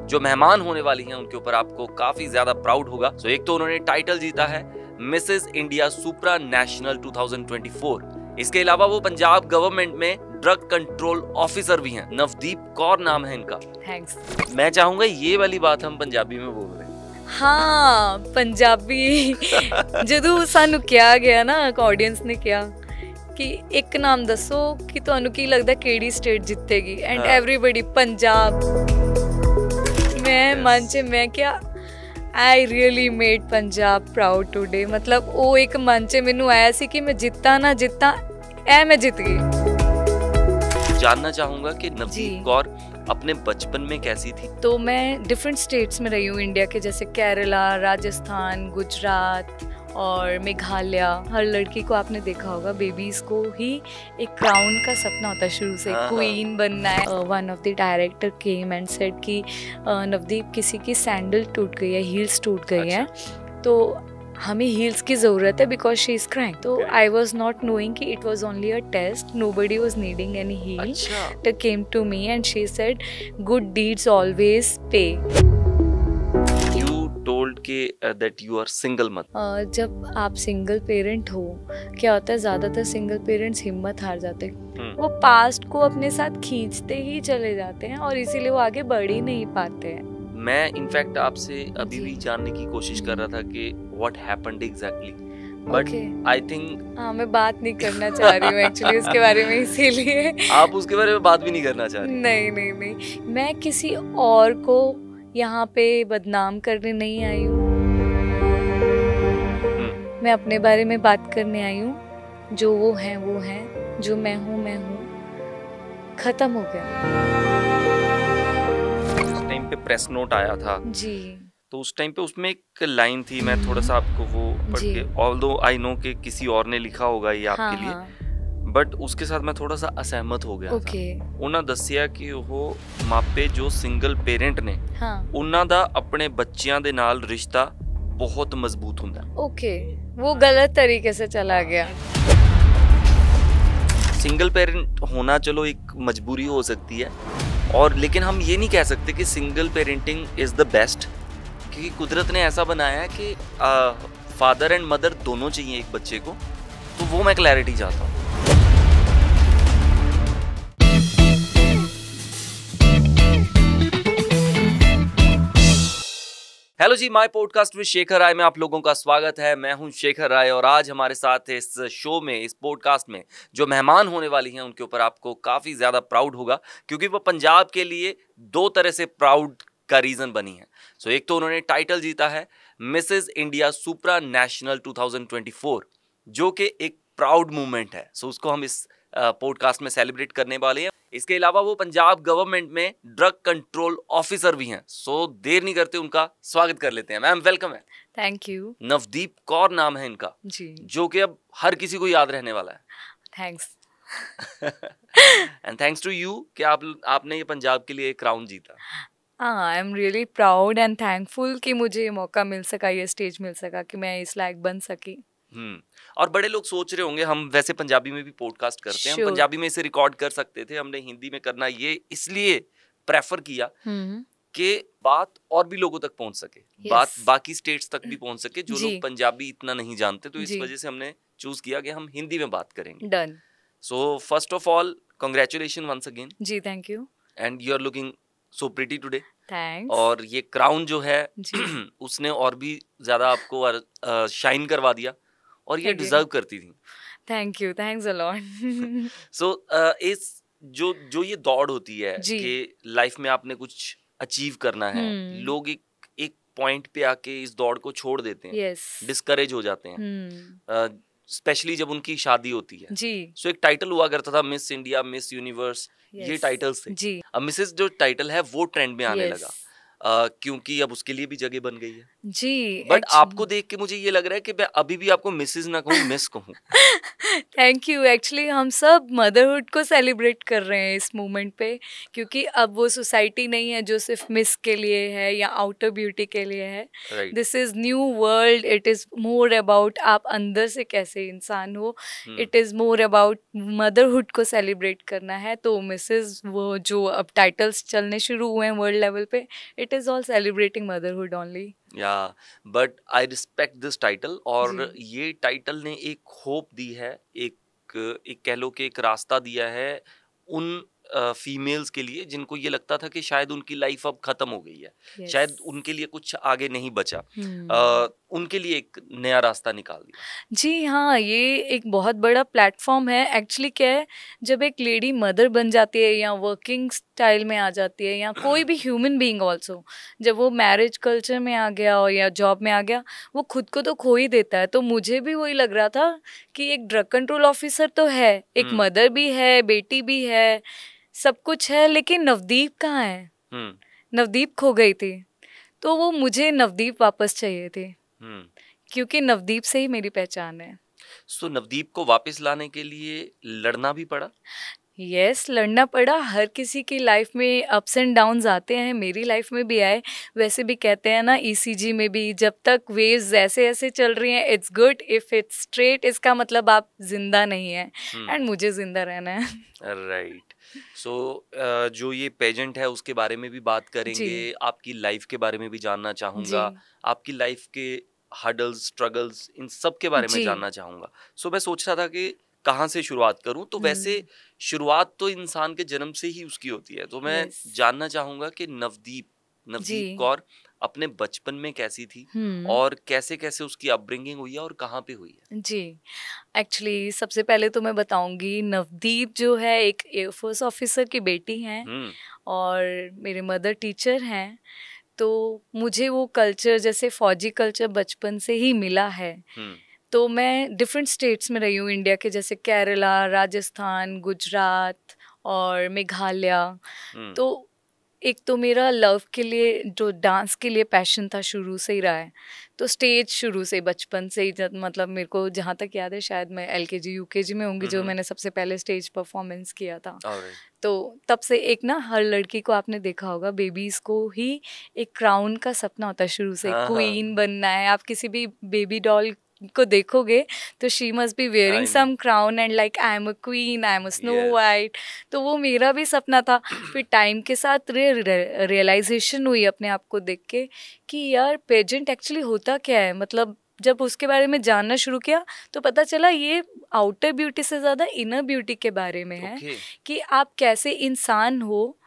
जो मेहमान होने वाली हैं उनके ऊपर आपको काफी ज्यादा प्राउड होगा। सो एक तो उन्होंने टाइटल जीता है मिसेस इंडिया सुप्रा नेशनल 2024। इसके अलावा वो पंजाब गवर्नमेंट में ड्रग कंट्रोल ऑफिसर भी हैं। नवदीप कौर नाम है इनका। थैंक्स। मैं चाहूंगा ये वाली बात हम पंजाबी में बोल रहे हैं। हाँ, पंजाबी ਜਦੋਂ ਸਾਨੂੰ ਕਿਹਾ ਗਿਆ ਨਾ ਆਡੀਅנס ਨੇ ਕਿਹਾ ਕਿ ਇੱਕ ਨਾਮ ਦੱਸੋ ਕਿ ਤੁਹਾਨੂੰ ਕੀ ਲੱਗਦਾ ਕਿਹੜੀ ਸਟੇਟ ਜਿੱਤੇਗੀ ਐਂਡ ਐਵਰੀਬਾਡੀ ਪੰਜਾਬ। ਮੈਂ ਮਨ 'ਚ ਮੈਂ ਕਿਹਾ I really made Punjab proud today. मतलब वो एक मन से मैनू आया सी कि मैं जितना ना जितना मैं जित गई। जानना चाहूंगा कि नवदीप कौर अपने बचपन में कैसी थी? तो मैं डिफरेंट स्टेट्स में रही हूँ इंडिया के, जैसे केरला, राजस्थान, गुजरात और मेघालय। हर लड़की को आपने देखा होगा, बेबीज को ही एक क्राउन का सपना होता है शुरू से, क्वीन बनना है। One of the director came and said कि नवदीप किसी की सैंडल टूट गई है, हील्स टूट गई हैं, तो हमें हील्स की ज़रूरत है बिकॉज शी इज़ क्राइंग। तो आई वॉज नॉट नोइंग कि it was only a test, nobody was needing any heel. It came to me and she said good deeds always pay. told के that you are single mother। जब आप single parent हो, क्या होता है ज़्यादातर single parents हिम्मत हार जाते हैं। वो पास्ट को अपने साथ खींचते ही चले जाते हैं और इसीलिए वो आगे बढ़ ही नहीं पाते हैं। मैं इनफैक्ट आपसे अभी भी जानने की कोशिश कर रहा था कि what happened exactly, but I think हाँ, मैं बात नहीं करना चाह रही हूँ एक्चुअली उसके बारे में, इसीलिए। आप उसके बारे में बात भी नहीं करना चाह रही? नहीं, मैं किसी और को यहाँ पे बदनाम करने नहीं आई हूँ। मैं अपने बारे में बात करने आई हूँ। जो वो हैं, जो मैं हूँ, खत्म हो गया। उस टाइम पे प्रेस नोट आया था जी, तो उस टाइम पे उसमें एक लाइन थी, मैं थोड़ा सा आपको वो पढ़ के, ऑल्दो आई नो कि किसी और ने लिखा होगा ये आपके लिए, बट उसके साथ मैं थोड़ा सा असहमत हो गया था। ਉਹਨਾਂ ਦੱਸਿਆ ਕਿ ਉਹ ਮਾਪੇ ਜੋ ਸਿੰਗਲ ਪੇਰੈਂਟ ਨੇ ਉਹਨਾਂ ਦਾ ਆਪਣੇ ਬੱਚਿਆਂ ਦੇ ਨਾਲ ਰਿਸ਼ਤਾ ਬਹੁਤ ਮਜ਼ਬੂਤ ਹੁੰਦਾ ਹੈ। ओके, वो गलत तरीके से चला गया। सिंगल पेरेंट होना चलो एक मजबूरी हो सकती है, और लेकिन हम ये नहीं कह सकते कि single parenting is the best, क्योंकि कुदरत ने ऐसा बनाया है कि फादर एंड मदर दोनों चाहिए एक बच्चे को। तो वो मैं क्लैरिटी चाहता हूँ। हेलो जी, my podcast with Shekhar Rai में आप लोगों का स्वागत है। मैं हूं शेखर राय और आज हमारे साथ इस शो में, इस पॉडकास्ट में जो मेहमान होने वाली हैं उनके ऊपर आपको काफ़ी ज़्यादा प्राउड होगा, क्योंकि वो पंजाब के लिए दो तरह से प्राउड का रीज़न बनी है। सो एक तो उन्होंने टाइटल जीता है मिसेस इंडिया सुप्रा नेशनल 2024, जो कि एक प्राउड मूवमेंट है। सो उसको हम इस पॉडकास्ट में सेलिब्रेट करने वाले हैं। इसके अलावा वो पंजाब गवर्नमेंट में ड्रग कंट्रोल ऑफिसर भी हैं। सो देर नहीं करते उनका स्वागत कर लेते हैं। मैम वेलकम है। Thank you. नवदीप कौर नाम है इनका जी, जो कि अब हर किसी को याद रहने वाला है। Thanks. And thanks to you कि आपने ये पंजाब के लिए क्राउन जीता। I am really proud and thankful कि मुझे ये मौका मिल सका, ये स्टेज मिल सका कि मैं इस लायक बन सकी। और बड़े लोग सोच रहे होंगे, हम वैसे पंजाबी में भी पॉडकास्ट करते हैं, हम पंजाबी में इसे रिकॉर्ड कर सकते थे, हमने हिंदी में करना ये इसलिए प्रेफर किया कि बात और भी लोगों तक पहुंच सके, बात बाकी स्टेट्स तक भी पहुंच सके जो लोग पंजाबी इतना नहीं जानते। तो इस वजह से हमने चूज किया कि हम हिंदी में बात करेंगे। Done. So first of all congratulation once again. जी, thank you. And you are looking so pretty today. Thanks. और ये क्राउन जो है उसने और भी ज्यादा आपको शाइन करवा दिया और ये डिजर्व करती थी। Thank you, thanks a lot. So इस जो ये दौड़ होती है कि लाइफ में आपने कुछ अचीव करना है, लोग एक पॉइंट पे आके इस दौड़ को छोड़ देते हैं, डिस्करेज हो जाते हैं, स्पेशली जब उनकी शादी होती है जी। सो एक टाइटल हुआ करता था मिस इंडिया, मिस यूनिवर्स, ये टाइटल्स थे। अब मिसेस जो टाइटल है वो ट्रेंड में आने लगा, क्योंकि अब उसके लिए भी जगह बन गई है जी। बट आपको देख के मुझे ये लग रहा है कि मैं अभी भी आपको मिसेस ना कहूँ, मिस कहूँ। Thank you. एक्चुअली हम सब मदरहुड को सेलिब्रेट कर रहे हैं इस मोमेंट पे, क्योंकि अब वो सोसाइटी नहीं है जो सिर्फ मिस के लिए है या आउटर ब्यूटी के लिए है। This is new world. It is more about आप अंदर से कैसे इंसान हो। It is more about motherhood को सेलिब्रेट करना है। तो मिसेस वो जो अब टाइटल्स चलने शुरू हुए हैं वर्ल्ड लेवल पे, it is all celebrating motherhood only. या but I respect this title, और जी ये टाइटल ने एक होप दी है, एक एक कह लो कि एक रास्ता दिया है उन फीमेल्स के लिए जिनको ये लगता था कि शायद उनकी लाइफ अब खत्म हो गई है, यस। शायद उनके लिए कुछ आगे नहीं बचा। हम्म। उनके लिए एक नया रास्ता निकाल दिया। जी हाँ, ये एक बहुत बड़ा प्लेटफॉर्म है। एक्चुअली क्या है, जब एक लेडी मदर बन जाती है या वर्किंग स्टाइल में आ जाती है, या कोई भी ह्यूमन बीइंग ऑल्सो, जब वो मैरिज कल्चर में आ गया और या जॉब में आ गया, वो खुद को तो खो ही देता है। तो मुझे भी वही लग रहा था कि एक ड्रग कंट्रोल ऑफिसर तो है, एक हम्म मदर भी है, बेटी भी है, सब कुछ है, लेकिन नवदीप कहाँ है? हम्म नवदीप खो गई थी। तो वो मुझे नवदीप वापस चाहिए थी, हम्म क्योंकि नवदीप से ही मेरी पहचान है। सो नवदीप को वापस लाने के लिए लड़ना भी पड़ा। यस, लड़ना पड़ा। हर किसी की लाइफ में अप्स एंड डाउन्स आते हैं, मेरी लाइफ में भी आए। वैसे भी कहते हैं ना, ईसीजी में भी, जब तक वेव्स ऐसे ऐसे चल रही हैं, it's good. If it's straight, इसका मतलब आप जिंदा नहीं हैं, एंड मुझे जिंदा रहना है। राइट। सो जो ये पेजेंट है उसके बारे में भी बात जी करेंगे, आपकी लाइफ के बारे में भी जानना जी चाहूंगा, आपकी लाइफ के हर्डल्स, स्ट्रगल्स, इन सब के बारे में जी। जानना चाहूंगा। सो मैं सोच रहा था कि कहाँ से शुरुआत करूं। तो वैसे शुरुआत तो इंसान के जन्म से ही उसकी होती है। तो मैं यस। जानना चाहूंगा कि नवदीप जी। नवदीप कौर अपने बचपन में कैसी थी, और कैसे कैसे उसकी अपब्रिंगिंग हुई है और कहाँ पे हुई है। जी, एक्चुअली सबसे पहले तो मैं बताऊंगी, नवदीप जो है एक एयरफोर्स ऑफिसर की बेटी हैं, हम्म और मेरे मदर टीचर हैं। तो मुझे वो कल्चर, जैसे फौजी कल्चर, बचपन से ही मिला है। हम्म तो मैं डिफरेंट स्टेट्स में रही हूँ इंडिया के, जैसे केरला, राजस्थान, गुजरात और मेघालय। हम्म तो एक तो मेरा लव के लिए, जो डांस के लिए पैशन था, शुरू से ही रहा है। तो स्टेज शुरू से, बचपन से ही, जब मतलब मेरे को जहाँ तक याद है, शायद मैं एलकेजी यूकेजी में होंगी जो मैंने सबसे पहले स्टेज परफॉर्मेंस किया था। ऑलराइट। तो तब से एक ना, हर लड़की को आपने देखा होगा, बेबीज को ही एक क्राउन का सपना होता है शुरू से, हाँ हाँ, क्वीन बनना है। आप किसी भी बेबी डॉल को देखोगे तो she must be wearing I know. Some crown and like, I am a queen, I am a snow yes. White. तो वो मेरा भी सपना था। फिर टाइम के साथ रियलाइजेशन हुई अपने आप को देख के कि यार, पेजेंट एक्चुअली होता क्या है। मतलब जब उसके बारे में जानना शुरू किया तो पता चला ये आउटर ब्यूटी से ज़्यादा इनर ब्यूटी के बारे में है, ओके। कि आप कैसे इंसान हो,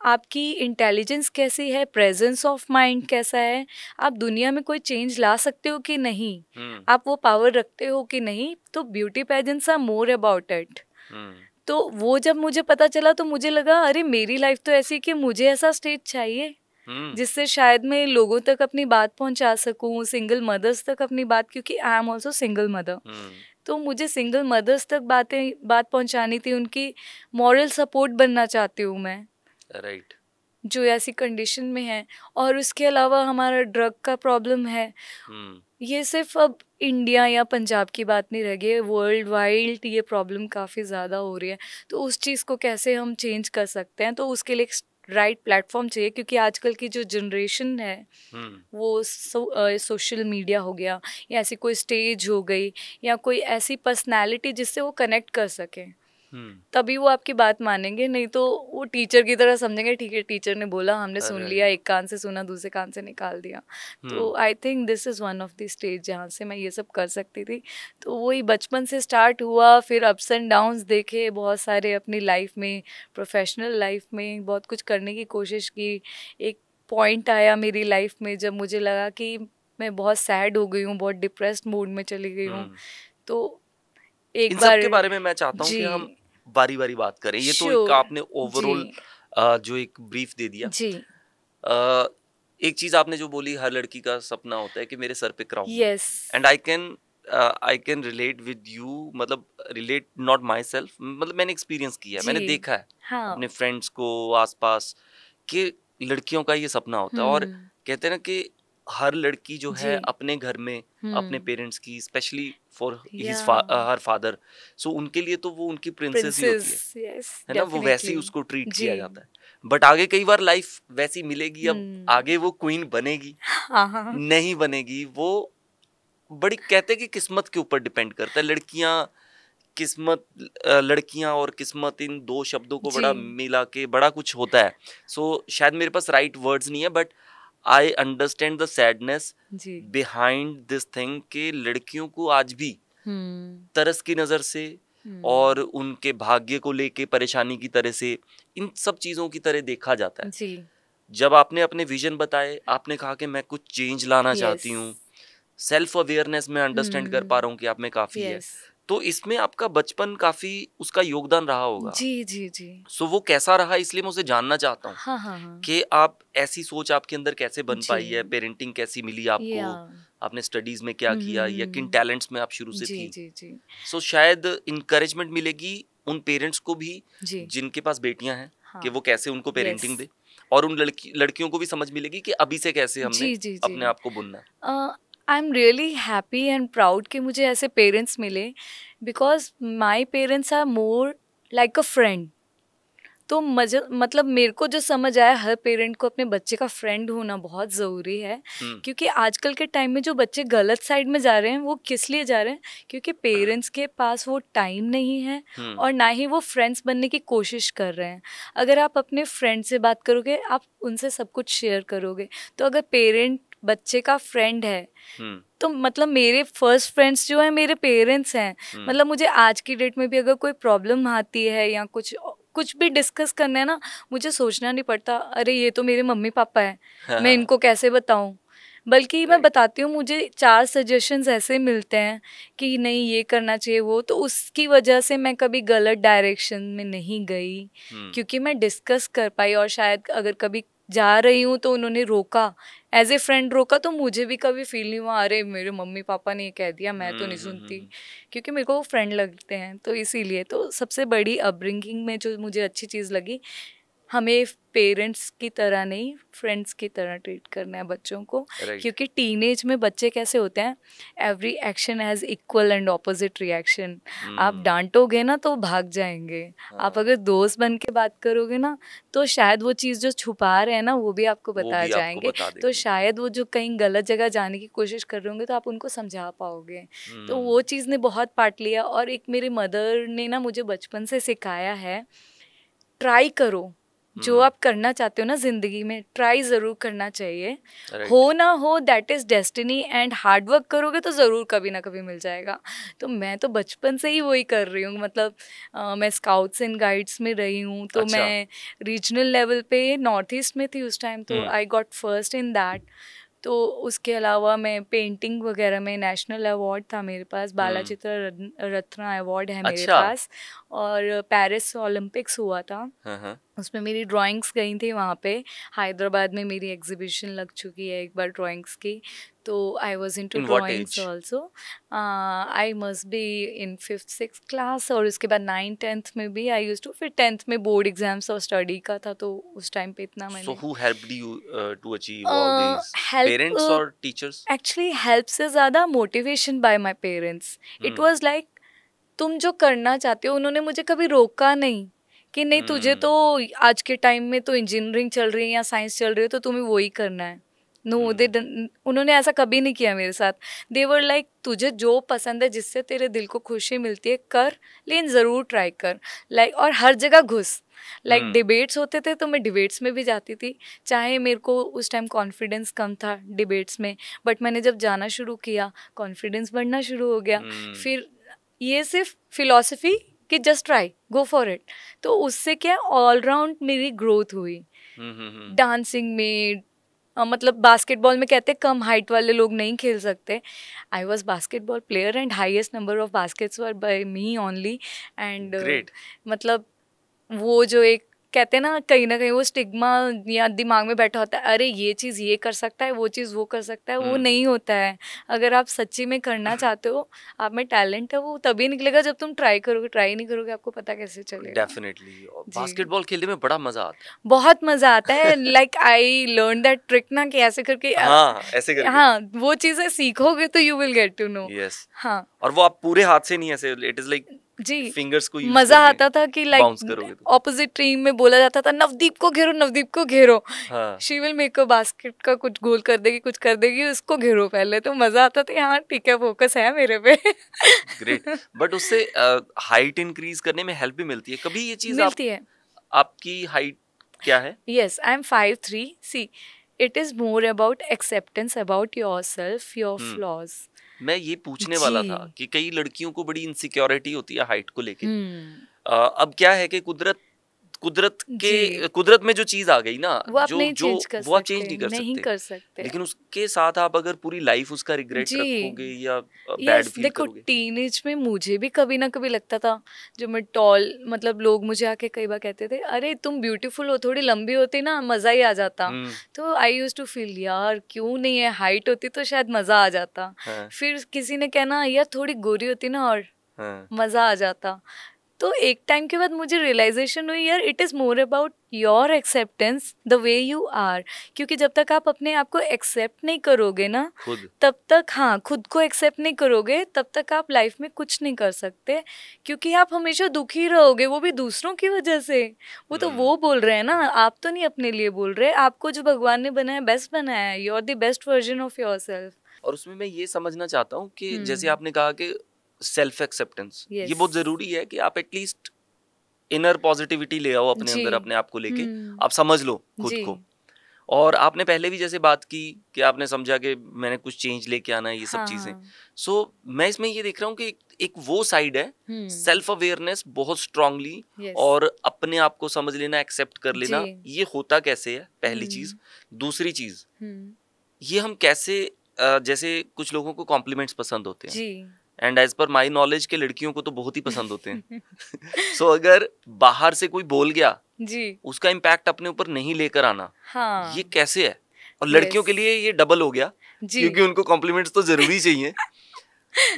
आपकी इंटेलिजेंस कैसी है, प्रेजेंस ऑफ माइंड कैसा है, आप दुनिया में कोई चेंज ला सकते हो कि नहीं, आप वो पावर रखते हो कि नहीं। तो beauty pageants are more about it. तो वो जब मुझे पता चला तो मुझे लगा, अरे मेरी लाइफ तो ऐसी कि मुझे ऐसा स्टेज चाहिए जिससे शायद मैं लोगों तक अपनी बात पहुंचा सकूं, सिंगल मदर्स तक अपनी बात, क्योंकि I am also single mother. तो मुझे सिंगल मदर्स तक बात पहुंचानी थी, उनकी मॉरल सपोर्ट बनना चाहती हूँ मैं, राइट। जो ऐसी कंडीशन में है। और उसके अलावा हमारा ड्रग का प्रॉब्लम है। ये सिर्फ अब इंडिया या पंजाब की बात नहीं रह गई, वर्ल्ड वाइड ये प्रॉब्लम काफ़ी ज़्यादा हो रही है। तो उस चीज़ को कैसे हम चेंज कर सकते हैं, तो उसके लिए राइट प्लेटफॉर्म चाहिए, क्योंकि आजकल की जो जनरेशन है वो सोशल मीडिया हो गया, या ऐसी कोई स्टेज हो गई, या कोई ऐसी पर्सनालिटी जिससे वो कनेक्ट कर सके, तभी वो आपकी बात मानेंगे। नहीं तो वो टीचर की तरह समझेंगे, ठीक है टीचर ने बोला, हमने सुन लिया, एक कान से सुना दूसरे कान से निकाल दिया। तो I think this is one of the stage जहाँ से मैं ये सब कर सकती थी। तो वही बचपन से स्टार्ट हुआ, फिर अप्स एंड डाउन्स देखे बहुत सारे अपनी लाइफ में, प्रोफेशनल लाइफ में बहुत कुछ करने की कोशिश की। एक पॉइंट आया मेरी लाइफ में जब मुझे लगा कि मैं बहुत सैड हो गई हूँ, बहुत डिप्रेस्ड मूड में चली गई हूँ। तो एक इन बार, सब के बारे में मैं चाहता हूँ कि हम बारी बारी बात करें। ये तो एक आपने ओवरऑल जो एक ब्रीफ दे दिया जी। एक चीज आपने जो बोली, हर लड़की का सपना होता है कि मेरे सर पे crown. Yes. And I can relate with you, मतलब रिलेट नॉट माई सेल्फ, मतलब मैंने एक्सपीरियंस किया है, मैंने देखा है अपने फ्रेंड्स को आसपास कि लड़कियों का ये सपना होता है। और कहते हैं ना कि हर लड़की जो है अपने घर में अपने पेरेंट्स की, स्पेशली फॉर हर फादर, सो उनके लिए तो वो उनकी प्रिंसेस ही होती है ना, वो वैसे ही उसको ट्रीट किया जाता है। बट आगे कई बार लाइफ वैसी मिलेगी, अब आगे वो क्वीन बनेगी नहीं बनेगी, वो बड़ी कहते हैं कि किस्मत के ऊपर डिपेंड करता है। लड़कियां और किस्मत, इन दो शब्दों को बड़ा मिला के बड़ा कुछ होता है। सो शायद मेरे पास राइट वर्ड्स नहीं है, but I understand the sadness जी। बिहाइंड दिस थिंग कि लड़कियों को आज भी हम्म तरस की नज़र से और उनके भाग्य को लेके परेशानी की तरह से, इन सब चीज़ों की तरह देखा जाता है। जी। जब आपने अपने विजन बताए, आपने कहा कि मैं कुछ चेंज लाना चाहती यस। हूँ, सेल्फ अवेयरनेस में अंडरस्टैंड कर पा रहा हूँ कि आप में काफ़ी है, यस। तो इसमें आपका बचपन काफ़ी उसका योगदान रहा होगा। जी जी जी। सो वो कैसा रहा, इसलिए मैं उसे जानना चाहता हूँ हाँ हाँ हाँ। कि आप ऐसी सोच आपके अंदर कैसे बन जी। पाई है, पेरेंटिंग कैसी मिली आपको, या आपने स्टडीज में क्या किया या किन टैलेंट्स में आप शुरू से जी थी। जी जी सो शायद इंकरेजमेंट मिलेगी उन पेरेंट्स को भी जी। जिनके पास बेटियां हैं कि हाँ। वो कैसे उनको पेरेंटिंग यस। दे, और उन लड़कियों को भी समझ मिलेगी कि अभी से कैसे हमने जी जी जी। अपने आप को बुनना है। I am really happy and proud कि मुझे ऐसे पेरेंट्स मिले, because my parents are more like a friend. तो मतलब मेरे को जो समझ आया, हर पेरेंट को अपने बच्चे का फ्रेंड होना बहुत ज़रूरी है। क्योंकि आजकल के टाइम में जो बच्चे गलत साइड में जा रहे हैं, वो किस लिए जा रहे हैं? क्योंकि पेरेंट्स के पास वो टाइम नहीं है और ना ही वो फ्रेंड्स बनने की कोशिश कर रहे हैं। अगर आप अपने फ्रेंड से बात करोगे, आप उनसे सब कुछ शेयर करोगे, तो अगर पेरेंट बच्चे का फ्रेंड है तो मतलब मेरे फर्स्ट फ्रेंड्स जो है मेरे पेरेंट्स हैं। मतलब मुझे आज की डेट में भी अगर कोई प्रॉब्लम आती है या कुछ भी डिस्कस करना है ना, मुझे सोचना नहीं पड़ता अरे ये तो मेरे मम्मी पापा हैं, मैं इनको कैसे बताऊं। बल्कि मैं बताती हूँ, मुझे 4 सजेशंस ऐसे मिलते हैं कि नहीं ये करना चाहिए वो, तो उसकी वजह से मैं कभी गलत डायरेक्शन में नहीं गई, क्योंकि मैं डिस्कस कर पाई। और शायद अगर कभी जा रही हूँ तो उन्होंने रोका, एज ए फ्रेंड रोका, तो मुझे भी कभी फील नहीं हुआ अरे मेरे मम्मी पापा ने ये कह दिया मैं तो नहीं सुनती, क्योंकि मेरे को वो फ्रेंड लगते हैं। तो इसीलिए तो सबसे बड़ी अपब्रिंगिंग में जो मुझे अच्छी चीज़ लगी, हमें पेरेंट्स की तरह नहीं फ्रेंड्स की तरह ट्रीट करना है बच्चों को। क्योंकि टीनेज में बच्चे कैसे होते हैं, every action has equal and opposite reaction. आप डांटोगे ना तो भाग जाएंगे, आप अगर दोस्त बन के बात करोगे ना तो शायद वो चीज़ जो छुपा रहे हैं ना वो भी आपको बता जाएंगे। तो शायद वो जो कहीं गलत जगह जाने की कोशिश कर रहे होंगे तो आप उनको समझा पाओगे। तो वो चीज़ ने बहुत पार्ट लिया। और एक मेरी मदर ने ना मुझे बचपन से सिखाया है, ट्राई करो, जो आप करना चाहते हो ना जिंदगी में, ट्राई ज़रूर करना चाहिए। हो ना हो that is destiny, and hard work करोगे तो ज़रूर कभी ना कभी मिल जाएगा। तो मैं तो बचपन से ही वही कर रही हूँ। मतलब मैं स्काउट्स एंड गाइड्स में रही हूँ, तो मैं रीजनल लेवल पे नॉर्थ ईस्ट में थी उस टाइम, तो I got first in that. तो उसके अलावा मैं पेंटिंग वगैरह में नेशनल अवार्ड था मेरे पास, बालाचित्र रत्न अवार्ड है मेरे पास। और पेरिस ओलंपिक्स हुआ था, उसमें मेरी ड्राइंग्स गई थी वहाँ पे। हैदराबाद में मेरी एग्जीबिशन लग चुकी है एक बार ड्राइंग्स की। तो I was into drawings also. I must be in 5th-6th class. और उसके बाद 9th-10th में भी आई यूज टू। फिर 10th में बोर्ड एग्जाम्स और स्टडी का था, तो उस टाइम पे इतना मैंने। So who helped you to achieve all these? Parents or teachers? Actually help से ज़्यादा motivation bye my parents. It was like तुम जो करना चाहते हो, उन्होंने मुझे कभी रोका नहीं कि नहीं तुझे तो आज के टाइम में तो इंजीनियरिंग चल रही है या साइंस चल रही है तो तुम्हें वही करना है। नो, उन्होंने ऐसा कभी नहीं किया मेरे साथ। दे वर लाइक तुझे जो पसंद है, जिससे तेरे दिल को खुशी मिलती है कर, लेकिन ज़रूर ट्राई कर। लाइक और हर जगह घुस। लाइक डिबेट्स होते थे तो मैं डिबेट्स में भी जाती थी, चाहे मेरे को उस टाइम कॉन्फिडेंस कम था डिबेट्स में, बट मैंने जब जाना शुरू किया कॉन्फिडेंस बढ़ना शुरू हो गया। फिर ये सिर्फ फिलॉसफी कि just try, go for it, तो उससे क्या ऑलराउंड मेरी ग्रोथ हुई। डांसिंग में मतलब बास्केटबॉल में कहते हैं कम हाइट वाले लोग नहीं खेल सकते। I was basketball player and highest number of baskets were by me only. And मतलब वो जो एक कहते हैं ना कहीं वो स्टिग्मा या दिमाग में बैठा होता है, अरे ये चीज़ ये कर सकता है, वो चीज़ वो कर सकता है, वो नहीं होता है। अगर आप सच्ची में करना चाहते हो, आप में टैलेंट है, वो तभी निकलेगा जब तुम ट्राई करोगे। ट्राई नहीं करोगे आपको पता कैसे चलेगा। डेफिनेटली बास्केटबॉल खेलने में बड़ा मजा आता है, बहुत मजा आता है। Like I learn that trick ना कि ऐसे करके, ऐसे करके, हाँ वो चीज़ें सीखोगे तो you will get to know. Yes, हाँ। और वो आप पूरे हाथ से नहीं, ऐसे इट इज लाइक जी, फिंगर्स को यूज मजा आता था कि लाइक ऑपोजिट टीम में बोला जाता था नवदीप को घेरो, नवदीप को घेरो, she will make a basket का कुछ गोल कर देगी, कुछ कर देगी, उसको घेरो पहले। तो मजा आता था, हाँ ठीक है फोकस है मेरे पे। ग्रेट। बट उससे हाइट इंक्रीज करने में हेल्प भी मिलती है कभी? ये चीज मिलती है। आपकी हाइट क्या है? Yes, I M 5'3". See it is more about acceptance about your self, your hmm flaws. मैं ये पूछने वाला था जी। कि कई लड़कियों को बड़ी इनसिक्योरिटी होती है हाइट को लेके। हम्म। अब क्या है कि जी, कुदरत में जो चीज आ गई ना, वो आप जो नहीं जो चेंज कर वो आप चेंज सकते, नहीं कर नहीं सकते, कर सकते। लेकिन उसके साथ आप अगर पूरी लाइफ उसका रिग्रेट जी। रखोगे या बैड यस, फील देखो करोगे। टीनेज में मुझे भी कभी ना कभी लगता था, जो मैं टॉल, मतलब लोग मुझे आके कई बार कहते थे, अरे तुम ब्यूटीफुल हो, थोड़ी लंबी होती ना मज़ा ही आ जाता। हम्म तो आई यूज टू फील, यार क्यों नहीं है, हाइट होती तो शायद मज़ा आ जाता। हाँ फिर किसी ने कहना, यार थोड़ी गोरी होती ना और हाँ मज़ा आ जाता। तो एक टाइम के बाद मुझे रियलाइजेशन हुई, यार it is more about your acceptance the way you are. क्योंकि जब तक आप अपने आप को एक्सेप्ट नहीं करोगे ना, खुद। तब तक, हाँ, खुद को एक्सेप्ट नहीं करोगे तब तक आप लाइफ में कुछ नहीं कर सकते। क्योंकि आप हमेशा दुखी रहोगे, वो भी दूसरों की वजह से। वो तो हम्म वो बोल रहे हैं ना, आप तो नहीं अपने लिए बोल रहे। आपको जो भगवान ने बनाया, बेस्ट बनाया है, you are the best version of yourself. और उसमें मैं ये समझना चाहता हूँ कि जैसे हम्म। आपने कहा कि सेल्फ एक्सेप्टेंस ये यस। बहुत जरूरी है कि आप एटलीस्ट इनर पॉजिटिविटी ले आओ अपने जी। अंदर, अपने आप को लेके हम्म। आप समझ लो खुद जी। को। और आपने पहले भी जैसे बात की कि आपने समझा कि मैंने कुछ चेंज लेके आना है, ये सब हाँ, चीजें। हाँ। सो मैं इसमें ये देख रहा हूँ कि एक वो साइड है, हम्म। सेल्फ अवेयरनेस बहुत स्ट्रांगली, यस। और अपने आप को समझ लेना, एक्सेप्ट कर जी। लेना, ये होता कैसे है, पहली चीज। हम्म। दूसरी चीज, हम्म। ये हम कैसे जैसे कुछ लोगों को कॉम्प्लीमेंट्स पसंद होते हैं, जी। And as per my knowledge के लड़कियों को तो बहुत ही पसंद होते हैं। सो अगर बाहर से कोई बोल गया, जी। उसका इम्पैक्ट अपने ऊपर नहीं लेकर आना, ये हाँ। कैसे है? और लड़कियों यस। के लिए ये डबल हो गया, जी। क्योंकि उनको कॉम्प्लीमेंट्स तो जरूरी चाहिए।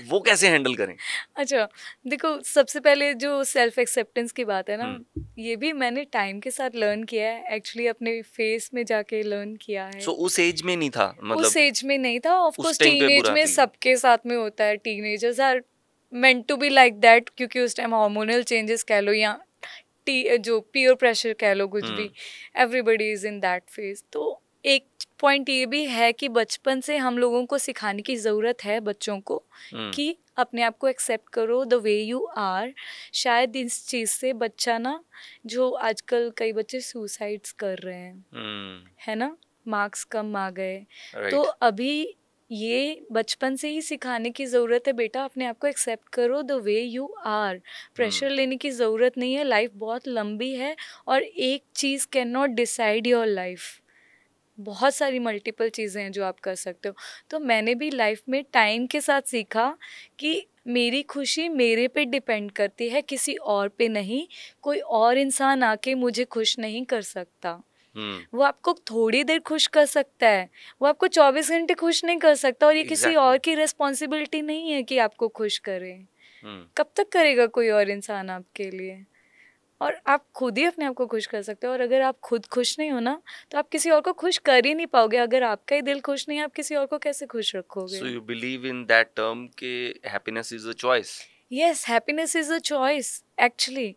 वो कैसे हैंडल करें? अच्छा, देखो सबसे पहले जो सेल्फ एक्सेप्टेंस की बात है ना, हम्म ये भी मैंने टाइम के साथ लर्न किया है, एक्चुअली अपने फेस में जाके लर्न किया है। सो उस एज में नहीं था, उस मतलब एज में नहीं था, ऑफ उस कोर्स टाइम पे टीनेज बुरा में फील। सबके साथ में होता है, teenagers are meant to be like that, क्योंकि उस टाइम हार्मोनल चेंजेस कह लो या जो पीयर प्रेशर कह लो, कुछ भी, everybody is in that phase. तो एक पॉइंट ये भी है कि बचपन से हम लोगों को सिखाने की ज़रूरत है बच्चों को कि अपने आप को एक्सेप्ट करो द वे यू आर। शायद इस चीज़ से बच्चा ना, जो आजकल कई बच्चे सुसाइड्स कर रहे हैं, है ना, मार्क्स कम आ गए, तो राइट। अभी ये बचपन से ही सिखाने की ज़रूरत है, बेटा अपने आप को एक्सेप्ट करो the way you are. Pressure लेने की ज़रूरत नहीं है, लाइफ बहुत लंबी है और एक चीज़ can not decide your life. बहुत सारी मल्टीपल चीज़ें हैं जो आप कर सकते हो। तो मैंने भी लाइफ में टाइम के साथ सीखा कि मेरी खुशी मेरे पे डिपेंड करती है, किसी और पे नहीं। कोई और इंसान आके मुझे खुश नहीं कर सकता। वो आपको थोड़ी देर खुश कर सकता है, वो आपको 24 घंटे खुश नहीं कर सकता, और ये किसी और की रिस्पॉन्सिबिलिटी नहीं है कि आपको खुश करे। कब तक करेगा कोई और इंसान आपके लिए? और आप खुद ही अपने आप को खुश कर सकते हो। और अगर आप खुद खुश नहीं हो ना, तो आप किसी और को खुश कर ही नहीं पाओगे। अगर आपका ही दिल खुश नहीं है, आप किसी और को कैसे खुश रखोगे? So you believe in that term कि happiness is a choice? Yes, happiness is a choice actually.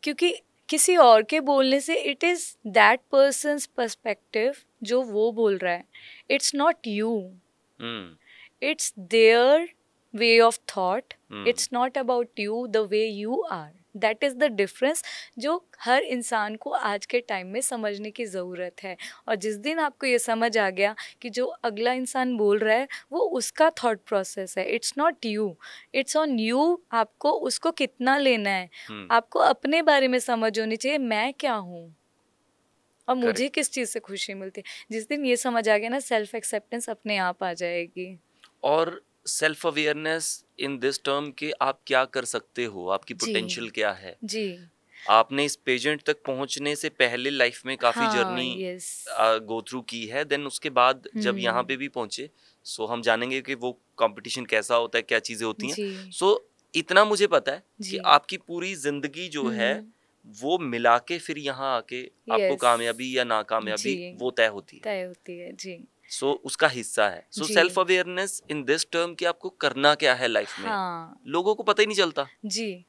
क्योंकि किसी और के बोलने से, it is that person's perspective जो वो बोल रहा है, it's not you, it's their way of thought, it's not about you the way you are. That is the difference जो हर इंसान को आज के टाइम में समझने की ज़रूरत है। और जिस दिन आपको ये समझ आ गया कि जो अगला इंसान बोल रहा है वो उसका थॉट प्रोसेस है, it's not you, it's on you, आपको उसको कितना लेना है। आपको अपने बारे में समझ होनी चाहिए, मैं क्या हूँ और मुझे किस चीज़ से खुशी मिलती है। जिस दिन ये समझ आ गया ना, सेल्फ एक्सेप्टेंस अपने आप आ जाएगी। और self awareness in this term के आप क्या कर सकते हो, आपकी जी। पोटेंशियल क्या है? जी। आपने इस पेजेंट तक पहुंचने से पहले लाइफ में काफी हाँ। Journey yes. गो थ्रू की है, देन उसके बाद जब यहाँ पे भी पहुंचे, सो हम जानेंगे कि वो कंपटीशन कैसा होता है, क्या चीजें होती हैं। जी। सो इतना मुझे पता है कि जी। आपकी पूरी जिंदगी जो है वो मिला के फिर यहाँ आके आपको यस। कामयाबी या नाकामयाबी जी। वो तय होती है। तय होती है। जी। सो उसका हिस्सा है। सो जी। Self awareness in this term कि आपको करना क्या है लाइफ में, हाँ। लोगों को पता ही नहीं चलता। जी।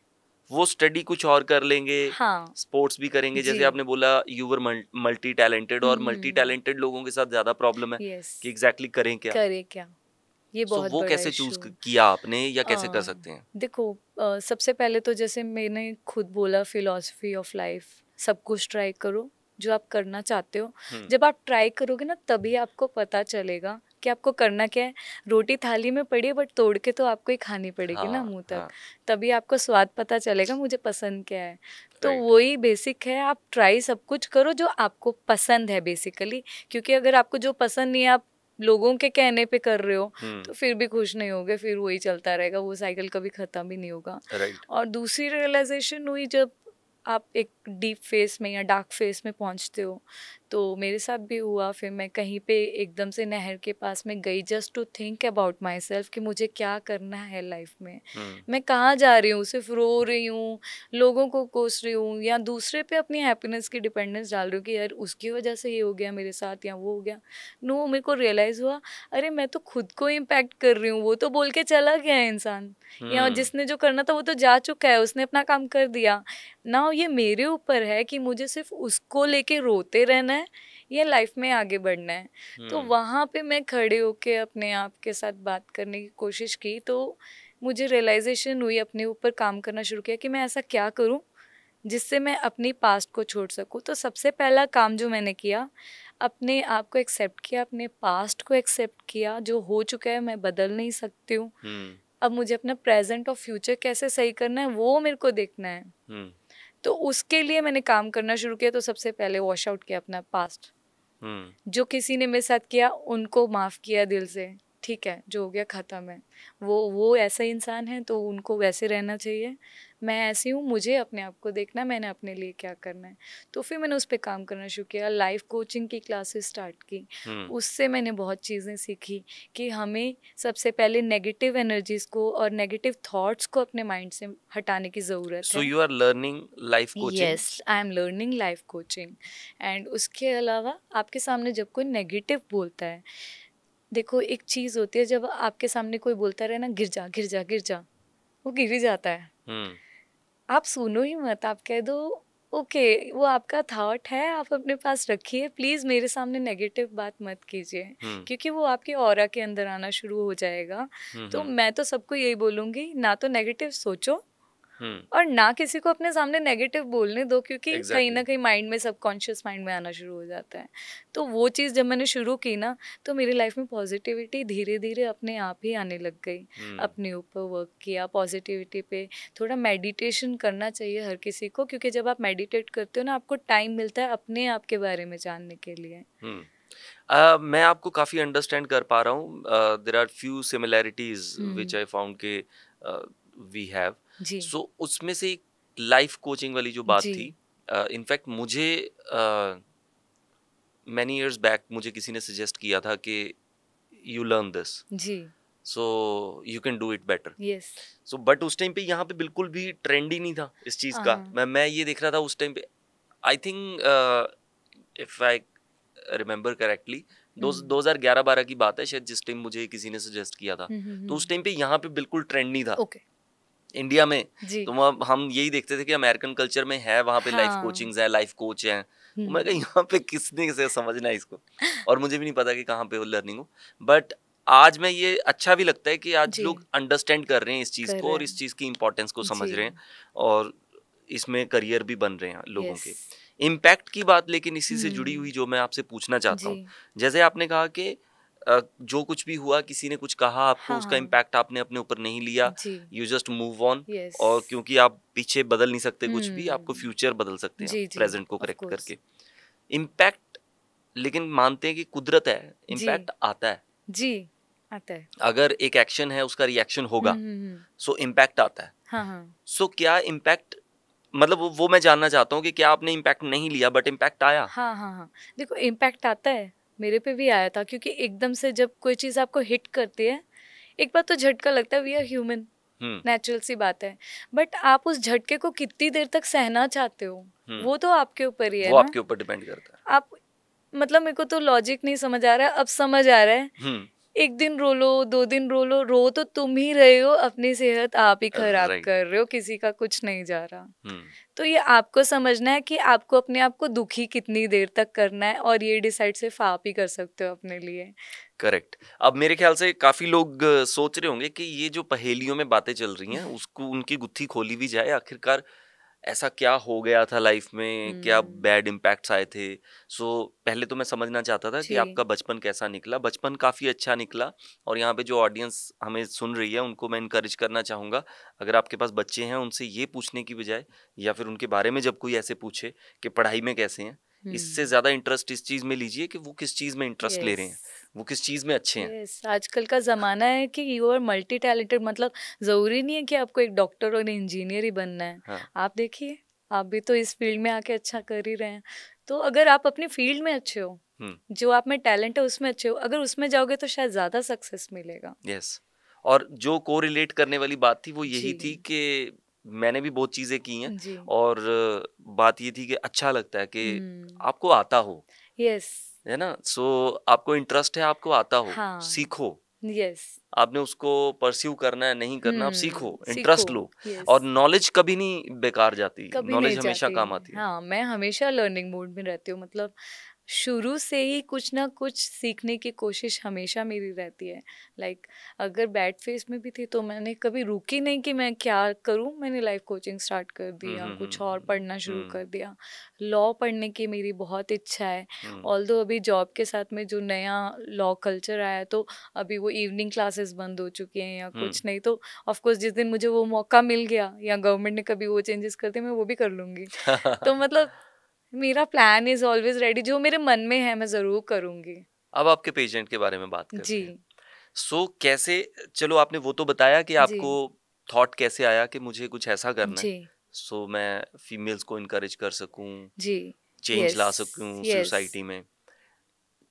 वो स्टडी कुछ और कर लेंगे, हाँ। स्पोर्ट्स भी करेंगे, जैसे जी। आपने बोला यू वर मल्टी टैलेंटेड, और मल्टी टैलेंटेड लोगों के साथ ज्यादा प्रॉब्लम है यस। कि एग्जैक्टली करें क्या। करे क्या, ये सो बहुत वो बड़ा कैसे इशू। चूज किया आपने, या कैसे कर सकते हैं? देखो, सबसे पहले तो जैसे मैंने खुद बोला, फिलॉसफी ऑफ लाइफ, सब कुछ ट्राई करो, जो आप करना चाहते हो। जब आप ट्राई करोगे ना तभी आपको पता चलेगा कि आपको करना क्या है। रोटी थाली में पड़ी है बट तोड़ के तो आपको ही खानी पड़ेगी ना मुंह तक, तभी आपको स्वाद पता चलेगा मुझे पसंद क्या है। तो वही बेसिक है, आप ट्राई सब कुछ करो जो आपको पसंद है बेसिकली, क्योंकि अगर आपको जो पसंद नहीं है आप लोगों के कहने पे कर रहे हो तो फिर भी खुश नहीं होगे, फिर वही चलता रहेगा, वो साइकिल कभी खत्म भी नहीं होगा। और दूसरी रियलाइजेशन हुई जब आप एक डीप फेस में या डार्क फेस में पहुंचते हो, तो मेरे साथ भी हुआ। फिर मैं कहीं पे एकदम से नहर के पास में गई just to think about myself कि मुझे क्या करना है लाइफ में, मैं कहाँ जा रही हूँ, सिर्फ रो रही हूँ, लोगों को कोस रही हूँ या दूसरे पे अपनी हैप्पीनेस की डिपेंडेंस डाल रही हूँ कि यार उसकी वजह से ये हो गया मेरे साथ या वो हो गया। नो, मेरे को रियलाइज़ हुआ अरे मैं तो खुद को इम्पैक्ट कर रही हूँ, वो तो बोल के चला गया है इंसान, या जिसने जो करना था वो तो जा चुका है, उसने अपना काम कर दिया ना। ये मेरे ऊपर है कि मुझे सिर्फ उसको लेके रोते रहना है या लाइफ में आगे बढ़ना है। तो वहाँ पे मैं खड़े होके अपने आप के साथ बात करने की कोशिश की, तो मुझे रियलाइजेशन हुई, अपने ऊपर काम करना शुरू किया कि मैं ऐसा क्या करूँ जिससे मैं अपनी पास्ट को छोड़ सकूँ। तो सबसे पहला काम जो मैंने किया, अपने आप को एक्सेप्ट किया, अपने पास्ट को एक्सेप्ट किया, जो हो चुका है मैं बदल नहीं सकती हूँ। अब मुझे अपना प्रेजेंट और फ्यूचर कैसे सही करना है वो मेरे को देखना है। तो उसके लिए मैंने काम करना शुरू किया। तो सबसे पहले वॉश आउट किया अपना पास्ट, जो किसी ने मेरे साथ किया उनको माफ़ किया दिल से, ठीक है जो हो गया ख़त्म है, वो ऐसा इंसान है तो उनको वैसे रहना चाहिए, मैं ऐसी हूँ, मुझे अपने आप को देखना है, मैंने अपने लिए क्या करना है। तो फिर मैंने उस पर काम करना शुरू किया, लाइफ कोचिंग की क्लासेस स्टार्ट की। उससे मैंने बहुत चीज़ें सीखी कि हमें सबसे पहले नेगेटिव एनर्जीज को और नेगेटिव थॉट्स को अपने माइंड से हटाने की ज़रूरत है। So you are learning life coaching? Yes, I am learning life coaching. And उसके अलावा आपके सामने जब कोई नेगेटिव बोलता है, देखो एक चीज़ होती है, जब आपके सामने कोई बोलता रहे ना गिर जा गिर जा गिर जा, वो गिर ही जाता है। आप सुनो ही मत, आप कह दो ओके वो आपका थॉट है, आप अपने पास रखिए, प्लीज़ मेरे सामने नेगेटिव बात मत कीजिए, क्योंकि वो आपके ऑरा के अंदर आना शुरू हो जाएगा। तो मैं तो सबको यही बोलूँगी, ना तो नेगेटिव सोचो और ना किसी को अपने सामने नेगेटिव बोलने दो, क्योंकि कहीं ना कहीं माइंड में, सबकॉन्शियस माइंड में आना शुरू हो जाता है। तो वो चीज़ जब मैंने शुरू की ना, तो मेरी लाइफ में पॉजिटिविटी धीरे धीरे अपने आप ही आने लग गई। अपने ऊपर वर्क किया, पॉजिटिविटी पे थोड़ा मेडिटेशन करना चाहिए हर किसी को, क्योंकि जब आप मेडिटेट करते हो ना, आपको टाइम मिलता है अपने आप के बारे में जानने के लिए। मैं आपको काफ़ी अंडरस्टैंड कर पा रहा हूँ। There are few similarities which I found के वी हैव। सो उसमें से एक लाइफ कोचिंग वाली जो बात थी, इनफैक्ट मुझे मैनी इयर्स बैक मुझे किसी ने सजेस्ट किया था कि you learn this, so you can do it better. So but उस टाइम पे यहाँ पे बिल्कुल भी ट्रेंड ही नहीं था इस चीज़ का। मैं ये देख रहा था उस टाइम पे, I think if I remember correctly 2011-12 की बात है शायद, जिस टाइम मुझे किसी ने सजेस्ट किया था। तो उस टाइम पे यहाँ पे बिल्कुल ट्रेंड नहीं था इंडिया में। तो हम यही देखते थे कि अमेरिकन कल्चर में है, वहाँ पे लाइफ कोचिंग्स है, लाइफ कोच हैं। मैं कहा यहाँ पे किसने से समझना है इसको, और मुझे भी नहीं पता कि कहाँ पे वो लर्निंग हो। बट आज मैं ये अच्छा भी लगता है कि आज लोग अंडरस्टैंड कर रहे हैं इस चीज़ को और इस चीज़ की इम्पोर्टेंस को समझ रहे हैं, और इसमें करियर भी बन रहे हैं लोगों के। इम्पैक्ट की बात लेकिन इसी से जुड़ी हुई जो मैं आपसे पूछना चाहता हूँ, जैसे आपने कहा कि जो कुछ भी हुआ, किसी ने कुछ कहा आपको, उसका इम्पैक्ट आपने अपने ऊपर नहीं लिया, यू जस्ट मूव ऑन। और क्योंकि आप पीछे बदल नहीं सकते कुछ भी, आपको फ्यूचर बदल सकते हैं प्रेजेंट को करेक्ट करके। इम्पैक्ट लेकिन मानते हैं कि कुदरत है, इम्पैक्ट आता है जी, आता है। अगर एक एक्शन है उसका रिएक्शन होगा, सो इम्पैक्ट आता है। सो क्या इम्पैक्ट, मतलब वो मैं जानना चाहता हूँ कि क्या आपने इम्पैक्ट नहीं लिया बट इम्पैक्ट आया? हाँ, देखो इम्पैक्ट आता है, मेरे पे भी आया था, क्योंकि एकदम से जब कोई चीज़ आपको हिट करती है, एक बार तो झटका लगता है, वी आर ह्यूमन, नेचुरल सी बात है। बट आप उस झटके को कितनी देर तक सहना चाहते हो, वो तो आपके ऊपर ही है, वो आपके ऊपर डिपेंड करता है। आप, मतलब मेरे को तो लॉजिक नहीं समझ आ रहा है, अब समझ आ रहा है। एक दिन रो लो, 2 दिन रो लो, रो तो तुम ही रहे हो, अपनी सेहत आप ही खराब कर रहे हो, किसी का कुछ नहीं जा रहा। तो ये आपको समझना है कि आपको अपने आप को दुखी कितनी देर तक करना है, और ये डिसाइड सिर्फ आप ही कर सकते हो अपने लिए। करेक्ट। अब मेरे ख्याल से काफी लोग सोच रहे होंगे कि ये जो पहेलियों में बातें चल रही हैं उसको, उनकी गुत्थी खोली भी जाए, आखिरकार ऐसा क्या हो गया था लाइफ में, क्या हम्म। बैड इम्पैक्ट्स आए थे? सो पहले तो मैं समझना चाहता था कि जी। आपका बचपन कैसा निकला। बचपन काफ़ी अच्छा निकला, और यहाँ पे जो ऑडियंस हमें सुन रही है उनको मैं इनकरेज करना चाहूँगा, अगर आपके पास बच्चे हैं उनसे ये पूछने की बजाय, या फिर उनके बारे में जब कोई ऐसे पूछे कि पढ़ाई में कैसे हैं, इससे ज़्यादा इंटरेस्ट इस चीज़ में लीजिए कि वो किस चीज़ में इंटरेस्ट ले रहे हैं, यस। वो किस चीज़ में अच्छे हैं। यस, आजकल का ज़माना है कि यू आर मल्टी टैलेंटेड, मतलब ज़रूरी नहीं है कि आपको एक डॉक्टर और इंजीनियर ही बनना है। हाँ। आप देखिए, आप भी तो इस फील्ड में आके अच्छा कर ही रहे हैं। तो अगर आप अपनी फील्ड में अच्छे हो, हुँ। जो आप में टैलेंट है उसमें अच्छे हो, अगर उसमें जाओगे तो शायद ज़्यादा सक्सेस मिलेगा। यस। और जो कोरिलेट करने वाली बात थी वो यही जी। थी कि मैंने भी बहुत चीज़ें की हैं, जी। और बात ये थी कि अच्छा लगता है कि हुँ। आपको आता हो, यस। है ना? सो आपको इंटरेस्ट है, आपको आता हो, हाँ। सीखो। यस। आपने उसको परस्यू करना है, नहीं करना, आप सीखो, सीखो। इंटरेस्ट लो, यस। और नॉलेज कभी नहीं बेकार जाती, कभी नहीं नॉलेज हमेशा जाती। काम आती है। हाँ, मैं हमेशा लर्निंग मोड में रहती हूँ, मतलब शुरू से ही कुछ ना कुछ सीखने की कोशिश हमेशा मेरी रहती है। लाइक अगर बैड फेस में भी थी तो मैंने कभी रुकी नहीं कि मैं क्या करूँ, मैंने लाइफ कोचिंग स्टार्ट कर दी हुँ, या हुँ, कुछ हुँ, और पढ़ना शुरू हुँ, कर दिया। लॉ पढ़ने की मेरी बहुत इच्छा है। हुँ, ऑल्दो अभी जॉब के साथ में जो नया लॉ कल्चर आया है तो अभी वो इवनिंग क्लासेस बंद हो चुकी हैं या हुँ। कुछ नहीं, तो ऑफ कोर्स जिस दिन मुझे वो मौका मिल गया या गवर्नमेंट ने कभी वो चेंजेस कर दिए, मैं वो भी कर लूँगी। तो मतलब मेरा प्लान इज ऑलवेज रेडी, जो मेरे मन में है मैं जरूर करूंगी। अब आपके पेशेंट के बारे में बात जी। करते हैं। सो कैसे, चलो आपने वो तो बताया कि जी। आपको थॉट कैसे आया कि मुझे कुछ ऐसा करना है, जी। सो मैं फीमेल्स को इनकरेज कर सकूं, जी। Change yes. ला सकूं यस। सोसाइटी में।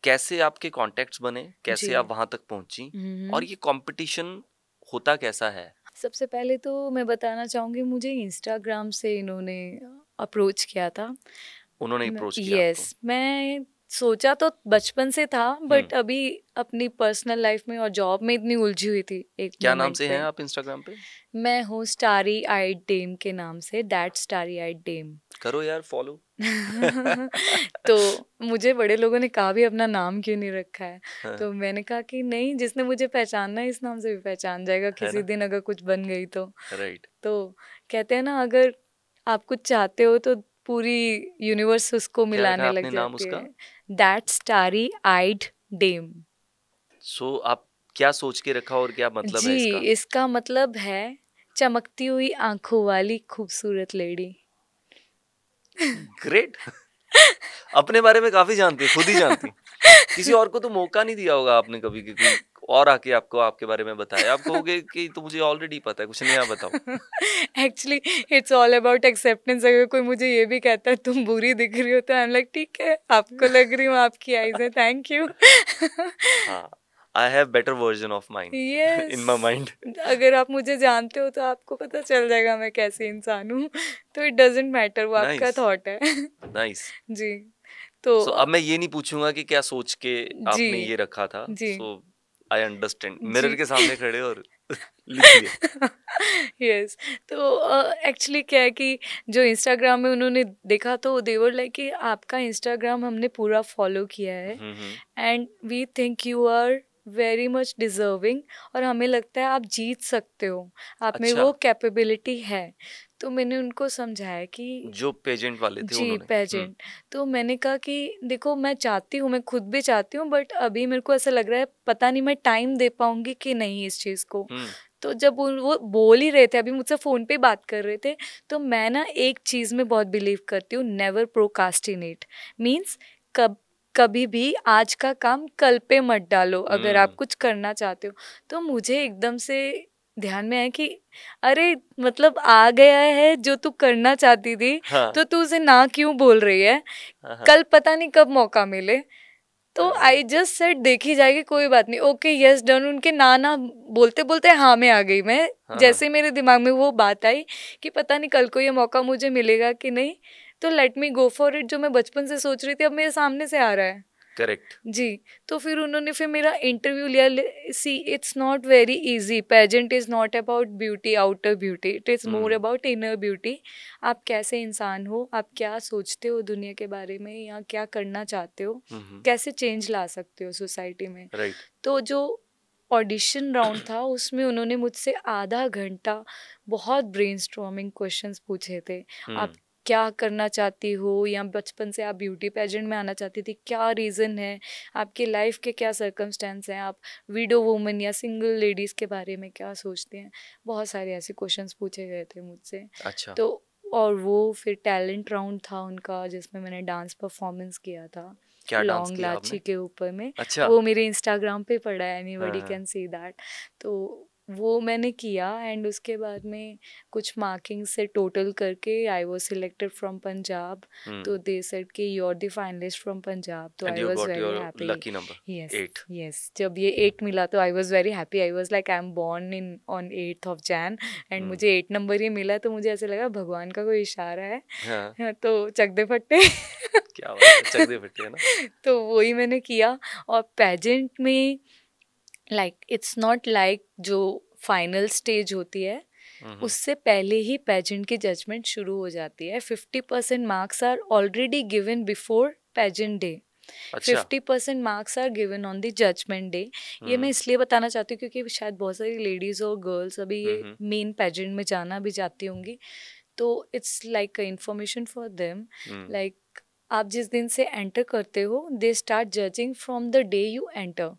कैसे आपके कॉन्टेक्ट्स बने, जी। कैसे आप वहां तक पहुंची, और ये कंपटीशन होता कैसा है? सबसे पहले तो मैं बताना चाहूंगी, मुझे इंस्टाग्राम से इन्होंने अप्रोच किया था। उन्होंने अप्रोच किया आपको? यस, मैं सोचा तो बचपन से था, हम्म। बट अभी अपनी पर्सनल लाइफ में और जॉब में इतनी उलझी हुई थी एक क्या नाम मोमेंट से हैं पे। आप इंस्टाग्राम पे? मैं हूँ स्टारी आइड डेम के नाम से, दैट स्टारी आइड डेम। करो यार फॉलो। तो मुझे बड़े लोगों ने कहा भी अपना नाम क्यों नहीं रखा है, हाँ, तो मैंने कहा कि नहीं, जिसने मुझे पहचानना है इस नाम से भी पहचान जाएगा है किसी ना? दिन अगर कुछ बन गई तो। राइट। तो कहते हैं ना, अगर आप कुछ चाहते हो तो पूरी यूनिवर्स उसको क्या रखा मिलाने लग आपने नाम जाती उसका? है। That starry eyed dame. सो आप क्या सोच के रखा, और क्या मतलब है जी, इसका? इसका मतलब है चमकती हुई आंखों वाली खूबसूरत लेडी। ग्रेट। अपने बारे में काफी जानती है, खुद ही जानती। किसी और को तो मौका नहीं दिया होगा आपने कभी कि कोई और आके आपको आपके बारे में बताए, आप कहोगे कि तो मुझे ऑलरेडी पता है, कुछ नया बताओ। Actually it's all about acceptance. अगर कोई मुझे ये भी कहता है तुम बुरी दिख रही हो, तो आई एम लाइक ठीक है, आपको लग रही हूँ, आपकी आईज है, थैंक यू। हाँ, I have better version of mind yes. In my mind. अगर आप मुझे जानते हो तो आपको पता चल जाएगा मैं कैसी इंसान हूँ। तो इट डजेंट मैटर, वो आपका नाइस। थॉट है। नाइस। जी। तो सो अब मैं ये नहीं पूछूंगा कि क्या सोच के जी। आपने ये रखा था, जी। So I understand, ji. Mirror के सामने खड़े और लिखिए। यस। तो एक्चुअली क्या है कि जो इंस्टाग्राम में उन्होंने देखा तो देवर लाइक कि आपका इंस्टाग्राम हमने पूरा फॉलो किया है hmm. And we think you are very much deserving, और हमें लगता है आप जीत सकते हो, आप में अच्छा, वो कैपेबिलिटी है। तो मैंने उनको समझाया कि जो पेजेंट वाले थे जी, उन्होंने। पेजेंट। तो मैंने कहा कि देखो, मैं चाहती हूँ, मैं खुद भी चाहती हूँ, बट अभी मेरे को ऐसा लग रहा है पता नहीं मैं टाइम दे पाऊंगी कि नहीं इस चीज़ को। हम्म। तो जब वो बोल ही रहे थे, अभी मुझसे फ़ोन पे बात कर रहे थे, तो मैं ना एक चीज़ में बहुत बिलीव करती हूँ, नेवर प्रोकास्टिनेट। मीन्स कभी भी आज का काम कल पे मत डालो अगर आप हम्म। कुछ करना चाहते हो। तो मुझे एकदम से ध्यान में आया कि अरे, मतलब आ गया है जो तू करना चाहती थी, हाँ, तो तू उसे ना क्यों बोल रही है? हाँ, हाँ। कल पता नहीं कब मौका मिले। तो अरे, आई जस्ट सेड देखी जाएगी, कोई बात नहीं, ओके यस डन। उनके ना ना बोलते बोलते हाँ में आ गई मैं। हाँ, हाँ। जैसे मेरे दिमाग में वो बात आई कि पता नहीं कल को ये मौका मुझे मिलेगा कि नहीं, तो let me go for it. जो मैं बचपन से सोच रही थी अब मेरे सामने से आ रहा है। करेक्ट। जी। तो फिर उन्होंने फिर मेरा इंटरव्यू लिया। See, it's not very easy, pageant is not about beauty, outer beauty, it is more hmm. About inner beauty. आप कैसे इंसान हो, आप क्या सोचते हो दुनिया के बारे में, या क्या करना चाहते हो, हम्म। कैसे चेंज ला सकते हो सोसाइटी में। राइट। तो जो ऑडिशन राउंड था, उसमें उन्होंने मुझसे आधा घंटा बहुत ब्रेनस्टॉर्मिंग क्वेश्चंस पूछे थे। आप क्या करना चाहती हो, या बचपन से आप ब्यूटी पेजेंट में आना चाहती थी, क्या रीज़न है, आपके लाइफ के क्या सर्कमस्टेंस हैं, आप विडो वुमन या सिंगल लेडीज़ के बारे में क्या सोचते हैं, बहुत सारे ऐसे क्वेश्चंस पूछे गए थे मुझसे। अच्छा। तो और वो फिर टैलेंट राउंड था उनका, जिसमें मैंने डांस परफॉर्मेंस किया था क्या डांस लॉन्ग किया लाची आपने? के ऊपर में। अच्छा। वो मेरे इंस्टाग्राम पे पड़ा है, एनीबॉडी हाँ, कैन सी दैट। तो वो मैंने किया, एंड उसके बाद में कुछ मार्किंग से टोटल करके I was selected from Punjab. तो दे सेड कि you are the finalist from Punjab. तो and I you was got very your happy. Lucky number yes 8। Yes, जब ये 8 मिला तो I was very happy. I was like I am born in on 8th of Jan, and मुझे 8 number ही मिला, तो मुझे ऐसे लगा भगवान का कोई इशारा है। हाँ, तो चक दे फट्टे। क्या बात है, चक दे फटे है ना। तो वही मैंने किया। और पेजेंट में इट्स नॉट लाइक जो फाइनल स्टेज होती है, उससे पहले ही पेजेंट की जजमेंट शुरू हो जाती है। 50% marks are already given before pageant day. अच्छा। 50% marks are given on the judgement day. ये मैं इसलिए बताना चाहती हूँ क्योंकि शायद बहुत सारी लेडीज और गर्ल्स अभी ये मेन पेजेंट में जाना भी चाहती होंगी, तो it's like information for them. Like आप जिस दिन से एंटर करते हो, they start judging from the day you enter.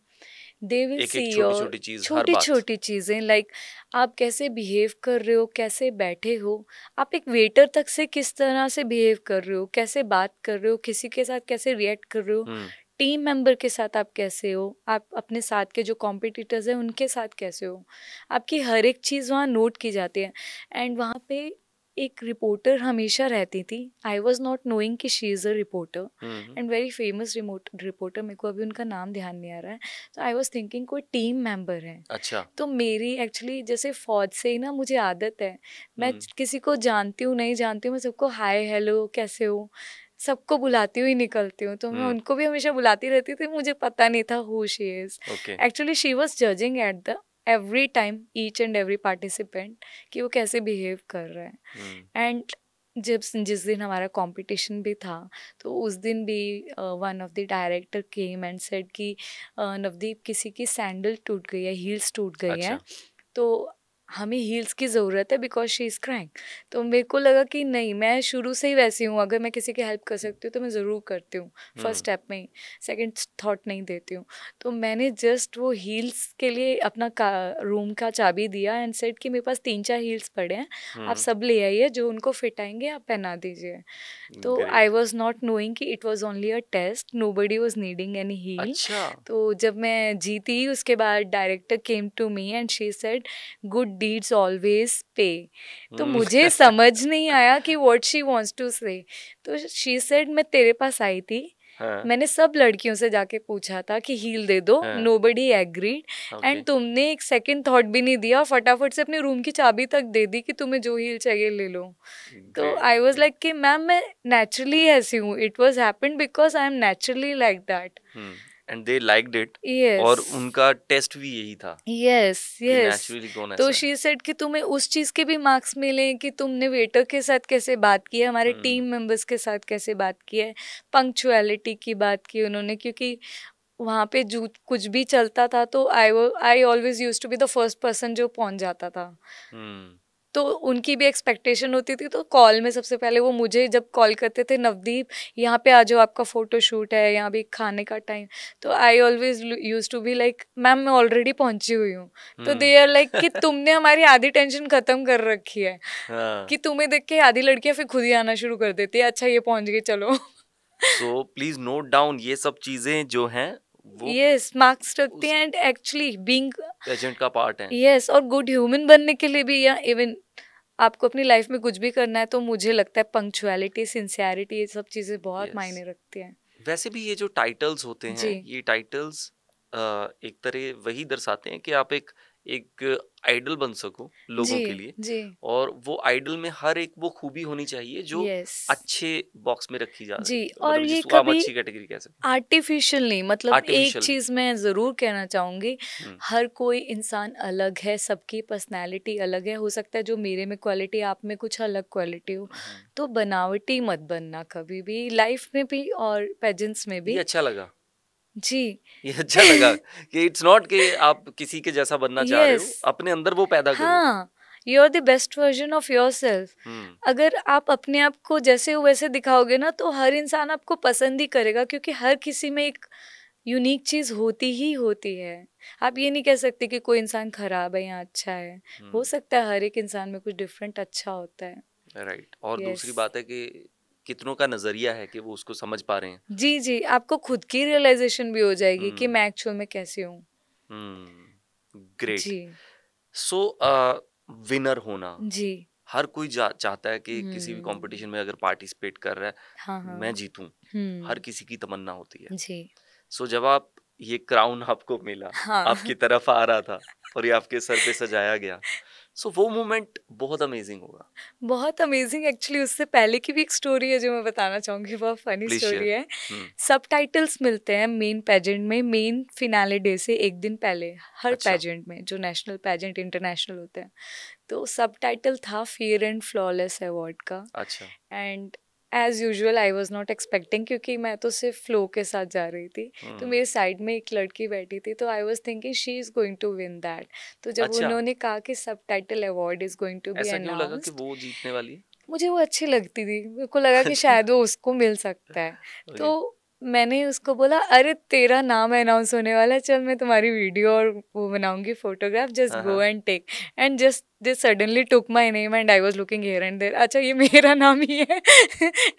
They will एक सी एक छोटी योर छोटी चीज, हर छोटी बात। छोटी चीज़ें, लाइक आप कैसे बिहेव कर रहे हो, कैसे बैठे हो, आप एक वेटर तक से किस तरह से बिहेव कर रहे हो, कैसे बात कर रहे हो, किसी के साथ कैसे रिएक्ट कर रहे हो, टीम मेंबर के साथ आप कैसे हो, आप अपने साथ के जो कॉम्पिटिटर्स हैं उनके साथ कैसे हो, आपकी हर एक चीज़ वहाँ नोट की जाती है। एंड वहाँ पे एक रिपोर्टर हमेशा रहती थी। आई वॉज नॉट नोइंग कि she is a reporter, and very famous reporter, मेरे को अभी उनका नाम ध्यान नहीं आ रहा है। तो आई वॉज थिंकिंग कोई टीम मेंबर है। अच्छा। तो मेरी एक्चुअली जैसे फौज से ही ना मुझे आदत है, मैं किसी को जानती हूँ नहीं जानती हूँ, मैं सबको हाय हेलो कैसे हो सबको बुलाती हुई निकलती हूँ। तो मैं उनको भी हमेशा बुलाती रहती थी, मुझे पता नहीं था who she is. Actually she was judging at the every time each and every participant कि वो कैसे बिहेव कर रहा है। एंड जिस दिन हमारा कंपटीशन भी था, तो उस दिन भी one of the director came and said कि नवदीप किसी की सैंडल टूट गई है, हील्स टूट गई है, तो हमें हील्स की ज़रूरत है बिकॉज शी इज़ क्राइंग। तो मेरे को लगा कि नहीं, मैं शुरू से ही वैसी हूँ, अगर मैं किसी की हेल्प कर सकती हूँ तो मैं ज़रूर करती हूँ, फर्स्ट स्टेप में ही, सेकंड थॉट नहीं देती हूँ। तो मैंने जस्ट वो हील्स के लिए अपना रूम का चाबी दिया एंड सेड कि मेरे पास 3-4 हील्स पड़े हैं, आप सब ले आइए, जो उनको फिट आएंगे आप पहना दीजिए। तो आई वॉज नॉट नोइंग कि it was only a test, nobody was needing any heel. तो जब मैं जीती उसके बाद director came to me and she said good deeds always pay. तो मुझे समझ नहीं आया कि व्हाट शी वांट्स टू से। तो शी सेड मैं तेरे पास आई थी, मैंने सब लड़कियों से जाके पूछा था कि हील दे दो, नोबडी एग्रीड, एंड तुमने एक सेकंड थॉट भी नहीं दिया, फटाफट से अपने रूम की चाबी तक दे दी कि तुम्हें जो हील चाहिए ले लो। तो आई वाज लाइक कि मैम मैं नेचुरली ऐसी हूँ, it was happened because I am naturally like that. And they liked it. Yes. और उनका टेस्ट भी यही था। Yes yes. तो तो शी सेड कि तुम्हें उस चीज के भी मार्क्स मिले कि तुमने वेटर के साथ कैसे बात की है, हमारे टीम मेंबर्स के साथ कैसे बात की है, पंक्चुअलिटी की बात की उन्होंने, क्योंकि वहाँ पे जो कुछ भी चलता था तो I always use to be the first person जो पहुँच जाता था। तो उनकी भी एक्सपेक्टेशन होती थी। तो कॉल में सबसे पहले वो मुझे जब कॉल करते थे, नवदीप यहाँ पे आ जाओ, आपका फोटो शूट है, यहाँ भी खाने का टाइम, तो I always use to be like ma'am मैं ऑलरेडी पहुंची हुई हूँ। तो दे आर लाइक कि तुमने हमारी आधी टेंशन खत्म कर रखी है, कि तुम्हें देख के आधी लड़कियां फिर खुद ही आना शुरू कर देती है, अच्छा ये पहुंच गई चलो। सो प्लीज नोट डाउन ये सब चीजें जो हैं वो यस मार्क्स रखती हैं, एंड एक्चुअली बीइंग पेजेंट का पार्ट है। यस, और गुड ह्यूमन बनने के लिए भी, या इवन आपको अपनी लाइफ में कुछ भी करना है तो मुझे लगता है पंक्चुअलिटी, सिंसियरिटी, ये सब चीजें बहुत मायने रखती हैं। वैसे भी ये जो टाइटल्स होते हैं, ये टाइटल्स एक तरह वही दर्शाते हैं कि आप एक आइडल बन सको लोगों के लिए, और वो आइडल में हर एक वो खूबी होनी चाहिए जो अच्छे बॉक्स में रखी जा जी। मतलब और ये कभी अच्छी कैटेगरी कह सकते आर्टिफिशियल नहीं, मतलब एक चीज मैं जरूर कहना चाहूंगी, हर कोई इंसान अलग है, सबकी पर्सनैलिटी अलग है, हो सकता है जो मेरे में क्वालिटी आप में कुछ अलग क्वालिटी हो, तो बनावटी मत बनना कभी भी, लाइफ में भी और पेजेंट्स में भी। अच्छा लगा जी। ये अच्छा लगा कि इट्स नॉट कि आप किसी के जैसा बनना चाह रहे हो, यस। अपने अंदर वो पैदा करो। हाँ, you are the best version of yourself. अगर आप अपने आप को जैसे हो वैसे दिखाओगे ना, तो हर इंसान आपको पसंद ही करेगा, क्योंकि हर किसी में एक यूनिक चीज होती ही होती है। आप ये नहीं कह सकते कि कोई इंसान खराब है या अच्छा है। हो सकता है हर एक इंसान में कुछ डिफरेंट अच्छा होता है। राइट। और यस। दूसरी बात है कि कितनों का नजरिया है कि वो उसको समझ पा रहे हैं। जी जी, आपको खुद की रियलाइजेशन भी हो जाएगी कि मैं एक्चुअल में कैसी हूँ। ग्रेट। जी सो विनर होना, जी। हर कोई चाहता है कि किसी भी कंपटीशन में अगर पार्टिसिपेट कर रहा है, हाँ हाँ। मैं जीतूं। हर किसी की तमन्ना होती है। जी। सो जब आप ये क्राउन आपको मिला, हाँ। आपकी तरफ आ रहा था और ये आपके सर पे सजाया गया, सो वो मोमेंट बहुत अमेजिंग होगा। बहुत अमेजिंग। एक्चुअली उससे पहले की भी एक स्टोरी है जो मैं बताना चाहूंगी, बहुत फनी प्लीज स्टोरी शेयर। है। सबटाइटल्स मिलते हैं मेन पेजेंट में, मेन फिनाले डे से एक दिन पहले, हर अच्छा। पेजेंट में, जो नेशनल पेजेंट इंटरनेशनल होते हैं। तो सबटाइटल था फेयर एंड फ्लॉलेस अवार्ड का। अच्छा। And as usual I was not expecting, क्योंकि मैं तो सिर्फ फ्लो के साथ जा रही थी। तो मेरे साइड में एक लड़की बैठी थी, तो I was thinking she is going to win that. तो जब अच्छा, उन्होंने कहा कि subtitle award is going to be ऐसा क्यों लगा कि अनाउंस्ड, वो जीतने वाली है? मुझे वो अच्छी लगती थी। मेरे को लगा कि अच्छा। शायद वो उसको मिल सकता है। ओके। तो मैंने उसको बोला, अरे तेरा नाम अनाउंस होने वाला है, चल मैं तुम्हारी वीडियो और वो बनाऊंगी फोटोग्राफ, जस्ट हाँ गो हाँ। And take. And just they suddenly took my name and I was looking here and there, अच्छा ये मेरा नाम ही है।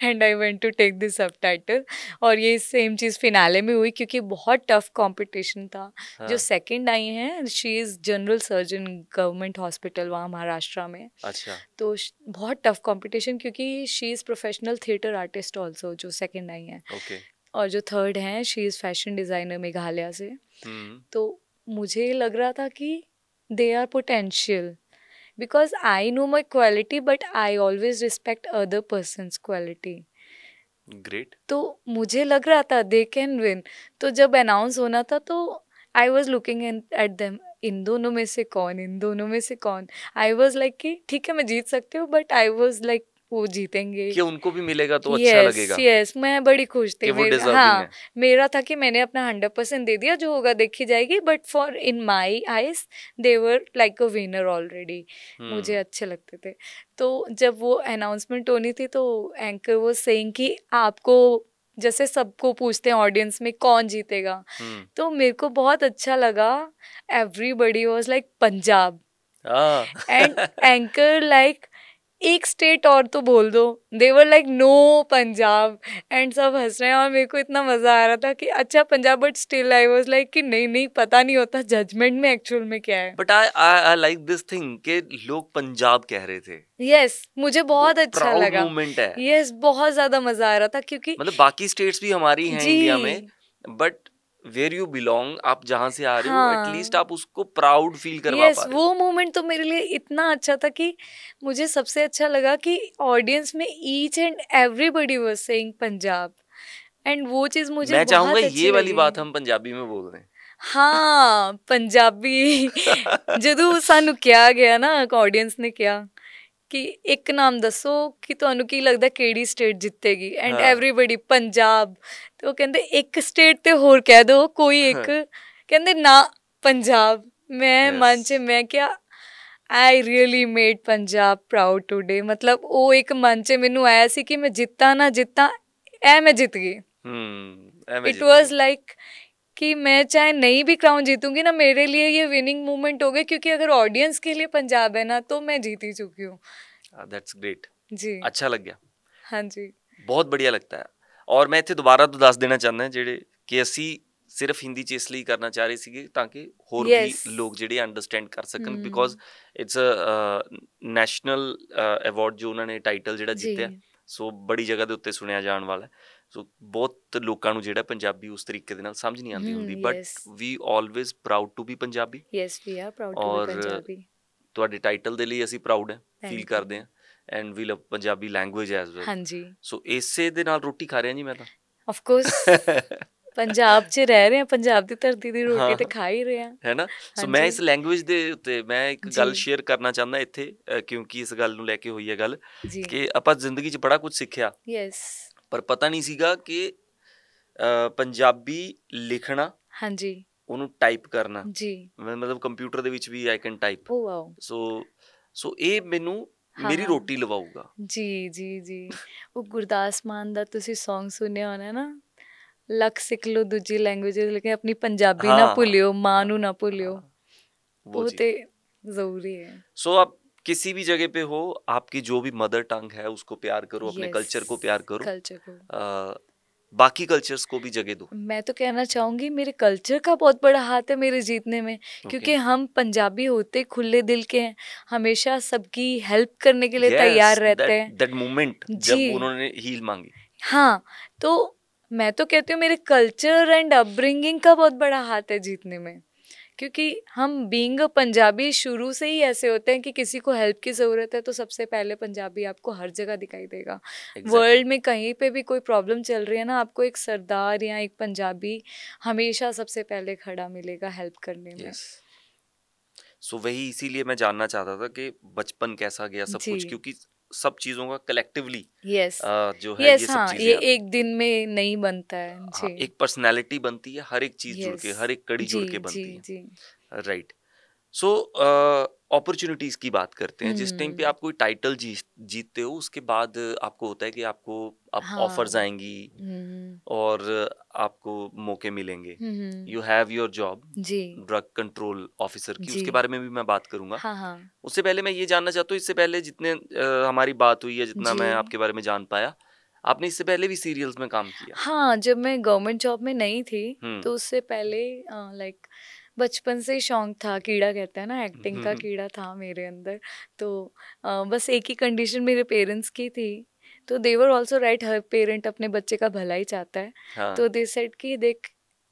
And I went to take this subtitle. और ये सेम चीज़ फिनाले में हुई, क्योंकि बहुत टफ कंपटीशन था। जो हाँ। सेकंड आई हैं, she is general surgeon government hospital वहाँ महाराष्ट्र में। अच्छा। तो बहुत टफ कंपटीशन, क्योंकि she is professional theatre artist also, जो सेकंड आई हैं। ओके। और जो थर्ड हैं, she is fashion designer Meghalaya से। हम्म। तो मुझे लग रहा था कि they are potential, because I know my quality, but I always respect other persons quality. Great. तो मुझे लग रहा था दे कैन विन। तो जब अनाउंस होना था, तो I was looking at them, इन दोनों में से कौन, इन दोनों में से कौन। आई वॉज लाइक कि ठीक है मैं जीत सकती हूँ, बट आई वॉज लाइक वो जीतेंगे। कि उनको भी मिलेगा तो अच्छा यस लगेगा यस, मैं बड़ी खुश थी। कि वो मेरा, डिजर्विंग हाँ, है। मेरा था कि मैंने अपना 100% दे दिया, जो होगा देखी जाएगी। But for in my eyes they were like a winner already. मुझे अच्छे लगते थे। तो जब वो अनाउंसमेंट होनी थी, तो एंकर वो सेइंग कि आपको, जैसे सबको पूछते हैं ऑडियंस में कौन जीतेगा, तो मेरे को बहुत अच्छा लगा। Everybody was like Punjab. हाँ। एंड एंकर लाइक एक स्टेट और तो बोल दो, देवर लाइक नो पंजाब। एंड सब हंस रहे हैं, और मेरे को इतना मजा आ रहा था कि अच्छा Punjab, but still I was like कि नहीं नहीं, पता नहीं होता जजमेंट में एक्चुअल में क्या है। But I like this thing कि लोग पंजाब कह रहे थे। यस, मुझे बहुत अच्छा प्राउड लगा। मोमेंट है। यस, बहुत ज्यादा मजा आ रहा था, क्योंकि मतलब बाकी स्टेट्स भी हमारी हैं जी इंडिया में, बट वेयर यू बिलोंग, आप जहां से आ रहे हो, एटलीस्ट हाँ, आप उसको प्राउड फील करवा यस, पा रहे वो हो। मोमेंट तो मेरे लिए इतना अच्छा था कि मुझे सबसे अच्छा लगा कि ऑडियंस में each and everybody was saying Punjab. And वो चीज मुझे मैं चाहूंगा बहुत ये अच्छी वाली लगी। बात हम पंजाबी में बोल रहे हाँ, पंजाबी। हैं। ਜਦੋਂ ਸਾਨੂੰ ਕਿਹਾ ਗਿਆ ਨਾ, ਆਡੀਅנס ਨੇ ਕਿਹਾ ਕਿ ਇੱਕ ਨਾਮ ਦੱਸੋ ਕਿ ਤੁਹਾਨੂੰ ਕੀ ਲੱਗਦਾ ਕਿਹੜੀ ਸਟੇਟ ਜਿੱਤੇਗੀ, ਐਂਡ हाँ। ਐਵਰੀਬਡੀ ਪੰਜਾਬ। ਤੇ ਉਹ ਕਹਿੰਦੇ ਇੱਕ ਸਟੇਟ ਤੇ ਹੋਰ ਕਹਿ ਦਿਓ ਕੋਈ ਇੱਕ, ਕਹਿੰਦੇ ਨਾ ਪੰਜਾਬ। ਮੈਂ ਮਨ 'ਚ ਮੈਂ ਕਿਹਾ I really made Punjab proud today. ਮਤਲਬ ਉਹ ਇੱਕ ਮਨ 'ਚ ਮੈਨੂੰ ਆਇਆ ਸੀ ਕਿ ਮੈਂ ਜਿੱਤਾਂ ਨਾ ਜਿੱਤਾਂ, ਐ ਮੈਂ ਜਿੱਤ ਗਈ। ऐਵੇਂ इट जीत वॉज गए। लाइक कि मैं चाहे नहीं भी क्राउन जीतूंगी ना, मेरे लिए ये विनिंग मोमेंट हो गए, क्योंकि अगर ऑडियंस के लिए पंजाब है ना, तो मैं जीत ही चुकी हूँ। That's great. जी अच्छा लग गया, हाँ जी। ਬਹੁਤ बढ़िया लगता है। और मैं ਇੱਥੇ ਦੁਬਾਰਾ ਤੋਂ ਦੱਸ ਦੇਣਾ ਚਾਹੁੰਦਾ ਜਿਹੜੇ ਕਿ ਅਸੀਂ ਸਿਰਫ ਹਿੰਦੀ ਚ ਇਸ ਲਈ ਕਰਨਾ ਚਾਹ ਰਹੇ ਸੀਗੇ ਤਾਂ ਕਿ ਹੋਰ ਵੀ यस। ਲੋਕ ਜਿਹੜੇ ਅੰਡਰਸਟੈਂਡ ਕਰ ਸਕਣ, because it's a national award ਜੋ ਉਹਨਾਂ ਨੇ ਟਾਈਟਲ ਜਿਹੜਾ जी ਜਿੱਤਿਆ, ਸੋ ਬੜੀ ਜਗ੍ਹਾ ਦੇ ਉੱਤੇ ਸੁਣਿਆ ਜਾਣ ਵਾਲਾ। ਸੋ ਬਹੁਤ ਲੋਕਾਂ ਨੂੰ ਜਿਹੜਾ ਪੰਜਾਬੀ ਉਸ ਤਰੀਕੇ ਦੇ ਨਾਲ ਸਮਝ ਨਹੀਂ ਆਉਂਦੀ ਹੁੰਦੀ, but yes we always proud to be Punjabi. Yes, we are proud to be ਔਰ पंजाबी। ਤੁਹਾਡੇ ਟਾਈਟਲ ਦੇ ਲਈ ਅਸੀਂ ਪ੍ਰਾਊਡ ਹੈ, ਫੀਲ थैंक ਕਰਦੇ यू। ਹਾਂ, and we love Punjabi language as well. हाँ जी, ਸੋ ਇਸੇ ਦੇ ਨਾਲ ਰੋਟੀ ਖਾ ਰਿਹਾ ਜੀ ਮੈਂ ਤਾਂ। Of course. पंजाब 'ਚ ਰਹਿ ਰਹੇ ਆ, ਪੰਜਾਬ ਦੀ ਧਰਤੀ ਦੀ ਰੋਟੀ ਹਾਂ ਤੇ ਖਾ ਹੀ ਰਹੇ ਆ। ਹੈ ਨਾ। ਸੋ हाँ ਮੈਂ जी ਇਸ ਲੈਂਗੁਏਜ ਦੇ ਉੱਤੇ ਮੈਂ ਇੱਕ जी ਗੱਲ ਸ਼ੇਅਰ ਕਰਨਾ ਚਾਹੁੰਦਾ ਇੱਥੇ, ਕਿਉਂਕਿ ਇਸ ਗੱਲ ਨੂੰ ਲੈ ਕੇ ਹੋਈ ਹੈ ਗੱਲ जी। ਕਿ ਆਪਾਂ ਜ਼ਿੰਦਗੀ 'ਚ ਬੜਾ ਕੁਝ ਸਿੱਖਿਆ, यस ਪਰ ਪਤਾ ਨਹੀਂ ਸੀਗਾ ਕਿ ਪੰਜਾਬੀ ਲਿਖਣਾ, ਹਾਂਜੀ ਉਹਨੂੰ ਟਾਈਪ ਕਰਨਾ, ਜੀ। ਮਤਲਬ ਕੰਪਿਊਟਰ ਦੇ ਵਿੱਚ ਵੀ I can type. Oh wow. So ਇਹ ਮੈਨੂੰ ਹਾਂ ਮੇਰੀ ਹਾਂ ਰੋਟੀ ਲਵਾਊਗਾ। ਜੀ ਜੀ ਜੀ। ਉਹ ਗੁਰਦਾਸ ਮਾਨ ਦਾ ਤੁਸੀਂ Song ਸੁਣਿਆ ਹੋਣਾ ਨਾ, ਲੱਖ ਸਿੱਖ ਲਓ ਦੂਜੀ ਲੈਂਗੁਏਜ ਲੇਕਿਨ ਆਪਣੀ ਪੰਜਾਬੀ ਨਾ हाँ ਭੁੱਲਿਓ, ਮਾਂ हाँ ਨੂੰ ਨਾ ਭੁੱਲਿਓ। हाँ, वो ਉਹ चीज। ਤੇ ਜ਼ਰੂਰੀ है। सो आप किसी भी जगह पे हो, आपकी जो भी मदर टंग है उसको प्यार करो, अपने यस, कल्चर को प्यार करो, कल्चर को। बाकी कल्चर्स को भी जगह दो। मैं तो कहना चाहूंगी मेरे कल्चर का बहुत बड़ा हाथ है मेरे जीतने में, क्योंकि ओके, हम पंजाबी होते खुले दिल के हैं, हमेशा सबकी हेल्प करने के लिए यस, तैयार रहते दैट हैं दैट मोमेंट जी। जब उन्होंने हील मांगी। हाँ, तो मैं तो कहती हूँ मेरे कल्चर एंड अपब्रिंगिंग का बहुत बड़ा हाथ है जीतने में, क्योंकि हम बीइंग अ पंजाबी शुरू से ही ऐसे होते हैं कि किसी को हेल्प की ज़रूरत है तो सबसे पहले पंजाबी आपको हर जगह दिखाई देगा। एग्जैक्टली, वर्ल्ड में कहीं पे भी कोई प्रॉब्लम चल रही है ना, आपको एक सरदार या एक पंजाबी हमेशा सबसे पहले खड़ा मिलेगा हेल्प करने में। यस। सो वही, इसीलिए मैं जानना चाहता था कि बचपन कैसा गया सब कुछ, जी क्योंकि सब चीज़ों का कलेक्टिवली यस जो है ये यस। सब हाँ, चीज़ें ये आती एक दिन में नहीं बनता है हाँ, जी। एक पर्सनैलिटी बनती है, हर एक चीज़ जुड़ यस के, हर एक कड़ी जुड़ जी के जी बनती है। जी। राइट। सो अपॉर्चुनिटीज की बात करते हैं। जिस टाइम पे आप कोई टाइटल जीतते हो, उसके बाद आपको होता है कि आपको अब हाँ। ऑफर्स आएंगी और आपको मौके मिलेंगे। Hmm. You have your job, जी ड्रग कंट्रोल ऑफिसर की, जी। उसके बारे में भी मैं बात करूंगा। हाँ हाँ उससे पहले मैं ये जानना चाहता हूँ, इससे पहले जितने हमारी बात हुई है, जितना जी। मैं आपके बारे में जान पाया, आपने इससे पहले भी सीरियल्स में काम किया। हाँ, जब मैं गवर्नमेंट जॉब में नहीं थी तो हम्म उससे पहले लाइक बचपन से ही शौक था, कीड़ा कहते हैं ना, एक्टिंग का कीड़ा था मेरे अंदर। तो बस एक ही कंडीशन मेरे पेरेंट्स की थी, तो दे वर ऑल्सो राइट, हर पेरेंट अपने बच्चे का भला ही चाहता है। हाँ, तो दे सेड कि देख,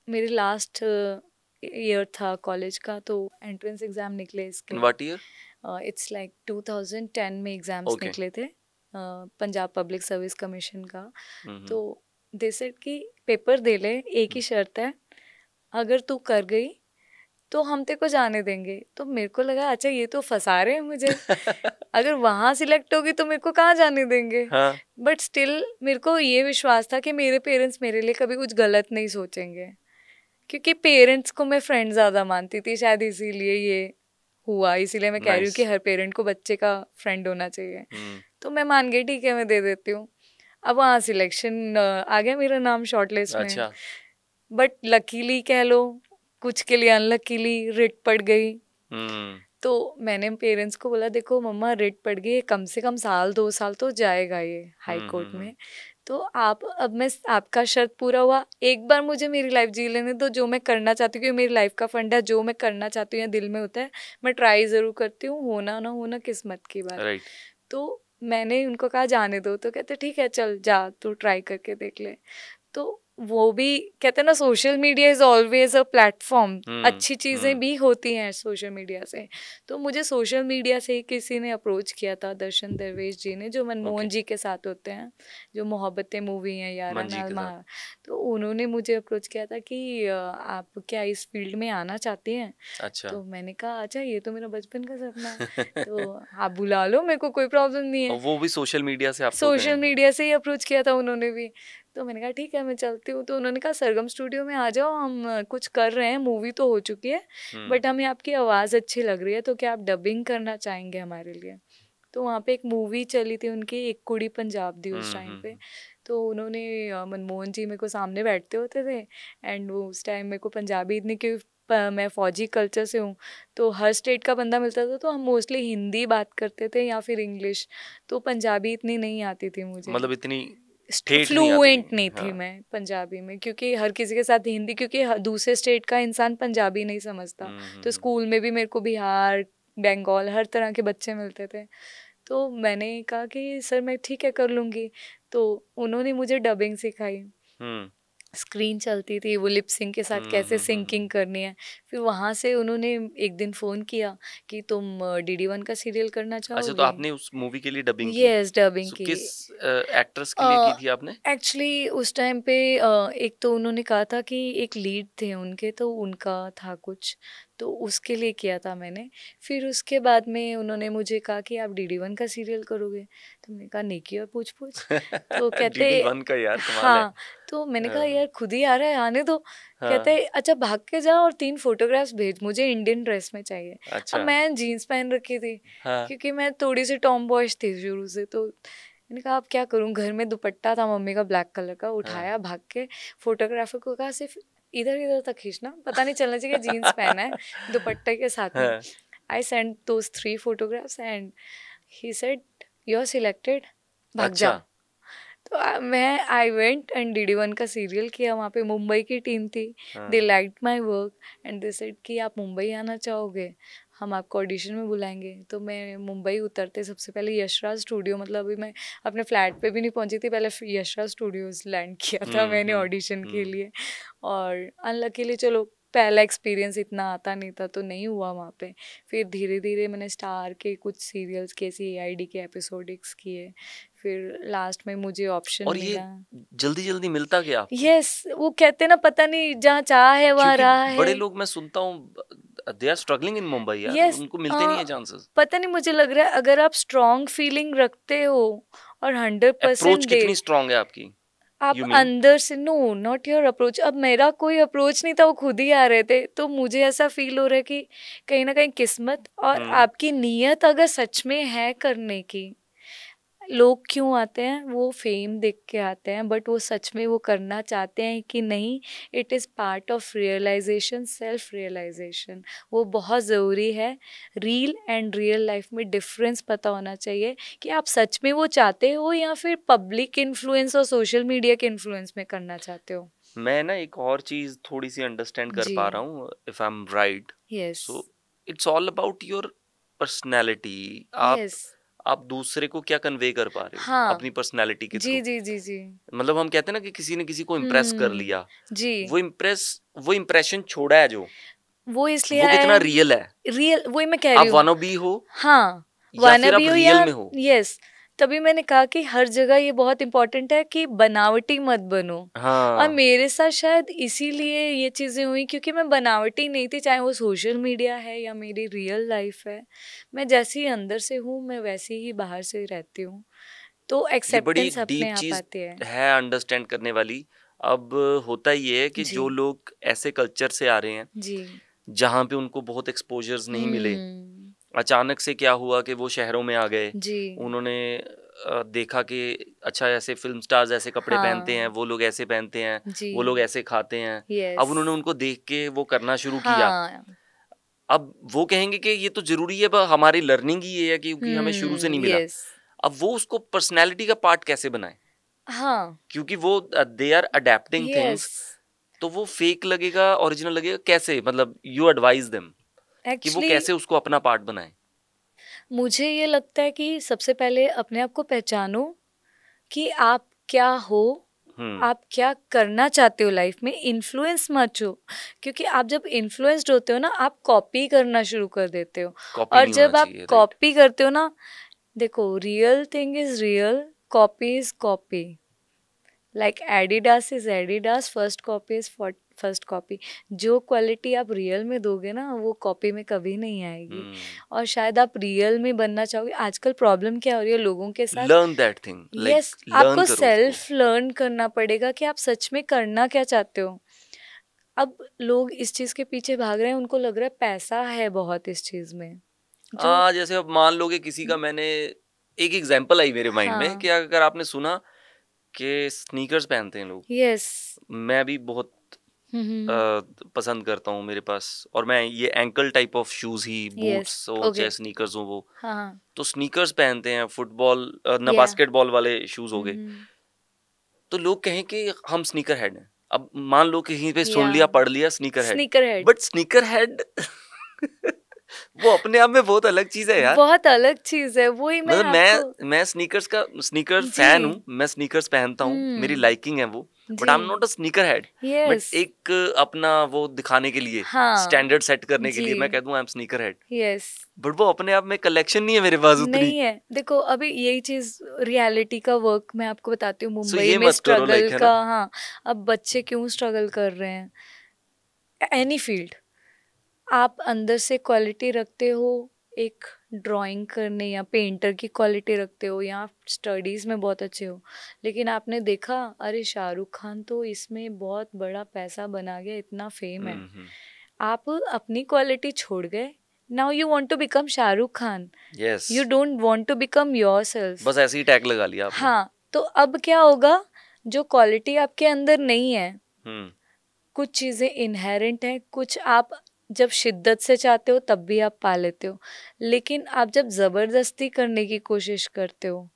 मेरे लास्ट ईयर था कॉलेज का, तो एंट्रेंस एग्ज़ाम निकले इसके। In what year? It's like 2010 में एग्ज़ाम्स ओके। निकले थे, पंजाब पब्लिक सर्विस कमीशन का। हम्म तो दे सेड कि पेपर दे ले, एक ही शर्त है, अगर तू कर गई तो हम तेरे को जाने देंगे। तो मेरे को लगा अच्छा ये तो फंसा रहे हैं मुझे, अगर वहाँ सिलेक्ट होगी तो मेरे को कहाँ जाने देंगे। हाँ, बट स्टिल मेरे को ये विश्वास था कि मेरे पेरेंट्स मेरे लिए कभी कुछ गलत नहीं सोचेंगे, क्योंकि पेरेंट्स को मैं फ्रेंड ज़्यादा मानती थी, शायद इसीलिए ये हुआ। इसीलिए मैं कह रही हूँ कि नाइस। हर पेरेंट को बच्चे का फ्रेंड होना चाहिए। तो मैं मान गई, ठीक है मैं दे देती हूँ। अब वहाँ सिलेक्शन आ गया मेरा नाम शॉर्टलिस्ट में, अच्छा। बट लकीली कह लो, कुछ के लिए अनलकीली रिट पड़ गई। तो मैंने पेरेंट्स को बोला देखो मम्मा, रिट पड़ गई, कम से कम 1-2 साल तो जाएगा ये हाई कोर्ट में, तो आप अब मैं आपका शर्त पूरा हुआ, एक बार मुझे मेरी लाइफ जी लेने दो, जो मैं करना चाहती हूँ, क्योंकि मेरी लाइफ का फंड है, जो मैं करना चाहती हूँ या दिल में होता है मैं ट्राई ज़रूर करती हूँ, होना ना होना किस्मत की बात। राइट। तो मैंने उनको कहा जाने दो, तो कहते ठीक है चल जा तू ट्राई करके देख ले। तो वो भी कहते हैं ना, social media is always a platform, अच्छी चीज़ें भी होती हैं सोशल मीडिया से। तो मुझे सोशल मीडिया से ही किसी ने अप्रोच किया था, दर्शन दरवेश जी ने, जो मनमोहन जी के साथ होते हैं, जो मोहब्बतें मूवी हैं, यारा नालमा। तो उन्होंने मुझे अप्रोच किया था कि आप क्या इस फील्ड में आना चाहती हैं। अच्छा। तो मैंने कहा अच्छा ये तो मेरा बचपन का सपना है, तो आप बुला लो, मेरे को कोई प्रॉब्लम नहीं है। वो भी सोशल मीडिया से आपको सोशल मीडिया से ही अप्रोच किया था उन्होंने भी। तो मैंने कहा ठीक है मैं चलती हूँ। तो उन्होंने कहा सरगम स्टूडियो में आ जाओ, हम कुछ कर रहे हैं, मूवी तो हो चुकी है बट हमें आपकी आवाज़ अच्छी लग रही है, तो क्या आप डबिंग करना चाहेंगे हमारे लिए। तो वहाँ पे एक मूवी चली थी उनकी, एक कुड़ी पंजाब दी, उस टाइम पे। तो उन्होंने मनमोहन जी मेरे को सामने बैठते होते थे, एंड वो उस टाइम मेरे को पंजाबी इतनी, क्योंकि मैं फौजी कल्चर से हूँ, तो हर स्टेट का बंदा मिलता था, तो हम मोस्टली हिंदी बात करते थे या फिर इंग्लिश, तो पंजाबी इतनी नहीं आती थी मुझे, मतलब इतनी फ्लुएंट नहीं थी मैं पंजाबी में, क्योंकि हर किसी के साथ हिंदी, क्योंकि दूसरे स्टेट का इंसान पंजाबी नहीं समझता। तो स्कूल में भी मेरे को बिहार, बंगाल, हर तरह के बच्चे मिलते थे। तो मैंने कहा कि सर मैं ठीक है कर लूँगी। तो उन्होंने मुझे डबिंग सिखाई, स्क्रीन चलती थी, वो लिप सिंक के साथ कैसे सिंकिंग करनी है। फिर वहाँ से उन्होंने एक दिन फ़ोन किया कि तुम DD1 का सीरियल करना चाहोगे। अच्छा, तो आपने उस मूवी के लिए डबिंग की? यस, डबिंग की। किस एक्ट्रेस के लिए की थी आपने? एक्चुअली उस टाइम पे एक तो उन्होंने कहा था कि एक लीड थे उनके, तो उनका था कुछ, तो उसके लिए किया था मैंने। फिर उसके बाद में उन्होंने मुझे कहा कि आप DD1 का सीरियल करोगे, तो मैंने कहा नेकी और पूछ पूछ। तो कहते DD1 का यार कमाल है। हाँ, तो मैंने कहा हाँ। यार खुद ही आ रहा है, आने दो। हाँ। कहते हैं अच्छा भाग के जाओ और 3 फोटोग्राफ्स भेज, मुझे इंडियन ड्रेस में चाहिए। अब अच्छा। मैं जीन्स पहन रखी थी हाँ। क्योंकि मैं थोड़ी सी टॉम बॉयज थी शुरू से, तो मैंने कहा अब क्या करूं, घर में दुपट्टा था मम्मी का ब्लैक कलर का, उठाया भाग के। फोटोग्राफर को कहा सिर्फ इधर इधर तक खींचना, पता नहीं चलना चाहिए जीन्स पहना है दुपट्टे के साथ में। हाँ। I send those 3 photographs and he said you are selected, भाग अच्छा। जाओ। तो मैं आई वेंट एंड DD1 का सीरियल किया वहाँ पे, मुंबई की टीम थी। हाँ। They liked my work and they said कि आप मुंबई आना चाहोगे, हम आपको ऑडिशन में बुलाएंगे। तो मैं मुंबई उतरते सबसे पहले यशराज स्टूडियो, मतलब अभी मैं अपने फ्लैट पे भी नहीं पहुंची थी, पहले यशराज स्टूडियोज लैंड किया था मैंने ऑडिशन के लिए। और अनलकीली चलो पहला एक्सपीरियंस इतना आता नहीं था तो नहीं हुआ वहाँ पे। फिर धीरे धीरे मैंने स्टार के कुछ सीरियल्स के CID के एपिसोडिक्स किए, फिर लास्ट में मुझे ऑप्शन और ये मिला। जल्दी जल्दी मिलता क्या आपको? यस, वो कहते ना पता नहीं जहाँ चाह है वहाँ रहा क्योंकि है। बड़े लोग मैं सुनता हूँ they are struggling in Mumbai यार, यस, उनको मिलते नहीं है चांसेस। पता नहीं, मुझे लग रहा है अगर आप स्ट्रॉन्ग फीलिंग रखते हो और 100% अप्रोच दे, कितनी स्ट्रांग है आपकी? आप You mean? अंदर से, नो नॉट योर अप्रोच। अब मेरा कोई अप्रोच नहीं था, वो खुद ही आ रहे थे, तो मुझे ऐसा फील हो रहा है कि कहीं ना कहीं किस्मत और आपकी नीयत अगर सच में है करने की। लोग क्यों आते हैं, वो फेम देख के आते हैं, बट वो सच में वो करना चाहते हैं कि नहीं। It is part of realization, self realization, वो बहुत ज़रूरी है। रील एंड रियल लाइफ में डिफरेंस पता होना चाहिए कि आप सच में वो चाहते हो या फिर पब्लिक इन्फ्लुएंस और सोशल मीडिया के इन्फ्लुएंस में करना चाहते हो। मैं ना एक और चीज थोड़ी सी अंडरस्टैंड कर जी। पा रहा हूँ, if I am right. Yes. So it's all about your personality. आप दूसरे को क्या कन्वे कर पा रहे हो हाँ। अपनी पर्सनैलिटी के जी थ्रू। जी जी जी। मतलब हम कहते हैं ना कि किसी ने किसी को इम्प्रेस कर लिया, जी। वो इम्प्रेशन छोड़ा है जो, वो इसलिए वो कितना आया, रियल है। रियल वही मैं कह रही आप हूँ। वानोबी हो हाँ, या फिर आप वानबी हो रियल या में हो। यस, तभी मैंने कहा कि हर जगह ये बहुत इंपॉर्टेंट है कि बनावटी मत बनो। और हाँ। मेरे साथ शायद इसीलिए ये चीज़ें हुई क्योंकि मैं बनावटी नहीं थी, चाहे वो सोशल मीडिया है या मेरी रियल लाइफ है। मैं जैसी ही अंदर से हूँ मैं वैसी ही बाहर से रहती हूँ, तो ये बड़ी एक्सेप्टेंस अपने डीप आप चीज आती है। है अंडरस्टैंड करने वाली। अब होता ये है कि जी। जो लोग ऐसे कल्चर से आ रहे हैं जी। जहाँ पे उनको बहुत एक्सपोजर्स नहीं मिले, अचानक से क्या हुआ कि वो शहरों में आ गए, जी। उन्होंने देखा कि अच्छा ऐसे फिल्म स्टार्स ऐसे कपड़े पहनते हैं, हाँ। वो लोग ऐसे पहनते हैं, जी। वो लोग ऐसे खाते हैं। यस। अब उन्होंने उनको देख के वो करना शुरू किया। हाँ। अब वो कहेंगे कि ये तो जरूरी है, हमारी लर्निंग ही ये है क्योंकि हमें शुरू से नहीं मिला। यस। अब वो उसको पर्सनैलिटी का पार्ट कैसे बनाए, हाँ। क्योंकि वो they are adapting yes. Things, तो वो फेक लगेगा ओरिजिनल लगेगा कैसे? मतलब यू एडवाइज देम कि वो एक्चुअली कैसे उसको अपना पार्ट बनाए। मुझे ये लगता है कि सबसे पहले अपने आप को पहचानो कि आप क्या हो, आप क्या करना चाहते हो लाइफ में। इन्फ्लुएंस मत हो, क्योंकि आप जब इन्फ्लुएंस्ड होते हो ना आप कॉपी करना शुरू कर देते हो। कॉपी और नहीं होना जब आप चाहिए, राइट। कॉपी करते हो ना, देखो real thing is real, copy is copy. Like Adidas is Adidas, first copy is first copy. जो क्वालिटी आप रियल में दोगे ना वो कॉपी में कभी नहीं आएगी। और शायद आप रियल में बनना चाहोगे। आजकल प्रॉब्लम क्या हो रही है लोगों के साथ, लर्न दैट थिंग, यस, आपको सेल्फ लर्न करना पड़ेगा कि आप सच में करना क्या चाहते हो। अब लोग इस चीज के पीछे भाग रहे हैं, उनको लग रहा है पैसा है बहुत इस चीज में। जो जैसे अब मान लो कि किसी का, मैंने एक एग्जांपल आई मेरे माइंड में कि अगर आपने सुना कि स्नीकर्स पहनते हैं लोग, यस, मैं भी बहुत पसंद करता हूँ मेरे पास, और मैं ये ankle type of shoes he, boots हो चाहे स्नीकर्स हो वो, तो स्नीकर्स पहनते हैं, फुटबॉल ना बास्केटबॉल वाले शूज हो गए। तो लोग कहें कि हम स्नीकर हेड हैं। अब मान लो कहीं पे सुन लिया पढ़ लिया sneaker head, but sneaker head वो अपने आप में बहुत अलग चीज है यार, बहुत अलग चीज है। वही मतलब मैं स्नीकर फैन हूँ, मैं स्नीकर्स पहनता हूँ, मेरी लाइकिंग है वो, but I am not a sneaker head. But एक अपना वो दिखाने के लिए, स्टैंडर्ड सेट करने के लिए मैं कह दूं I am sneaker head. Yes, but वो अपने आप में कलेक्शन नहीं है मेरे पास उतनी। नहीं है। देखो अभी यही चीज रियलिटी का वर्क मैं आपको बताती हूँ, मुंबई ये में मत करो, स्ट्रगल like, का। हाँ, अब बच्चे क्यों स्ट्रगल कर रहे हैं, एनी फील्ड, आप अंदर से क्वालिटी रखते हो, एक ड्राइंग करने या पेंटर की क्वालिटी रखते हो या स्टडीज़ में बहुत अच्छे हो, लेकिन आपने देखा अरे शाहरुख खान तो इसमें बहुत बड़ा पैसा बना गया, इतना फेम है, हम्म। आप अपनी क्वालिटी छोड़ गए, now you want to become Shahrukh Khan, yes, you don't want to become yourself. बस ऐसे ही टैग लगा लिया आपने। हाँ, तो अब क्या होगा, जो क्वालिटी आपके अंदर नहीं है, हम्म। कुछ चीज़ें इनहेरेंट हैं, कुछ आप जब शिद्दत से चाहते हो तब भी आप पा लेते हो, लेकिन आप जब ज़बरदस्ती करने की कोशिश करते हो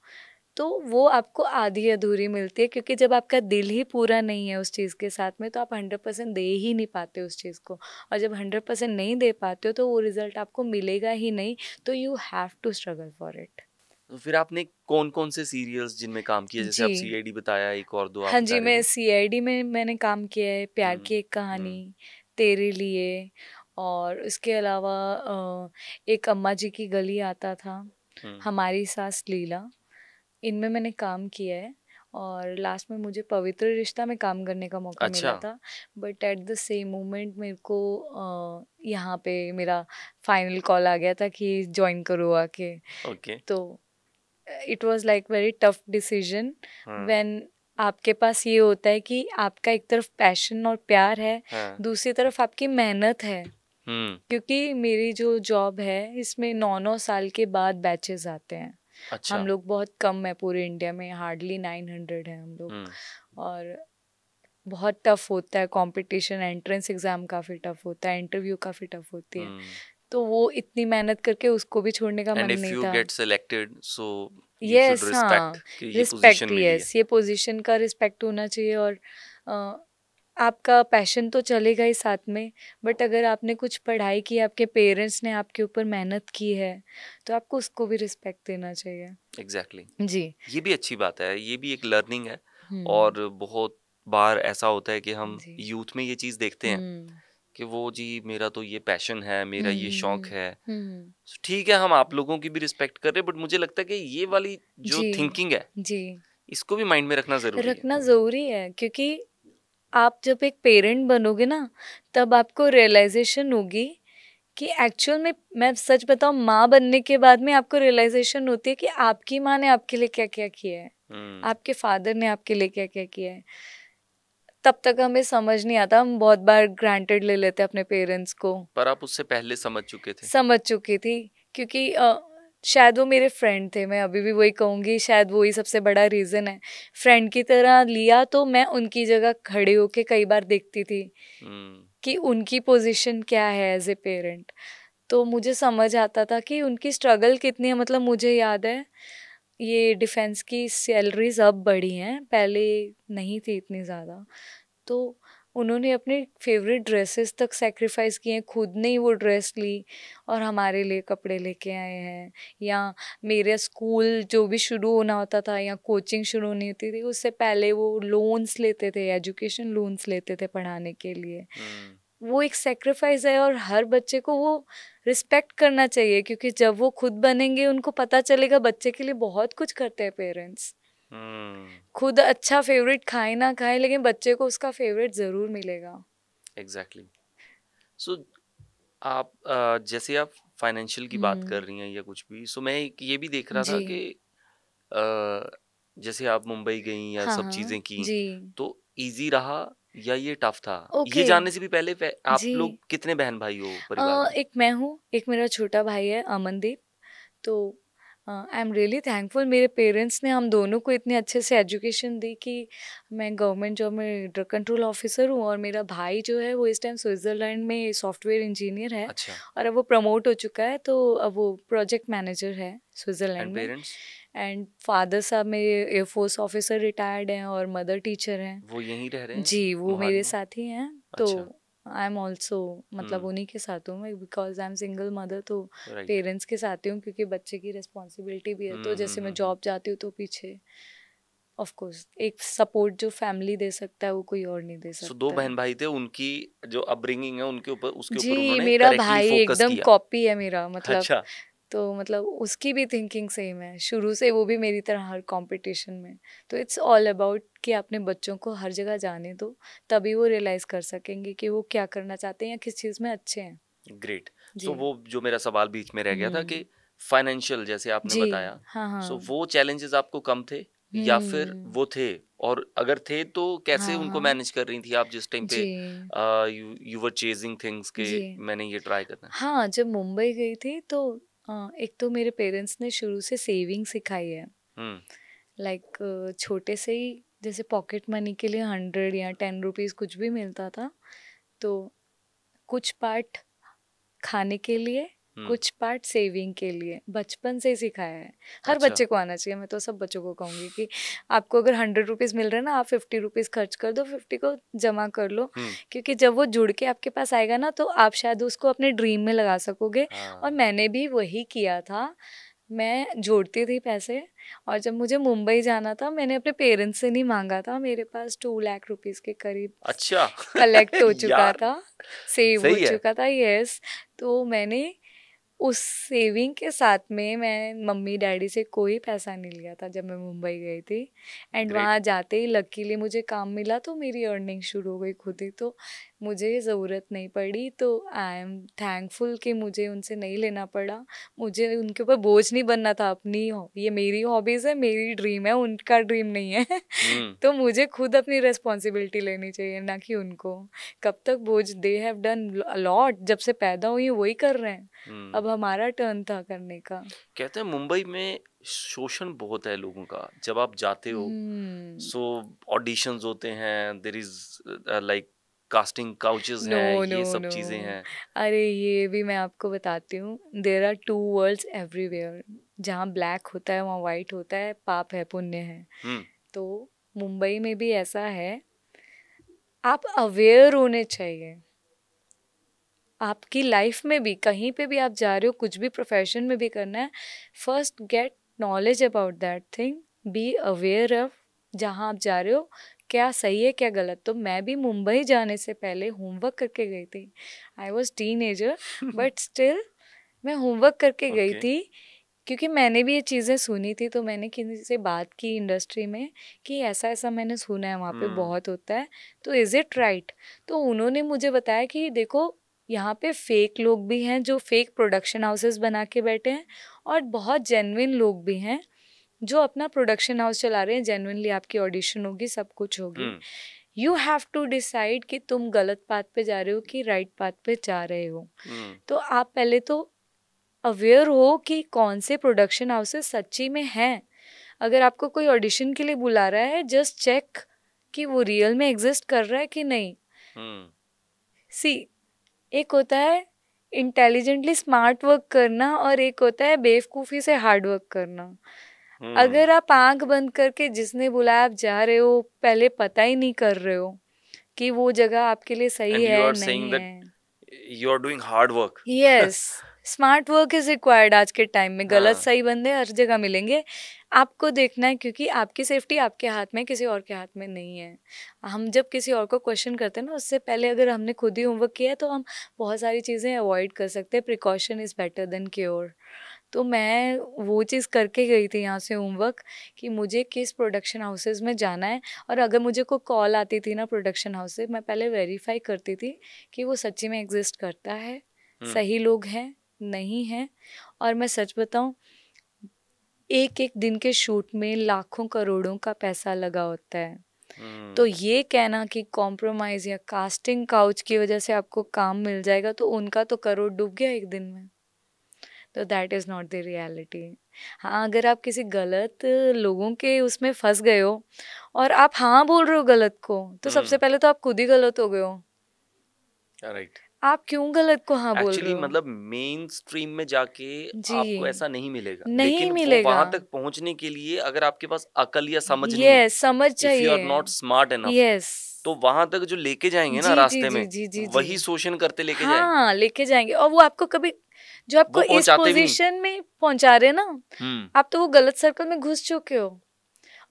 तो वो आपको आधी अधूरी मिलती है, क्योंकि जब आपका दिल ही पूरा नहीं है उस चीज़ के साथ में तो आप 100% दे ही नहीं पाते उस चीज़ को, और जब 100% नहीं दे पाते हो तो वो रिज़ल्ट आपको मिलेगा ही नहीं, तो you have to struggle for it. तो फिर आपने कौन कौन से सीरियल्स जिनमें काम किया, जैसे आप जी, सीआईडी बताया, एक और दो आप हाँ बता जी, रहे मैं थे। सीआईडी में मैंने काम किया है, प्यार की एक हम्म। कहानी, तेरे लिए, और उसके अलावा एक अम्मा जी की गली आता था, हम्म। हमारी सास लीला, इनमें मैंने काम किया है। और लास्ट में मुझे पवित्र रिश्ता में काम करने का मौका अच्छा। मिला था, but at the same moment मेरे को यहाँ पे मेरा फाइनल कॉल आ गया था कि ज्वाइन करो आके, ओके। तो it was like very tough decision हाँ। व्हेन आपके पास ये होता है कि आपका एक तरफ पैशन और प्यार है, हाँ। दूसरी तरफ आपकी मेहनत है, हम्म। क्योंकि मेरी जो जॉब है इसमें 9-9 साल के बाद बैचेस आते हैं, अच्छा। हम लोग बहुत कम है पूरे इंडिया में, हार्डली 900 है हम लोग, हम्म। और बहुत टफ होता है कंपटीशन, एंट्रेंस एग्जाम काफ़ी टफ होता है, इंटरव्यू काफ़ी टफ होती है, हम्म। तो वो इतनी मेहनत करके उसको भी छोड़ने का एंड मन इफ नहीं यू था। Get selected so you should yes, respect हाँ, कि ये पोजीशन रिस्पेक्ट, मिली है। यस, ये पोजीशन का रिस्पेक्ट होना चाहिए, और अ, आपका पैशन तो चलेगा ही साथ में, बट अगर आपने कुछ पढ़ाई की, आपके पेरेंट्स ने आपके ऊपर मेहनत की है, तो आपको उसको भी रिस्पेक्ट देना चाहिए। एग्जैक्टली। जी। ये भी अच्छी बात है, ये भी एक लर्निंग है। हम्म। और बहुत बार ऐसा होता है कि हम जी। यूथ में ये चीज़ देखते हैं हम्म। कि वो जी मेरा तो ये पैशन है, मेरा ये शौक हम्म। है। हम्म। ठीक है, हम आप लोगों की भी रिस्पेक्ट कर रहे हैं, बट मुझे लगता है कि ये वाली जो जी। थिंकिंग है जी, इसको भी माइंड में रखना ज़रूरी है। रखना ज़रूरी है, क्योंकि आप जब एक पेरेंट बनोगे ना, तब आपको रियलाइजेशन होगी कि एक्चुअल में, मैं सच बताऊं, माँ बनने के बाद में आपको रियलाइजेशन होती है कि आपकी माँ ने आपके लिए क्या क्या किया है, हम्म। आपके फादर ने आपके लिए क्या क्या किया है। तब तक हमें समझ नहीं आता, हम बहुत बार ग्रांटेड ले लेते हैं अपने पेरेंट्स को। पर आप उससे पहले समझ चुके थे। समझ चुकी थी, क्योंकि शायद वो मेरे फ्रेंड थे, मैं अभी भी वही कहूँगी, शायद वही सबसे बड़ा रीज़न है, फ्रेंड की तरह लिया, तो मैं उनकी जगह खड़े होके कई बार देखती थी हम्म। कि उनकी पोजीशन क्या है एज ए पेरेंट, तो मुझे समझ आता था कि उनकी स्ट्रगल कितनी है। मतलब मुझे याद है, ये डिफेंस की सैलरीज अब बढ़ी हैं, पहले नहीं थी इतनी ज़्यादा, तो उन्होंने अपने फेवरेट ड्रेसेस तक सेक्रीफाइस किए हैं, खुद ने ही वो ड्रेस ली और हमारे लिए कपड़े लेके आए हैं। या मेरे स्कूल जो भी शुरू होना होता था या कोचिंग शुरू होनी होती थी, उससे पहले वो लोन्स लेते थे, एजुकेशन लोन्स लेते थे पढ़ाने के लिए। हम्म। वो एक सेक्रीफाइस है, और हर बच्चे को वो रिस्पेक्ट करना चाहिए, क्योंकि जब वो खुद बनेंगे उनको पता चलेगा बच्चे के लिए बहुत कुछ करते हैं पेरेंट्स। हम्म। खुद अच्छा फेवरेट खाए ना खाए, लेकिन बच्चे को उसका फेवरेट ज़रूर मिलेगा। एग्जैक्टली। सो आप जैसे आप फाइनेंशियल की बात कर हम्म। रही हैं या कुछ भी, सो मैं एक ये भी देख रहा था जी। कि जैसे आप मुंबई गई या हाँ, सब हाँ। चीज़ें की, जी। तो इजी रहा या ये टफ था? ये ओके। जानने से भी पहले आप जी। लोग कितने बहन भाई हो परिवार में? एक मैं हूँ, एक मेरा छोटा भाई है अमनदीप, तो आई एम रियली थैंकफुल, मेरे पेरेंट्स ने हम दोनों को इतने अच्छे से एजुकेशन दी कि मैं गवर्नमेंट जॉब में ड्रग कंट्रोल ऑफिसर हूँ, और मेरा भाई जो है वो इस टाइम स्विट्ज़रलैंड में सॉफ्टवेयर इंजीनियर है, अच्छा। और अब वो प्रमोट हो चुका है, तो अब वो प्रोजेक्ट मैनेजर है एंड स्विट्ज़रलैंड में। पेरेंट्स? एंड फादर साहब मेरे एयरफोर्स ऑफिसर रिटायर्ड हैं, और मदर टीचर हैं। वो यहीं रह रहे हैं जी, वो मोहाली मेरे में? साथ ही हैं, तो अच्छा। आई एम ऑल्सो, मतलब हम्म। उन्हीं के साथ हूँ मैं, because I am single mother, तो राइट। पेरेंट्स के साथ ही हूँ, क्योंकि बच्चे की रिस्पॉन्सिबिलिटी भी है, तो जैसे मैं हम्म। जॉब जाती हूँ तो पीछे ऑफ कोर्स एक सपोर्ट जो फैमिली दे सकता है वो कोई और नहीं दे सो दो सकता है। बहन भाई थे, उनकी जो अपब्रिंगिंग है उनके ऊपर, उसके ऊपर जी, उन्होंने मेरा करेक्टली भाई फोकस एकदम किया। कॉपी है मेरा, मतलब, अच्छा। तो मतलब उसकी भी थिंकिंग सेम है शुरू से, वो भी मेरी तरह हर कंपटीशन में। तो इट्स ऑल अबाउट कि अपने बच्चों को हर जगह जाने दो, तभी वो रियलाइज़ कर सकेंगे कि वो क्या करना चाहते हैं या किस चीज़ में अच्छे हैं। ग्रेट। जी। सो वो जो मेरा सवाल बीच में रह गया था कि फाइनेंशियल जैसे आपने जी, बताया, हाँ, सो हाँ। वो चैलेंजेस आपको कम थे या फिर वो थे, और अगर थे तो कैसे हाँ, उनको हाँ। मैनेज कर रही थी आप जिस टाइम पे जी, यू वर चेजिंग थिंग्स के जी। मैंने ये ट्राई करना है? हाँ, जब मुंबई गई थी तो एक तो मेरे पेरेंट्स ने शुरू से सेविंग सिखाई है। हम्म। लाइक छोटे से ही जैसे पॉकेट मनी के लिए 100 या 10 रुपीज़ कुछ भी मिलता था, तो कुछ पार्ट खाने के लिए, कुछ पार्ट सेविंग के लिए बचपन से ही सिखाया है। हर अच्छा। बच्चे को आना चाहिए, मैं तो सब बच्चों को कहूँगी कि आपको अगर 100 रुपीज़ मिल रहे हैं ना, आप 50 रुपीज़ खर्च कर दो, 50 को जमा कर लो, क्योंकि जब वो जुड़ के आपके पास आएगा ना तो आप शायद उसको अपने ड्रीम में लगा सकोगे। और हाँ। मैंने भी वही किया था, मैं जोड़ती थी पैसे, और जब मुझे मुंबई जाना था मैंने अपने पेरेंट्स से नहीं मांगा था, मेरे पास 2 लाख रुपीज़ के करीब अच्छा। कलेक्ट हो चुका यार, था, सेव हो सही है। चुका था, यस। तो मैंने उस सेविंग के साथ में मैं मम्मी डैडी से कोई पैसा नहीं लिया था जब मैं मुंबई गई थी। And great. वहाँ जाते ही लकीली मुझे काम मिला तो मेरी अर्निंग शुरू हो गई खुद ही, तो मुझे ज़रूरत नहीं पड़ी। तो आई एम थैंकफुल कि मुझे उनसे नहीं लेना पड़ा, मुझे उनके ऊपर बोझ नहीं बनना था। अपनी ये मेरी हॉबीज़ है, मेरी ड्रीम है, उनका ड्रीम नहीं है। तो मुझे खुद अपनी रिस्पॉन्सिबिलिटी लेनी चाहिए, ना कि उनको। कब तक बोझ, दे हैव डन लॉट, जब से पैदा हुई वही कर रहे हैं, अब हमारा टर्न था करने का। कहते हैं मुंबई में शोषण बहुत है लोगों का जब आप जाते हो। सो ऑडिशंस होते हैं, there is like casting couches no हैं, नो ये सब नो, चीजें हैं। अरे ये भी मैं आपको बताती हूँ, there are two worlds everywhere. जहाँ ब्लैक होता है वहाँ वाइट होता है, पाप है पुण्य है। तो मुंबई में भी ऐसा है, आप अवेयर होने चाहिए। आपकी लाइफ में भी कहीं पे भी आप जा रहे हो, कुछ भी प्रोफेशन में भी करना है, first get knowledge about that thing, be aware of जहाँ आप जा रहे हो क्या सही है क्या गलत। तो मैं भी मुंबई जाने से पहले होमवर्क करके गई थी। I was teenager but still मैं होमवर्क करके गई ओके। थी, क्योंकि मैंने भी ये चीज़ें सुनी थी। तो मैंने किसी से बात की इंडस्ट्री में कि ऐसा ऐसा मैंने सुना है वहाँ पे बहुत होता है, तो इज़ इट राइट। तो उन्होंने मुझे बताया कि देखो यहाँ पे फेक लोग भी हैं जो फेक प्रोडक्शन हाउसेस बना के बैठे हैं, और बहुत जेन्युइन लोग भी हैं जो अपना प्रोडक्शन हाउस चला रहे हैं। जेन्युइनली आपकी ऑडिशन होगी, सब कुछ होगी। यू हैव टू डिसाइड कि तुम गलत पाथ पे जा रहे हो कि राइट पाथ पे जा रहे हो। तो आप पहले तो अवेयर हो कि कौन से प्रोडक्शन हाउसेस सच्ची में हैं। अगर आपको कोई ऑडिशन के लिए बुला रहा है, जस्ट चेक कि वो रियल में एग्जिस्ट कर रहा है कि नहीं। सी, एक होता है इंटेलिजेंटली स्मार्ट वर्क करना, और एक होता है बेवकूफ़ी से हार्ड वर्क करना। अगर आप आंख बंद करके जिसने बुलाया आप जा रहे हो, पहले पता ही नहीं कर रहे हो कि वो जगह आपके लिए सही है नहीं है। You are doing hard work. Yes, smart work is required आज के टाइम में। गलत हाँ। सही बंदे हर जगह मिलेंगे, आपको देखना है, क्योंकि आपकी सेफ्टी आपके हाथ में, किसी और के हाथ में नहीं है। हम जब किसी और को क्वेश्चन करते हैं ना, उससे पहले अगर हमने खुद ही होमवर्क किया है तो हम बहुत सारी चीज़ें अवॉइड कर सकते हैं। Precaution is better than cure. तो मैं वो चीज़ करके गई थी यहाँ से होमवर्क कि मुझे किस प्रोडक्शन हाउसेस में जाना है। और अगर मुझे कोई कॉल आती थी ना प्रोडक्शन हाउस से, मैं पहले वेरीफाई करती थी कि वो सच्ची में एग्जिस्ट करता है, सही लोग हैं नहीं हैं। और मैं सच बताऊं, एक एक दिन के शूट में लाखों करोड़ों का पैसा लगा होता है। तो ये कहना कि कॉम्प्रोमाइज़ या कास्टिंग काउच की वजह से आपको काम मिल जाएगा, तो उनका तो करोड़ डूब गया एक दिन में। तो that is not the reality. हाँ, अगर आप किसी गलत लोगों के उसमें फंस गए हो और आप हाँ बोल रहे हो गलत को, तो सबसे पहले तो आप खुद ही गलत हो गए हो। राइट। आप क्यों गलत को हाँ बोल रहे एक्चुअली हो? मतलब मेन स्ट्रीम में जाके जी, आपको ऐसा नहीं मिलेगा, नहीं लेकिन वो मिलेगा। वहां तक पहुंचने के लिए अगर आपके पास अकल या समझ नहीं है, यस, समझ इफ यू आर चाहिए। नॉट स्मार्ट इनफ, यस, तो वहां तक जो लेके जाएंगे ना जी जी रास्ते जी में, जी जी वही जी, शोषण करते लेके जाएंगे। हाँ लेके जाएंगे। और वो आपको कभी, जो आपको वो इस पहुंचाते भी नहीं। पोजीशन में पहुंचा रहे ना, आप तो वो गलत सर्कल में घुस चुके हो।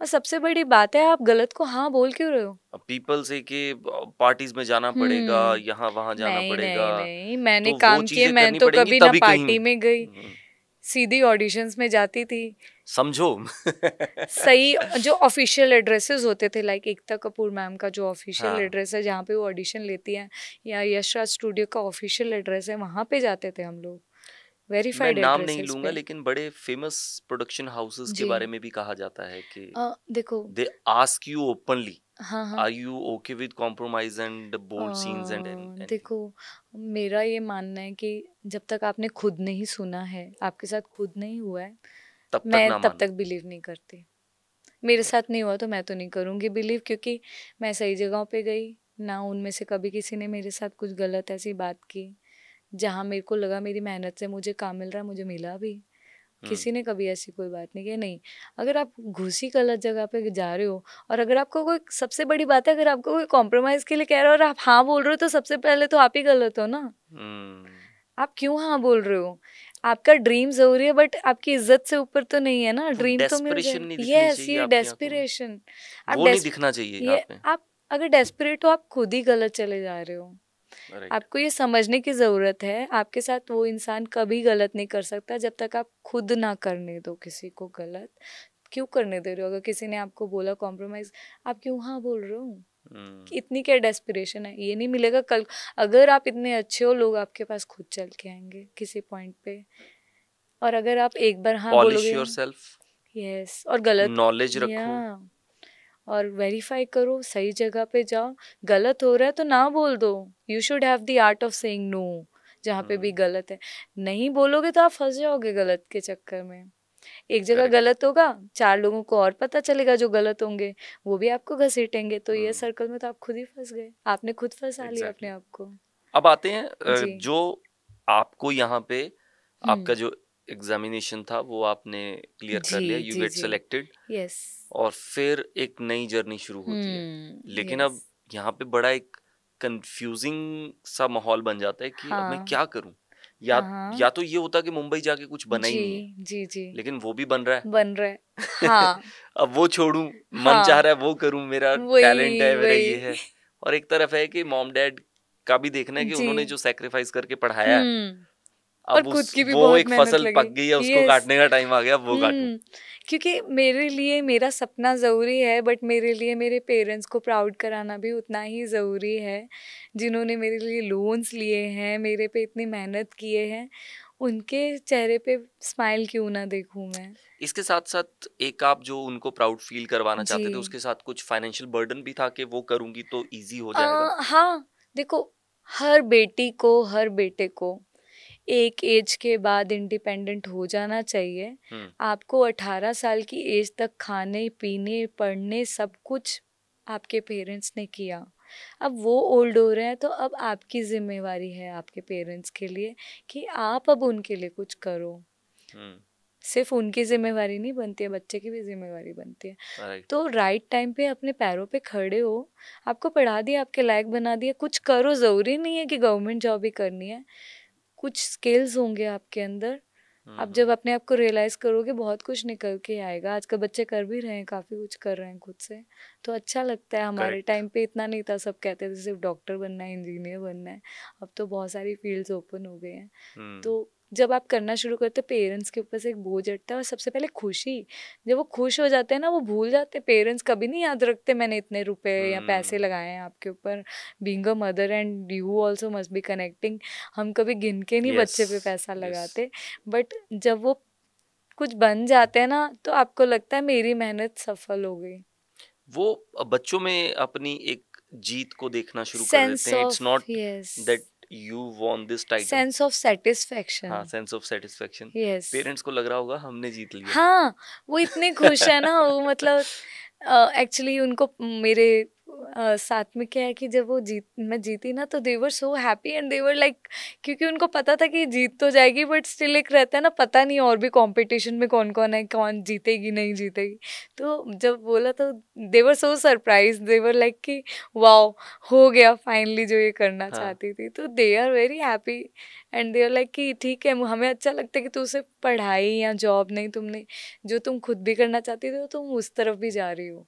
और सबसे बड़ी बात है, आप गलत को हाँ बोल क्यों रहे हो? पीपल से कि पार्टीज में जाना पड़ेगा, यहाँ वहाँ जाना नहीं पड़ेगा, नहीं नहीं, मैंने तो वो काम किए, चीजें मैं करनी तो पड़ेंगी कभी ना तभी कहीं पार्टी में गई। सीधी ऑडिशंस में जाती थी। समझो। सही जो ऑफिशियल एड्रेसेस होते थे, लाइक एकता कपूर मैम का जो ऑफिशियल हाँ। एड्रेस है जहाँ पे वो ऑडिशन लेती हैं, या यशराज स्टूडियो का ऑफिशियल एड्रेस है, वहाँ पे जाते थे हम लोग, मैं वेरीफाइड नाम नहीं एड्रेसेस लूंगा, पे। लेकिन बड़े फेमस प्रोडक्शन हाउसेस के जी। बारे में भी कहा जाता है कि देखो, दे आस्क यू ओपनली, हाँ हाँ, are you okay with compromise and bold scenes and anything? देखो, मेरा ये मानना है कि जब तक आपने खुद नहीं सुना है, आपके साथ खुद नहीं हुआ है, तब तक मैं ना तब मानो। तक बिलीव नहीं करती। मेरे साथ नहीं हुआ तो मैं तो नहीं करूँगी बिलीव, क्योंकि मैं सही जगहों पे गई ना, उनमें से कभी किसी ने मेरे साथ कुछ गलत ऐसी बात की। जहाँ मेरे को लगा मेरी मेहनत से मुझे काम मिल रहा है, मुझे मिला भी। किसी ने कभी ऐसी कोई बात नहीं की। नहीं, अगर आप घुसी गलत जगह पे जा रहे हो, और अगर आपको कोई, सबसे बड़ी बात है, अगर आपको कोई कॉम्प्रोमाइज़ के लिए कह रहा है और आप हाँ बोल रहे हो, तो सबसे पहले तो आप ही गलत हो ना। आप क्यों हाँ बोल रहे हो? आपका ड्रीम जरूरी है, बट आपकी इज्जत से ऊपर तो नहीं है ना, तो ड्रीम तो मिल डेस्परेशन जाए। नहीं दिखनी यस, चाहिए ये आपकी आंखों में, डेस्पिरेशन। आप वो नहीं दिखना चाहिए यहाँ ये पे। आप अगर डेस्परेट हो, आप खुद ही गलत चले जा रहे हो। राइट। आपको ये समझने की ज़रूरत है, आपके साथ वो इंसान कभी गलत नहीं कर सकता जब तक आप खुद ना करने दो किसी को गलत। क्यों करने दे रहे हो? अगर किसी ने आपको बोला कॉम्प्रोमाइज़, आप क्यों हाँ बोल रहे हो? इतनी क्या डेस्पिरेशन है? ये नहीं मिलेगा कल। अगर आप इतने अच्छे हो, लोग आपके पास खुद चल के आएंगे किसी पॉइंट पे। और अगर आप एक बार हाँ पॉलिश बोलोगे, योरसेल्फ, यस, और गलत, नॉलेज या रखो। और वेरीफाई करो, सही जगह पे जाओ। गलत हो रहा है तो ना बोल दो। You should have the art of saying no जहाँ पे भी गलत है। नहीं बोलोगे तो आप फंस जाओगे गलत के चक्कर में। एक जगह Correct. गलत होगा, 4 लोगों को और पता चलेगा जो गलत होंगे, वो भी आपको घसीटेंगे, तो ये सर्कल में तो आप खुद ही फंस गए। आपने खुद फंसा लिया अपने आप को। अब आते हैं जी। जो आपको यहाँ पे आपका जो एग्जामिनेशन था वो आपने क्लियर कर लिया, जी यू जी गेट जी, सेलेक्टेड, यस। और फिर एक नई जर्नी शुरू होती है। लेकिन अब यस, यहाँ पे बड़ा एक कंफ्यूजिंग सा माहौल बन जाता है कि अब मैं हाँ क्या करूं। या हाँ या तो ये होता कि मुंबई जाके कुछ बना ही जी नहीं है, जी जी, लेकिन वो भी बन रहा है। बन रहा है। हाँ अब वो छोड़ूं, मन चाह हाँ, रहा है वो करूं, मेरा टैलेंट है, वही मेरा ये वही। है। और एक तरफ है कि मॉम डैड का भी देखना है कि जी, उन्होंने जो सेक्रीफाइस करके पढ़ाया है, और अब खुद उस की भी वो बहुत एक मेहनत फसल पक लगी। गई है, उसको यस। काटने का टाइम आ गया, वो काटूं। क्योंकि मेरे लिए मेरा सपना ज़रूरी है, बट मेरे लिए मेरे पेरेंट्स को प्राउड कराना भी उतना ही ज़रूरी है। जिन्होंने मेरे लिए लोन्स लिए हैं, मेरे पे इतनी मेहनत किए हैं, उनके चेहरे पे स्माइल क्यों ना देखूं मैं। इसके साथ साथ एक आप जो उनको प्राउड फील करवाना जी। चाहते थे, उसके साथ कुछ फाइनेंशियल बर्डन भी था कि वो करूंगी तो इजी हो जाएगा? हाँ, देखो, हर बेटी को, हर बेटे को एक एज के बाद इंडिपेंडेंट हो जाना चाहिए। आपको 18 साल की एज तक खाने पीने पढ़ने सब कुछ आपके पेरेंट्स ने किया। अब वो ओल्ड हो रहे हैं, तो अब आपकी जिम्मेवारी है आपके पेरेंट्स के लिए कि आप अब उनके लिए कुछ करो। सिर्फ उनकी जिम्मेवारी नहीं बनती है, बच्चे की भी जिम्मेवारी बनती है। Right. तो राइट टाइम पे अपने पैरों पे खड़े हो। आपको पढ़ा दिया, आपके लायक बना दिया, कुछ करो। ज़रूरी नहीं है कि गवर्नमेंट जॉब ही करनी है। कुछ स्किल्स होंगे आपके अंदर। आप जब अपने आप को रियलाइज करोगे, बहुत कुछ निकल के आएगा। आजकल बच्चे कर भी रहे हैं, काफ़ी कुछ कर रहे हैं खुद से, तो अच्छा लगता है। हमारे टाइम पे इतना नहीं था, सब कहते थे सिर्फ डॉक्टर बनना है, इंजीनियर बनना है। अब तो बहुत सारी फील्ड्स ओपन हो गए हैं। तो जब आप करना शुरू करते हो, पेरेंट्स के ऊपर से एक बोझ हटता है, और सबसे पहले खुशी। जब वो खुश हो जाते हैं ना, वो भूल जाते हैं। पेरेंट्स कभी नहीं याद रखते मैंने इतने रुपए या पैसे लगाए हैं आपके ऊपर। Being a mother and you also must be connecting. हम कभी गिन के नहीं बच्चे पे पैसा लगाते, बट जब वो कुछ बन जाते हैं ना, तो आपको लगता है मेरी मेहनत सफल हो गई। वो बच्चों में अपनी एक जीत को देखना शुरू कर देते हैं। It's not that you won this title, sense of satisfaction. हाँ, sense of satisfaction. Yes, parents को लग रहा होगा हमने जीत लिया। हाँ, वो इतने खुश है ना, वो मतलब एक्चुअली उनको मेरे साथ में क्या है कि जब वो मैं जीती ना, तो they were so happy and they were like, क्योंकि उनको पता था कि जीत तो जाएगी, बट स्टिल एक रहता है ना, पता नहीं और भी कंपटीशन में कौन कौन है, कौन जीतेगी नहीं जीतेगी। तो जब बोला तो they were so surprise, they were like कि वाओ, हो गया फाइनली जो ये करना चाहती थी। तो they are very happy and they are like कि ठीक है, हमें अच्छा लगता है कि तू सिर्फ पढ़ाई या जॉब नहीं, तुमने जो तुम खुद भी करना चाहती थी, तो तुम उस तरफ भी जा रही हो।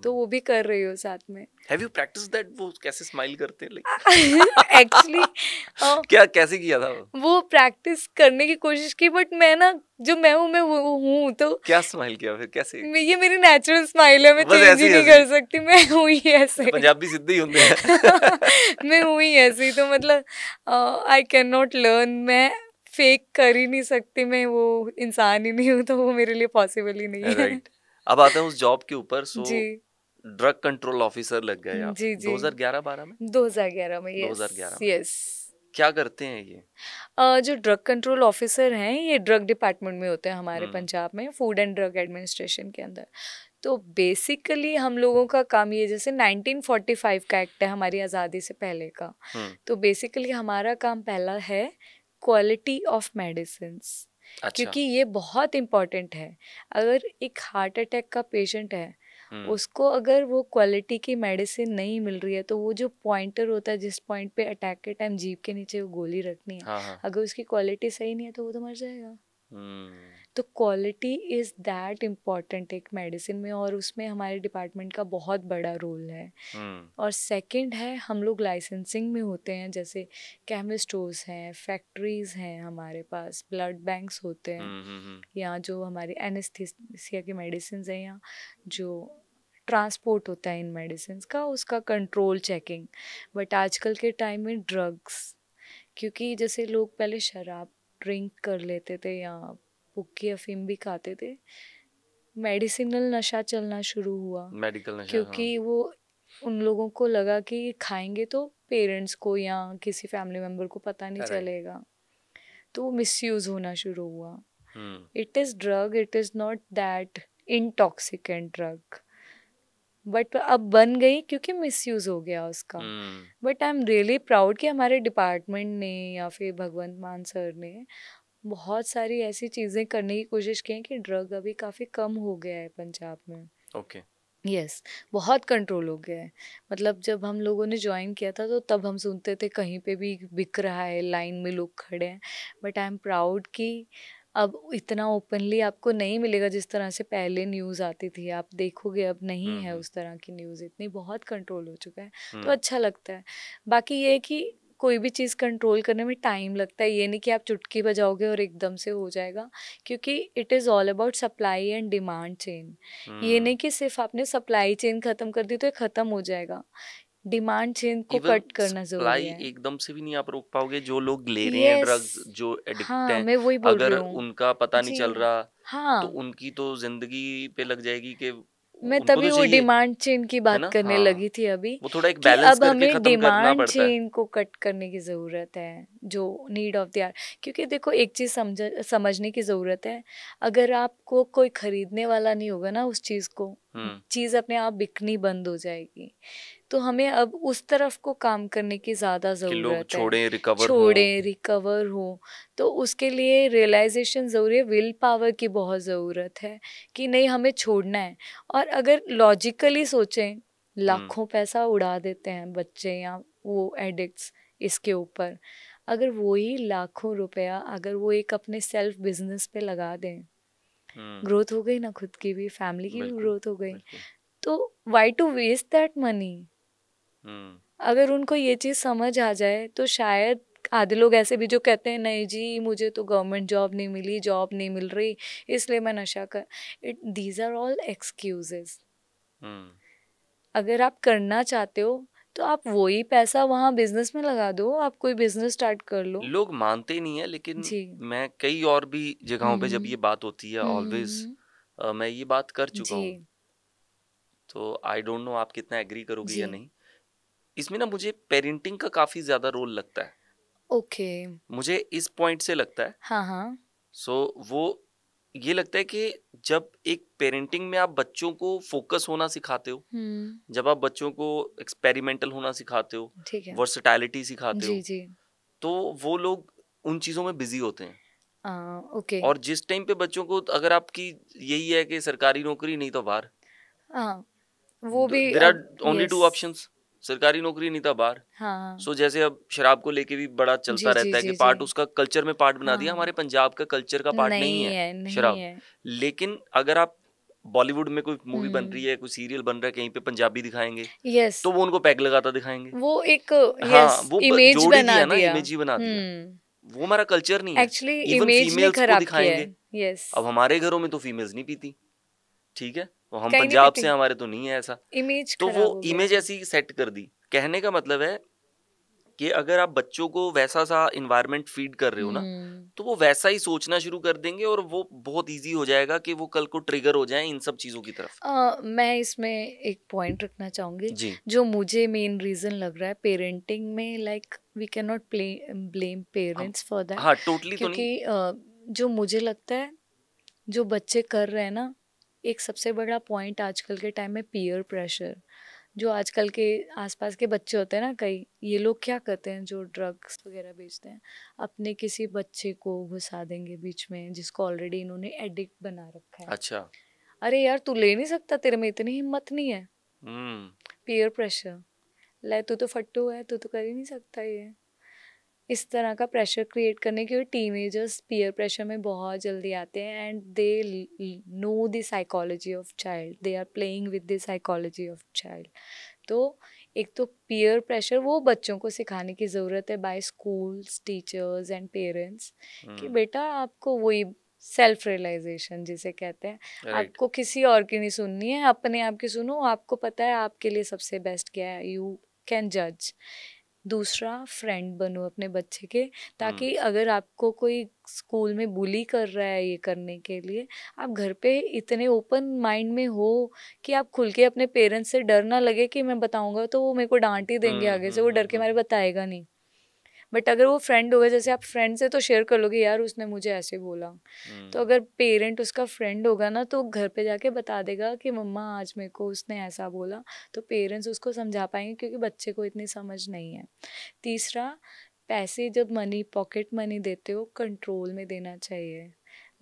तो वो भी कर रही हूँ साथ में। Have you practice that? वो कैसे स्माइल करते हैं लाइक एक्चुअली क्या कैसे किया था वो प्रैक्टिस करने की कोशिश की, बट मैं ना जो मैं वो हूँ, तो क्या स्माइल किया फिर कैसे? ये मेरी नेचुरल स्माइल है, मैं बस चेंज ही नहीं कर सकती, मैं हुई ऐसे। पंजाबी सिद्धे ही होते हैं। मैं हुई ऐसी, तो मतलब आई कैन नॉट लर्न, मैं फेक कर ही नहीं सकती, मैं वो इंसान ही नहीं हूँ, तो वो मेरे लिए पॉसिबल ही नहीं है। राइट। अब आता है उस जॉब के ऊपर। सो जी ड्रग कंट्रोल ऑफिसर लग गए आप जी जी 2011-12 में? 2011 में, यस 2011 में यस। क्या करते हैं ये? जो ड्रग कंट्रोल ऑफिसर हैं, ये ड्रग डिपार्टमेंट में होते हैं हमारे पंजाब में, फूड एंड ड्रग एडमिनिस्ट्रेशन के अंदर। तो बेसिकली हम लोगों का काम ये, जैसे 1945 का एक्ट है हमारी आज़ादी से पहले का, तो बेसिकली हमारा काम पहला है क्वालिटी ऑफ मेडिसिन्स। क्योंकि ये बहुत इम्पॉर्टेंट है। अगर एक हार्ट अटैक का पेशेंट है, उसको अगर वो क्वालिटी की मेडिसिन नहीं मिल रही है, तो वो जो पॉइंटर होता है जिस पॉइंट पे अटैक के टाइम जीभ के नीचे वो गोली रखनी है, हाँ. अगर उसकी क्वालिटी सही नहीं है तो वो तो मर जाएगा। तो क्वालिटी इज़ दैट इम्पॉर्टेंट एक मेडिसिन में, और उसमें हमारे डिपार्टमेंट का बहुत बड़ा रोल है। और सेकंड है, हम लोग लाइसेंसिंग में होते हैं, जैसे केमिस्ट स्टोर्स हैं, फैक्ट्रीज़ हैं हमारे पास, ब्लड बैंक्स होते हैं, या जो हमारी एनेस्थीसिया की मेडिसिन हैं, या जो ट्रांसपोर्ट होता है इन मेडिसिन का, उसका कंट्रोल चेकिंग। बट आजकल के टाइम में ड्रग्स, क्योंकि जैसे लोग पहले शराब ड्रिंक कर लेते थे या पुक्की अफीम भी खाते थे, मेडिसिनल नशा चलना शुरू हुआ, मेडिकल नशा, क्योंकि वो उन लोगों को लगा कि खाएंगे तो पेरेंट्स को या किसी फैमिली मेम्बर को पता नहीं चलेगा, तो वो मिसयूज होना शुरू हुआ। It is drug, it is not that intoxicant drug, but अब बन गई क्योंकि मिसयूज हो गया उसका। But I am really proud कि हमारे डिपार्टमेंट ने या फिर भगवंत मान सर ने बहुत सारी ऐसी चीज़ें करने की कोशिश की हैं कि ड्रग अभी काफ़ी कम हो गया है पंजाब में। ओके यस, बहुत कंट्रोल हो गया है। मतलब जब हम लोगों ने ज्वाइन किया था तो तब हम सुनते थे कहीं पे भी बिक रहा है, लाइन में लोग खड़े हैं, बट आई एम प्राउड कि अब इतना ओपनली आपको नहीं मिलेगा जिस तरह से पहले न्यूज़ आती थी। आप देखोगे अब नहीं है उस तरह की न्यूज़, इतनी बहुत कंट्रोल हो चुका है, तो अच्छा लगता है। बाकी ये है कि कोई भी चीज़ कंट्रोल करने में टाइम लगता है, ये नहीं कि आप चुटकी बजाओगे और एकदम से हो जाएगा, क्योंकि it is all about supply and demand chain. ये नहीं कि सिर्फ आपने सप्लाई चेन ख़त्म कर दी तो ये ख़त्म हो जाएगा, डिमांड चेन को कट करना जरूरी है। एकदम से भी नहीं आप रोक पाओगे, जो लोग ले रहे हैं ड्रग्स, जो एडिक्ट हैं, मैं वही बोल अगर रही हूँ। उनका पता नहीं चल रहा, हाँ, तो उनकी तो जिंदगी पे लग जाएगी कि मैं उनको तभी तो वो चाहिए, डिमांड चेन की है बात ना? करने लगी थी अभी, वो थोड़ा एक कि बैलेंस अब करके हमें खत्म करना डिमांड पड़ता है। चेन को कट करने की ज़रूरत है, जो नीड ऑफ द आवर। क्योंकि देखो एक चीज़ समझने की ज़रूरत है, अगर आपको कोई खरीदने वाला नहीं होगा ना उस चीज़ को, चीज़ अपने आप बिकनी बंद हो जाएगी। तो हमें अब उस तरफ को काम करने की ज़्यादा ज़रूरत है, छोड़ें रिकवर हो। तो उसके लिए रियलाइजेशन ज़रूरी है, विल पावर की बहुत ज़रूरत है कि नहीं हमें छोड़ना है। और अगर लॉजिकली सोचें, लाखों पैसा उड़ा देते हैं बच्चे या वो एडिक्ट्स इसके ऊपर, अगर वही लाखों रुपया अगर वो एक अपने सेल्फ बिजनेस पे लगा दें, ग्रोथ हो गई ना, खुद की भी, फैमिली की भी ग्रोथ हो गई। तो why to waste that money? अगर उनको ये चीज़ समझ आ जाए तो शायद आधे लोग ऐसे भी जो कहते हैं नहीं जी मुझे तो गवर्नमेंट जॉब नहीं मिली, जॉब नहीं मिल रही, इसलिए मैं नशा कर, दीज आर ऑल एक्सक्यूजेस। अगर आप करना चाहते हो तो आप वही पैसा वहाँ बिजनेस में लगा दो, आप कोई बिजनेस स्टार्ट कर लो। लोग मानते नहीं है, लेकिन मैं कई और भी जगहों पे जब ये बात होती है, ऑलवेज मैं ये बात कर चुका हूँ, तो आई डोंट नो आप कितना एग्री करोगे या नहीं। इसमें ना मुझे पेरेंटिंग का काफी ज्यादा रोल लगता है। ओके, मुझे इस पॉइंट से लगता है। हाँ। सो वो ये लगता है कि जब एक पेरेंटिंग में आप बच्चों को फोकस होना सिखाते हो, जब आप बच्चों को एक्सपेरिमेंटल होना सिखाते हो, वर्सेटैलिटी सिखाते हो, तो वो लोग उन चीजों में बिजी होते हैं। ओके। और जिस टाइम पे बच्चों को, अगर आपकी यही है कि सरकारी नौकरी नहीं तो बाहर, वो भी there are only two options, सरकारी नौकरी नहीं था बाहर। सो जैसे अब शराब को लेके भी बड़ा चलता रहता है कि पार्ट उसका कल्चर में पार्ट बना दिया। हमारे पंजाब का कल्चर का पार्ट नहीं है शराब, लेकिन अगर आप बॉलीवुड में कोई मूवी बन रही है, कोई सीरियल बन रहा है, कहीं पे पंजाबी दिखाएंगे, तो वो उनको पैग लगाता दिखाएंगे, वो एक हाँ, वो इमेज जोड़ ही बना दिया ना, दिया। इमेज ही बना दिया। वो हमारा कल्चर नहीं है। एक्चुअली इवन इमेज ने फीमेल्स को खराब किया दिखाएंगे। है। यस, अब हमारे घरों में तो फीमेल्स नहीं पीती, ठीक है, तो हम कहीं नहीं पंजाब पीती। से, हमारे तो नहीं है ऐसा, इमेज तो खराब वो हो गया इमेज है। ऐसी सेट कर दी। कहने का मतलब है कि अगर आप बच्चों को वैसा सा इन्वायरमेंट फीड कर रहे हो ना, तो वो वैसा ही सोचना शुरू कर देंगे और वो बहुत इजी हो जाएगा कि वो कल को ट्रिगर हो जाए इन सब चीजों की तरफ। मैं इसमें एक पॉइंट रखना चाहूंगी जी, जो मुझे मेन रीजन लग रहा है पेरेंटिंग में, like we can not blame parents for that. हाँ, टोटली तो नहीं। क्योंकि जो मुझे लगता है जो बच्चे कर रहे हैं ना, एक सबसे बड़ा पॉइंट आजकल के टाइम में पीयर प्रेशर। जो आजकल के आसपास के बच्चे होते हैं ना, कई ये लोग क्या करते हैं जो ड्रग्स वगैरह बेचते हैं, अपने किसी बच्चे को घुसा देंगे बीच में जिसको ऑलरेडी इन्होंने एडिक्ट बना रखा है। अच्छा, अरे यार तू ले नहीं सकता, तेरे में इतनी हिम्मत नहीं है। पीयर प्रेशर, ले तू तो फट्टू है, तू तो कर ही नहीं सकता ये। इस तरह का प्रेशर क्रिएट करने के लिए टीनेजर्स पीयर प्रेशर में बहुत जल्दी आते हैं and they know the psychology of child, they are playing with the psychology of child. तो एक तो पीयर प्रेशर वो बच्चों को सिखाने की ज़रूरत है by schools, teachers and parents कि बेटा आपको वही सेल्फ रियलाइजेशन जिसे कहते हैं, आपको किसी और की नहीं सुननी है, अपने आप की सुनो, आपको पता है आपके लिए सबसे बेस्ट क्या है, यू कैन जज। दूसरा, फ्रेंड बनो अपने बच्चे के, ताकि अगर आपको कोई स्कूल में बुली कर रहा है ये करने के लिए, आप घर पे इतने ओपन माइंड में हो कि आप खुल के अपने पेरेंट्स से डर ना लगे कि मैं बताऊंगा तो वो मेरे को डांट ही देंगे आगे से, वो डर के मारे बताएगा नहीं। बट अगर वो फ्रेंड होगा, जैसे आप फ्रेंड से तो शेयर कर लोगे यार उसने मुझे ऐसे बोला, तो अगर पेरेंट उसका फ्रेंड होगा ना तो घर पे जाके बता देगा कि मम्मा आज मेरे को उसने ऐसा बोला, तो पेरेंट्स उसको समझा पाएंगे क्योंकि बच्चे को इतनी समझ नहीं है। तीसरा, पैसे जब मनी, पॉकेट मनी देते हो, कंट्रोल में देना चाहिए।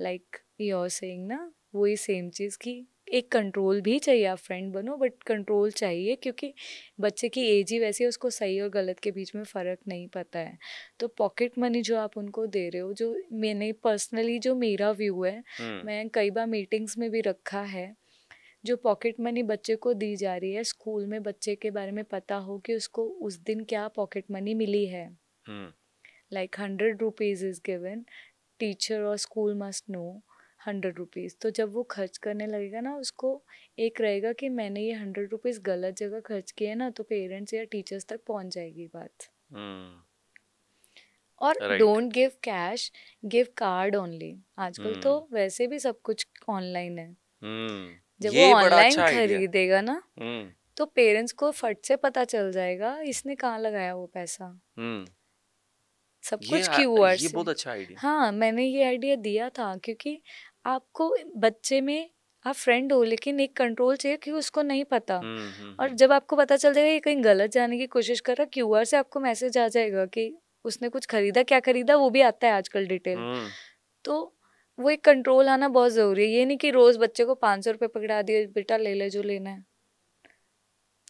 लाइक योर सेइंग ना, वही सेम चीज़ की एक कंट्रोल भी चाहिए। आप फ्रेंड बनो बट कंट्रोल चाहिए, क्योंकि बच्चे की एज ही वैसी है, उसको सही और गलत के बीच में फ़र्क नहीं पता है। तो पॉकेट मनी जो आप उनको दे रहे हो, जो मैंने पर्सनली, जो मेरा व्यू है, मैं कई बार मीटिंग्स में भी रखा है, जो पॉकेट मनी बच्चे को दी जा रही है, स्कूल में बच्चे के बारे में पता हो कि उसको उस दिन क्या पॉकेट मनी मिली है। Like 100 rupees is given, teacher और स्कूल मस्ट नो 100 रुपीज़। तो जब वो खर्च करने लगेगा ना, उसको एक रहेगा कि मैंने ये 100 रुपीज़ गलत जगह खर्च किया ना, तो पेरेंट्स या टीचर्स तक पहुंच जाएगी बात। और don't give cash, give card only. आजकल तो वैसे भी सब कुछ ऑनलाइन है। जब वो ऑनलाइन खरीदेगा ना, तो पेरेंट्स को फट से पता चल जाएगा इसने कहाँ लगाया वो पैसा। सब कुछ क्यूआर से। ये बहुत अच्छा आइडिया। हाँ, मैंने ये आइडिया दिया था क्योंकि आपको बच्चे में, आप फ्रेंड हो लेकिन एक कंट्रोल चाहिए कि उसको नहीं पता। और जब आपको पता चल जाएगा ये कहीं गलत जाने की कोशिश कर रहा, क्यूआर से आपको मैसेज आ जाएगा कि उसने कुछ खरीदा, क्या खरीदा वो भी आता है आजकल डिटेल। तो वो एक कंट्रोल आना बहुत ज़रूरी है। ये नहीं कि रोज़ बच्चे को 500 रुपये पकड़ा दिए, बेटा ले ले जो लेना है।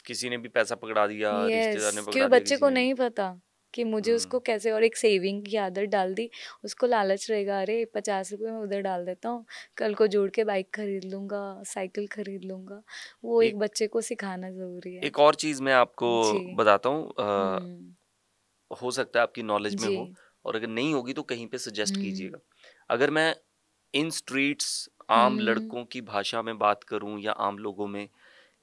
किसी ने भी पैसा पकड़ा दिया, रिश्तेदार ने पकड़ा दिया, बच्चे को नहीं पता कि मुझे उसको कैसे, और एक सेविंग की आदत डाल दी, उसको लालच रहेगा, अरे 50 रुपये मैं उधर डाल देता हूँ, कल को जोड़ के बाइक खरीद लूँगा, साइकिल खरीद लूँगा। वो एक बच्चे को सिखाना ज़रूरी है। एक और चीज़ मैं आपको बताता हूँ, हो सकता है आपकी नॉलेज में हो, और अगर नहीं होगी तो कहीं पे सजेस्ट कीजिएगा। अगर मैं इन स्ट्रीट्स आम लड़कों की भाषा में बात करूँ या आम लोगों में,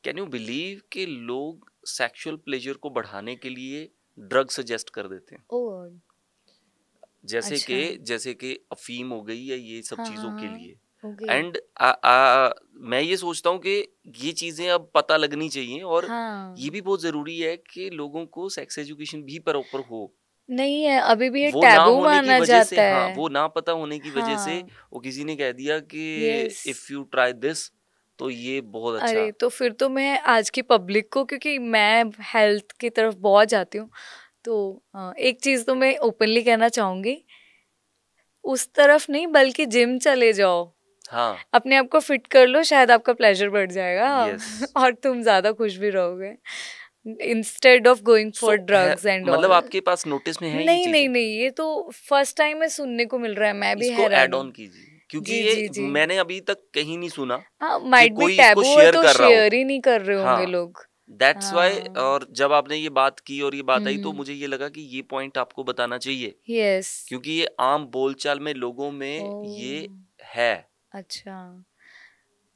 कैन यू बिलीव कि लोग सेक्सुअल प्लेजर को बढ़ाने के लिए ड्रग सजेस्ट कर देते हैं। जैसे कि अफीम हो गई या ये सब चीज़ों के लिए। एंड मैं ये सोचता हूँ कि ये चीज़ें अब पता लगनी चाहिए, और ये भी बहुत ज़रूरी है कि लोगों को सेक्स एजुकेशन भी प्रॉपर हो। नहीं है, अभी भी एक टैबू माना जाता है। हाँ, वो ना पता होने की वजह से वो किसी ने कह दिया कि इफ यू ट्राई दिस तो ये बहुत अच्छा। अरे तो फिर तो मैं आज की पब्लिक को, क्योंकि मैं हेल्थ की तरफ बहुत जाती हूँ, तो एक चीज़ तो मैं ओपनली कहना चाहूँगी, उस तरफ नहीं बल्कि जिम चले जाओ। हाँ, अपने आप को फिट कर लो, शायद आपका प्लेजर बढ़ जाएगा। और तुम ज़्यादा खुश भी रहोगे instead of going for drugs and मतलब आपके पास नोटिस में है नहीं, ये तो फर्स्ट टाइम में सुनने को मिल रहा है। मैं भी इसको ऐड ऑन कीजिए। क्योंकि जी ये जी जी। मैंने अभी तक कहीं नहीं सुना हाँ, कि माइट बी कोई इसको टैबू हो शेयर तो कर रहा हो। शेयर ही नहीं कर रहे होंगे हाँ, लोग। That's why. हाँ। और जब आपने ये बात की और ये बात आई तो हम्म। मुझे ये लगा कि ये पॉइंट आपको बताना चाहिए, यस। क्योंकि ये आम बोलचाल में लोगों में ओ। ये है अच्छा,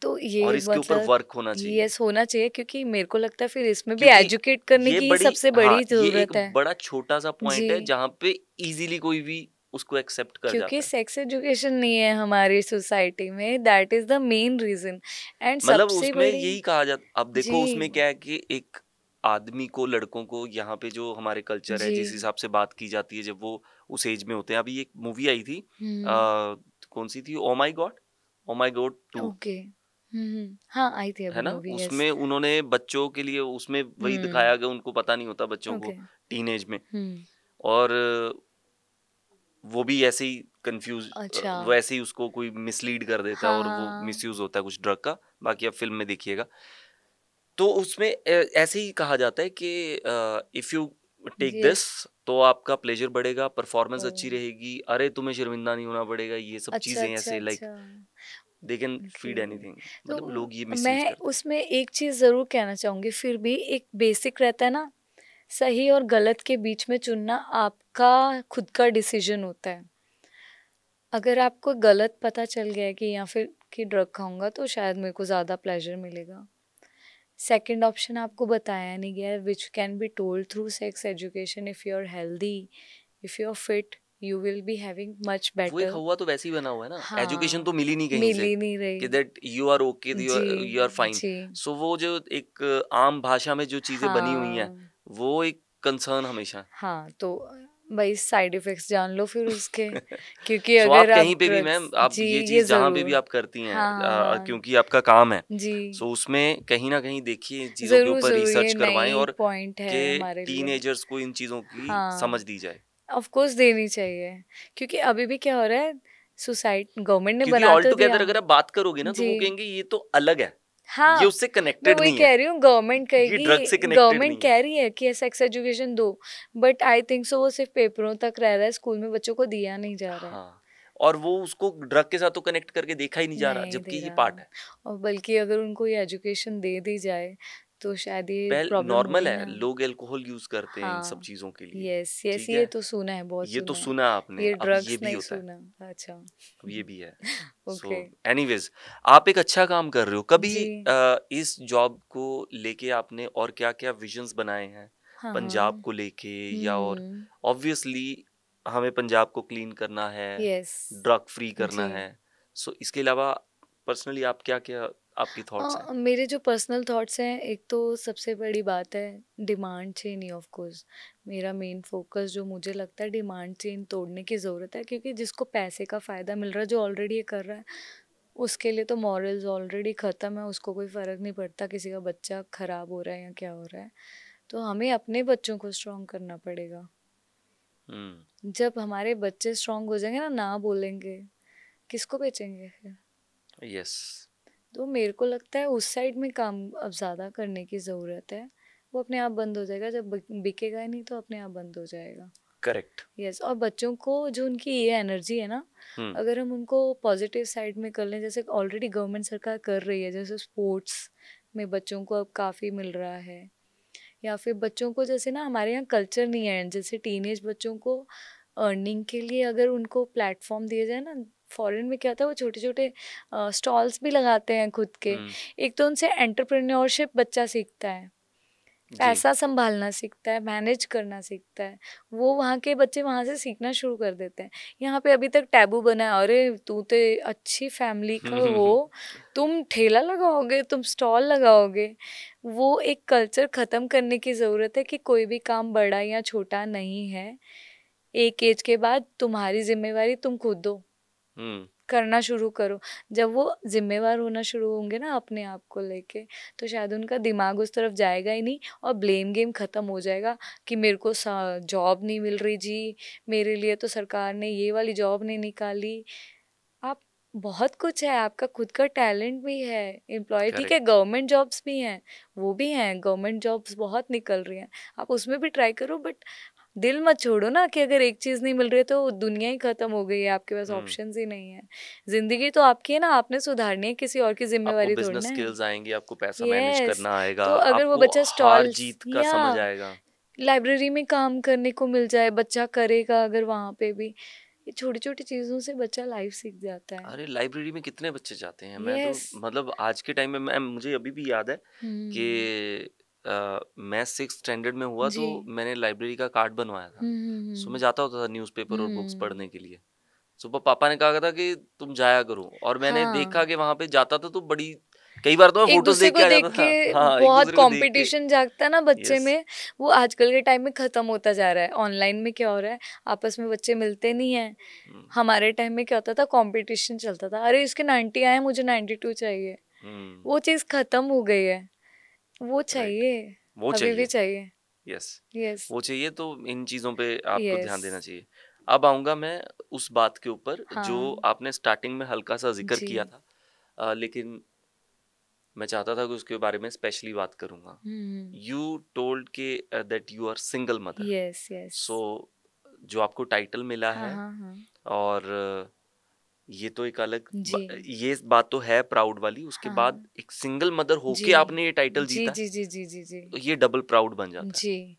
तो और ये इसके ऊपर मतलब वर्क होना चाहिए। यस होना चाहिए, क्योंकि मेरे को लगता है फिर इसमें भी क्योंकि एजुकेट करने ये की ही बड़ी, सबसे हाँ, बड़ी ये एक जरूरत है। बड़ा छोटा सा पॉइंट है जी, जहाँ पे इजीली कोई भी उसको एक्सेप्ट कर क्योंकि जाता है। सेक्स एजुकेशन नहीं है हमारी सोसाइटी में, that is the main reason. And मतलब सबसे उसमें बड़ी। यही कहा जाता, अब देखो जी उसमें क्या है कि एक आदमी को, लड़कों को, यहाँ पे जो हमारे कल्चर है जी। जिस हिसाब से बात की जाती है जब वो उस एज में होते हैं। अभी एक मूवी आई थी, हम्म। कौन सी थी, ओ माई गॉड 2, ओके। हाँ, आई थी है अभी ना? Movie, yes. उसमें उन्होंने बच्चों के लिए, उसमें वही हम्म। दिखाया गया, उनको पता नहीं होता बच्चों को ओके। टीनेज में, हम्म। और वो भी ऐसे ही कंफ्यूज, अच्छा। वैसे ही उसको कोई मिसलीड कर देता है और वो हाँ। मिसयूज होता है कुछ ड्रग का। बाकी आप फिल्म में देखिएगा। तो उसमें ऐसे ही कहा जाता है कि if you take this yes. तो आपका प्लेजर बढ़ेगा, परफॉर्मेंस ओ। अच्छी रहेगी, अरे तुम्हें शर्मिंदा नहीं होना पड़ेगा, ये सब अच्छा चीजें अच्छा ऐसे, लाइक अच्छा। They can okay. Feed anything. तो मतलब लोग ये मिसयूज मैं करते हैं। उसमें एक चीज जरूर कहना चाहूंगी, फिर भी एक बेसिक रहता है ना, सही और गलत के बीच में चुनना आपका खुद का डिसीजन होता है। अगर आपको गलत पता चल गया है कि या फिर कि ड्रग खाऊंगा तो शायद मेरे को ज़्यादा प्लेजर मिलेगा, सेकंड ऑप्शन आपको बताया नहीं गया है, which can be told through sex education. If you are healthy, if you are fit, you will be having much वो एक बेटर। हवा तो वैसे ही बना हुआ है ना, एजुकेशन तो हाँ, मिली नहीं कहीं मिल से ही नहीं कि रही। दैट यू आर ओके, जी यू आर फाइन। जी। सो वो जो एक आम भाषा में जो चीजें बनी हुई हैं, हाँ वो एक कंसर्न हमेशा है। हाँ, तो भाई साइड इफेक्ट्स जान लो फिर उसके, क्योंकि सो अगर आप आप कहीं पे भी मैम, ड्रग्स, आप जी ये ये चीज जहाँ पे भी ज़रूर। आप करती हैं, हाँ हाँ हाँ। क्योंकि आपका काम है, जी, सो उसमें कहीं ना कहीं देखिए, इन चीजों के ज़रूर ऊपर ज़रूर, रिसर्च ये करवाएं नई और पॉइंट है के हमारे लिए। टीनेजर्स को इन चीजों की समझ हाँ, दी जाए। ऑफ कोर्स देनी चाहिए, क्योंकि अभी भी क्या हो रहा है, सोसाइटी गवर्नमेंट ने क्योंकि बना ऑल तो टुगेदर दिया। अगर आप बात करोगे ना तो जी वो कहेंगे ये तो अलग है, ये हाँ, उससे मैं कनेक्टेड वही नहीं है, कह रही हूँ, गवर्नमेंट ये ड्रग से कहेगी, कनेक्टेड गवर्नमेंट नहीं है। कह रही है कि सेक्स एजुकेशन दो, बट आई थिंक सो वो सिर्फ पेपरों तक रह रहा है, स्कूल में बच्चों को दिया नहीं जा रहा है। हाँ, और वो उसको ड्रग के साथ तो कनेक्ट करके देखा ही नहीं जा रहा, नहीं जबकि दे ये रहा, पार्ट है। और बल्कि अगर उनको ये एजुकेशन दे दी जाए तो शायद ये पहल प्रॉब्लम नॉर्मल होगी है, ना। लोग अल्कोहल यूज करते हैं इन सब हाँ, चीजों के लिए। यस यस, ठीक ये है, तो सुना है, बहुत ये तो सुना है। सुना आपने, ये अब ये ड्रग्स भी नहीं होता है, सुना। अच्छा। अब ये भी है। So okay. एनीवेज, आप एक अच्छा काम कर रहे हो। कभी जी। इस जॉब को लेके आपने और क्या क्या विजन्स बनाए हैं, हाँ पंजाब हाँ। को लेके, या और हम्म। ऑब्वियसली हमें पंजाब को क्लीन करना है, यस। ड्रग फ्री करना जी। है, सो इसके अलावा पर्सनली आप क्या क्या, आपकी थॉट्स हैं? मेरे जो पर्सनल थॉट्स हैं, एक तो सबसे बड़ी बात है demand chain he, of course मेरा मेन फोकस जो मुझे लगता है, डिमांड चेन तोड़ने की ज़रूरत है, क्योंकि जिसको पैसे का फ़ायदा मिल रहा है, जो ऑलरेडी ये कर रहा है, उसके लिए तो मॉरल्स ऑलरेडी ख़त्म है, उसको कोई फ़र्क नहीं पड़ता किसी का बच्चा ख़राब हो रहा है या क्या हो रहा है। तो हमें अपने बच्चों को स्ट्रॉन्ग करना पड़ेगा। हम्म। जब हमारे बच्चे स्ट्रॉन्ग हो जाएंगे ना बोलेंगे, किसको बेचेंगे फिर? यस। तो मेरे को लगता है उस साइड में काम अब ज़्यादा करने की ज़रूरत है। वो अपने आप बंद हो जाएगा, जब बिकेगा ही नहीं तो अपने आप बंद हो जाएगा। करेक्ट। यस, और बच्चों को जो उनकी ये एनर्जी है ना, हम्म। अगर हम उनको पॉजिटिव साइड में कर लें, जैसे ऑलरेडी गवर्नमेंट सरकार कर रही है, जैसे स्पोर्ट्स में बच्चों को अब काफ़ी मिल रहा है, या फिर बच्चों को जैसे ना हमारे यहाँ कल्चर नहीं है, जैसे टीनेज बच्चों को अर्निंग के लिए अगर उनको प्लेटफॉर्म दिया जाए ना, फॉरेन में क्या होता है, वो छोटे छोटे स्टॉल्स भी लगाते हैं खुद के। हम्म। एक तो उनसे एंटरप्रेन्योरशिप बच्चा सीखता है, जी। पैसा संभालना सीखता है, मैनेज करना सीखता है, वो वहाँ के बच्चे वहाँ से सीखना शुरू कर देते हैं। यहाँ पे अभी तक टैबू बना है, अरे तू तो अच्छी फैमिली का हो, तुम ठेला लगाओगे, तुम स्टॉल लगाओगे। वो एक कल्चर ख़त्म करने की ज़रूरत है कि कोई भी काम बड़ा या छोटा नहीं है, एक एज के बाद तुम्हारी जिम्मेवारी तुम खुद दो, हम्म। करना शुरू करो। जब वो जिम्मेवार होना शुरू होंगे ना अपने आप को लेके, तो शायद उनका दिमाग उस तरफ जाएगा ही नहीं, और ब्लेम गेम ख़त्म हो जाएगा कि मेरे को जॉब नहीं मिल रही जी, मेरे लिए तो सरकार ने ये वाली जॉब नहीं निकाली। आप, बहुत कुछ है, आपका खुद का टैलेंट भी है, एम्प्लॉय ठीक है, करेक्ट। गवर्नमेंट जॉब्स भी हैं, वो भी हैं, गवर्नमेंट जॉब्स बहुत निकल रही हैं, आप उसमें भी ट्राई करो, बट दिल मत छोड़ो ना कि अगर एक चीज नहीं मिल रही है तो दुनिया ही खत्म हो गई है, आपके पास हम्म। ऑप्शंस ही नहीं है। जिंदगी तो आपकी है ना, आपने सुधारनी है, किसी और की आपको जिम्मेवारी बिजनेस थोड़ना है। स्किल्स आएंगी, आपको पैसा मैनेज यस, करना आएगा, तो अगर वो आपको बच्चा हार स्टॉल्स जीत का या समझ आएगा। लाइब्रेरी में काम करने को मिल जाए, बच्चा करेगा अगर वहां पे भी, ये छोटी छोटी चीजों से बच्चा लाइफ सीख जाता है। अरे लाइब्रेरी में कितने बच्चे जाते हैं, मैं तो यस। मतलब आज के टाइम में मुझे अभी भी याद है कि हम्म। मैं 6th स्टैंडर्ड में हुआ तो जी। मैंने लाइब्रेरी का कार्ड बनवाया था। सो मैं जाता होता था न्यूज़पेपर और बुक्स हम्म। पढ़ने के लिए। सो पापा ने कहा था कि तुम जाया करो, और मैंने देखा हाँ, कि वहां पे जाता था तो बड़ी, कई बार तो मैं एक फोटोज दूसरे देख को के आ देख जाता के था। हाँ, एक बहुत दूसरे को देख के। कंपटीशन जागता है ना बच्चे यस। में, वो आजकल के टाइम में खत्म होता जा रहा है। ऑनलाइन में क्या हो रहा है, आपस में बच्चे मिलते नहीं हैं। हमारे टाइम में क्या होता था, कंपटीशन चलता था, अरे इसके 90 आए मुझे 92 चाहिए। वो चीज खत्म हो गई है। वो राइट। चाहिए, वो अभी भी चाहिए। चाहिए। यस। यस। वो चाहिए, तो इन चीजों पे आपको यस। ध्यान देना चाहिए। अब आऊंगा मैं उस बात के ऊपर जो हाँ। आपने स्टार्टिंग में हल्का सा जिक्र जी। किया था, लेकिन मैं चाहता था कि उसके बारे में स्पेशली बात करूंगा। हम्म। यू टोल्ड के that you are single mother. Yes yes. So जो आपको टाइटल मिला हाँ है, हाँ हाँ। और ये तो एक अलग जी। ये बात तो है प्राउड वाली, उसके बाद हाँ। एक सिंगल मदर जी होके आपने ये टाइटल जी जीता है, जी जी जी जी जी। तो ये डबल प्राउड बन जाता है। जी।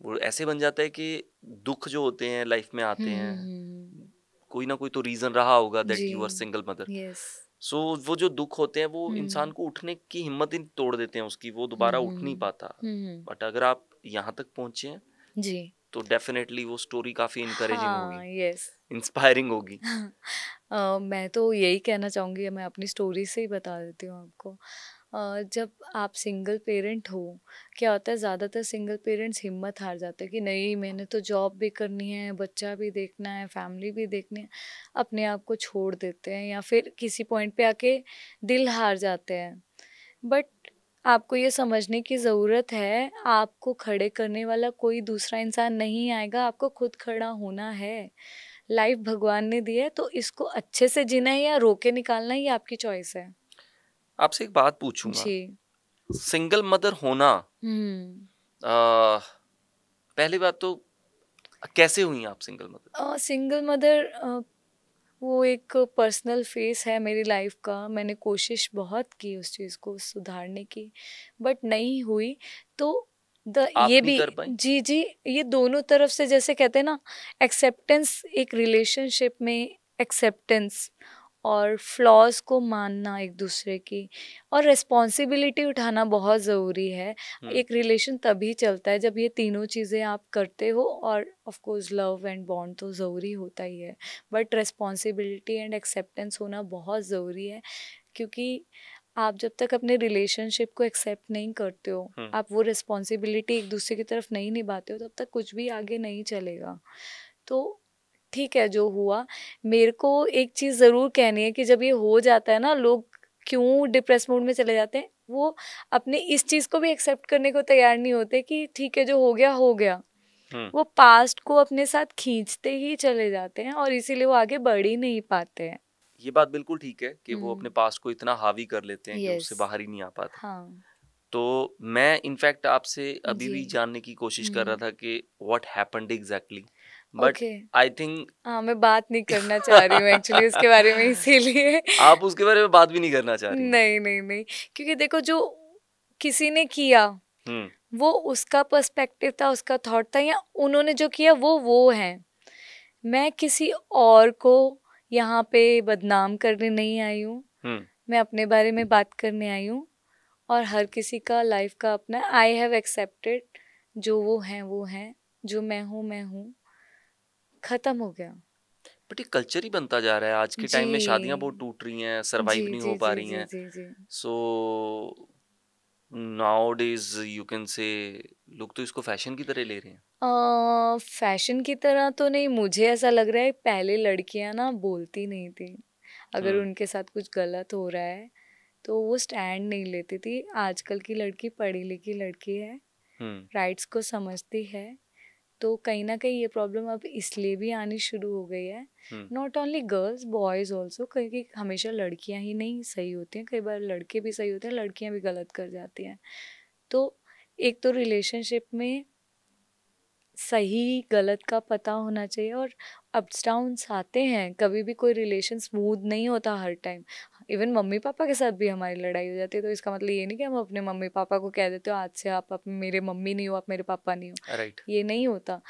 वो ऐसे बन जाता है कि दुख जो होते हैं लाइफ में आते हैं, हम्म। कोई ना कोई तो रीजन रहा होगा दैट जी। You are single mother. Yes. So वो जो दुख होते हैं वो इंसान हम्म। को उठने की हिम्मत ही तोड़ देते हैं उसकी, वो हम्म। दोबारा उठ नहीं पाता। हम्म। बट अगर आप यहाँ तक पहुंचे हैं जी। तो डेफिनेटली वो स्टोरी काफी इनकरेजिंग हाँ। होगी, यस। इंस्पायरिंग होगी। मैं तो यही कहना चाहूँगी, मैं अपनी स्टोरी से ही बता देती हूँ आपको। जब आप सिंगल पेरेंट हो, क्या होता है, ज़्यादातर सिंगल पेरेंट्स हिम्मत हार जाते हैं कि नहीं मैंने तो जॉब भी करनी है, बच्चा भी देखना है, फैमिली भी देखनी है, अपने आप को छोड़ देते हैं या फिर किसी पॉइंट पे आके दिल हार जाते हैं। बट आपको ये समझने की ज़रूरत है, आपको खड़े करने वाला कोई दूसरा इंसान नहीं आएगा, आपको खुद खड़ा होना है। लाइफ भगवान ने दी है, तो इसको अच्छे से जीना है या रोके निकालना है, ये आपकी चॉइस है। आपसे एक बात पूछूंगा, जी। सिंगल मदर होना, हम्म। आ, पहली बात तो कैसे हुई आप सिंगल मदर? सिंगल मदर, वो एक पर्सनल फेस है मेरी लाइफ का। मैंने कोशिश बहुत की उस चीज़ को सुधारने की, बट नहीं हुई। तो आप ये नहीं भी, कर पाई? जी जी, ये दोनों तरफ से, जैसे कहते हैं ना, एक्सेप्टेंस, एक रिलेशनशिप में एक्सेप्टेंस और फ्लॉज को मानना एक दूसरे की, और रिस्पॉन्सिबिलिटी उठाना बहुत ज़रूरी है। एक रिलेशन तभी चलता है जब ये तीनों चीज़ें आप करते हो, और of course love and bond तो ज़रूरी होता ही है, बट रिस्पॉन्सिबिलिटी एंड एक्सेप्टेंस होना बहुत ज़रूरी है। क्योंकि आप जब तक अपने रिलेशनशिप को एक्सेप्ट नहीं करते हो, आप वो रिस्पॉन्सिबिलिटी एक दूसरे की तरफ नहीं निभाते हो, तब तक कुछ भी आगे नहीं चलेगा। तो ठीक है जो हुआ। मेरे को एक चीज़ ज़रूर कहनी है कि जब ये हो जाता है ना, लोग क्यों डिप्रेस मूड में चले जाते हैं, वो अपने इस चीज़ को भी एक्सेप्ट करने को तैयार नहीं होते कि ठीक है जो हो गया हो गया। वो पास्ट को अपने साथ खींचते ही चले जाते हैं, और इसीलिए वो आगे बढ़ ही नहीं पाते हैं। ये बात बिल्कुल ठीक है कि वो अपने पास्ट को इतना हावी कर लेते हैं कि यस। उससे बाहर ही नहीं आ पाते। हाँ। तो मैं इनफैक्ट आपसे अभी जी। भी जानने की कोशिश कर रहा था कि what happened exactly, but okay. I think हाँ, मैं बात नहीं करना चाह रही हूँ एक्चुअली उसके बारे में, इसीलिए। आप उसके बारे में बात भी नहीं करना चाह रही हैं। नहीं नहीं नहीं, क्योंकि देखो, जो किसी ने किया हम्म। वो उसका पर्सपेक्टिव था, उसका थॉट था, या उन्होंने जो किया वो है। मैं किसी और को यहाँ पे बदनाम करने नहीं आई हूँ, मैं अपने बारे में बात करने आई हूँ। और हर किसी का लाइफ का अपना, आई हैव एक्सेप्टेड, जो वो हैं, जो मैं हूँ, खत्म हो गया। बट ये कल्चर ही बनता जा रहा है, आज के जी टाइम में शादियां बहुत टूट रही हैं, जी सरवाइव नहीं हो जी पा जी रही जी हैं। जी जी। So nowadays you can say लोग तो इसको फैशन की तरह ले रहे हैं। फैशन की तरह तो नहीं, मुझे ऐसा लग रहा है पहले लड़कियां ना बोलती नहीं थी, अगर हम्म। उनके साथ कुछ गलत हो रहा है तो वो स्टैंड नहीं लेती थी। आजकल की लड़की पढ़ी लिखी लड़की है, राइट्स को समझती है, तो कहीं ना कहीं ये प्रॉब्लम अब इसलिए भी आनी शुरू हो गई है। Not only girls, boys also, क्योंकि हमेशा लड़कियां ही नहीं सही होती हैं, कई बार लड़के भी सही होते हैं, लड़कियां भी गलत कर जाती हैं। तो एक तो रिलेशनशिप में सही गलत का पता होना चाहिए। और अप्स डाउन्स आते हैं, कभी भी कोई रिलेशन स्मूथ नहीं होता हर टाइम। इवन मम्मी पापा के साथ भी हमारी लड़ाई हो जाती है, तो इसका मतलब ये नहीं कि हम अपने मम्मी पापा को कह देते हो आज से आप मेरे मम्मी नहीं हो, आप मेरे पापा नहीं हो। राइट। ये नहीं होता।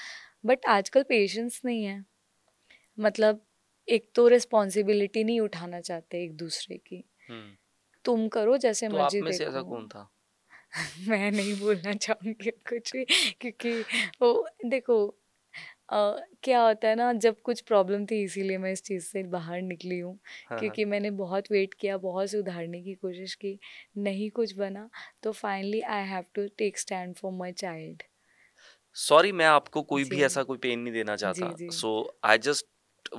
बट आजकल पेशेंस नहीं है। मतलब एक तो रिस्पॉन्सिबिलिटी नहीं उठाना चाहते एक दूसरे की। तुम करो जैसे तो आप मर्जी में से ऐसा देखो। कौन था? मैं नहीं बोलना चाहूंगी कुछ भी, क्योंकि वो देखो क्या होता है ना, जब कुछ प्रॉब्लम थी इसीलिए मैं इस चीज़ से बाहर निकली हूँ। हाँ, क्योंकि मैंने बहुत वेट किया, बहुत सुधारने की कोशिश की, नहीं कुछ बना, तो finally I have to take stand for my child. Sorry, मैं आपको कोई भी जी ऐसा कोई पेन नहीं देना चाहता, जी जी so I just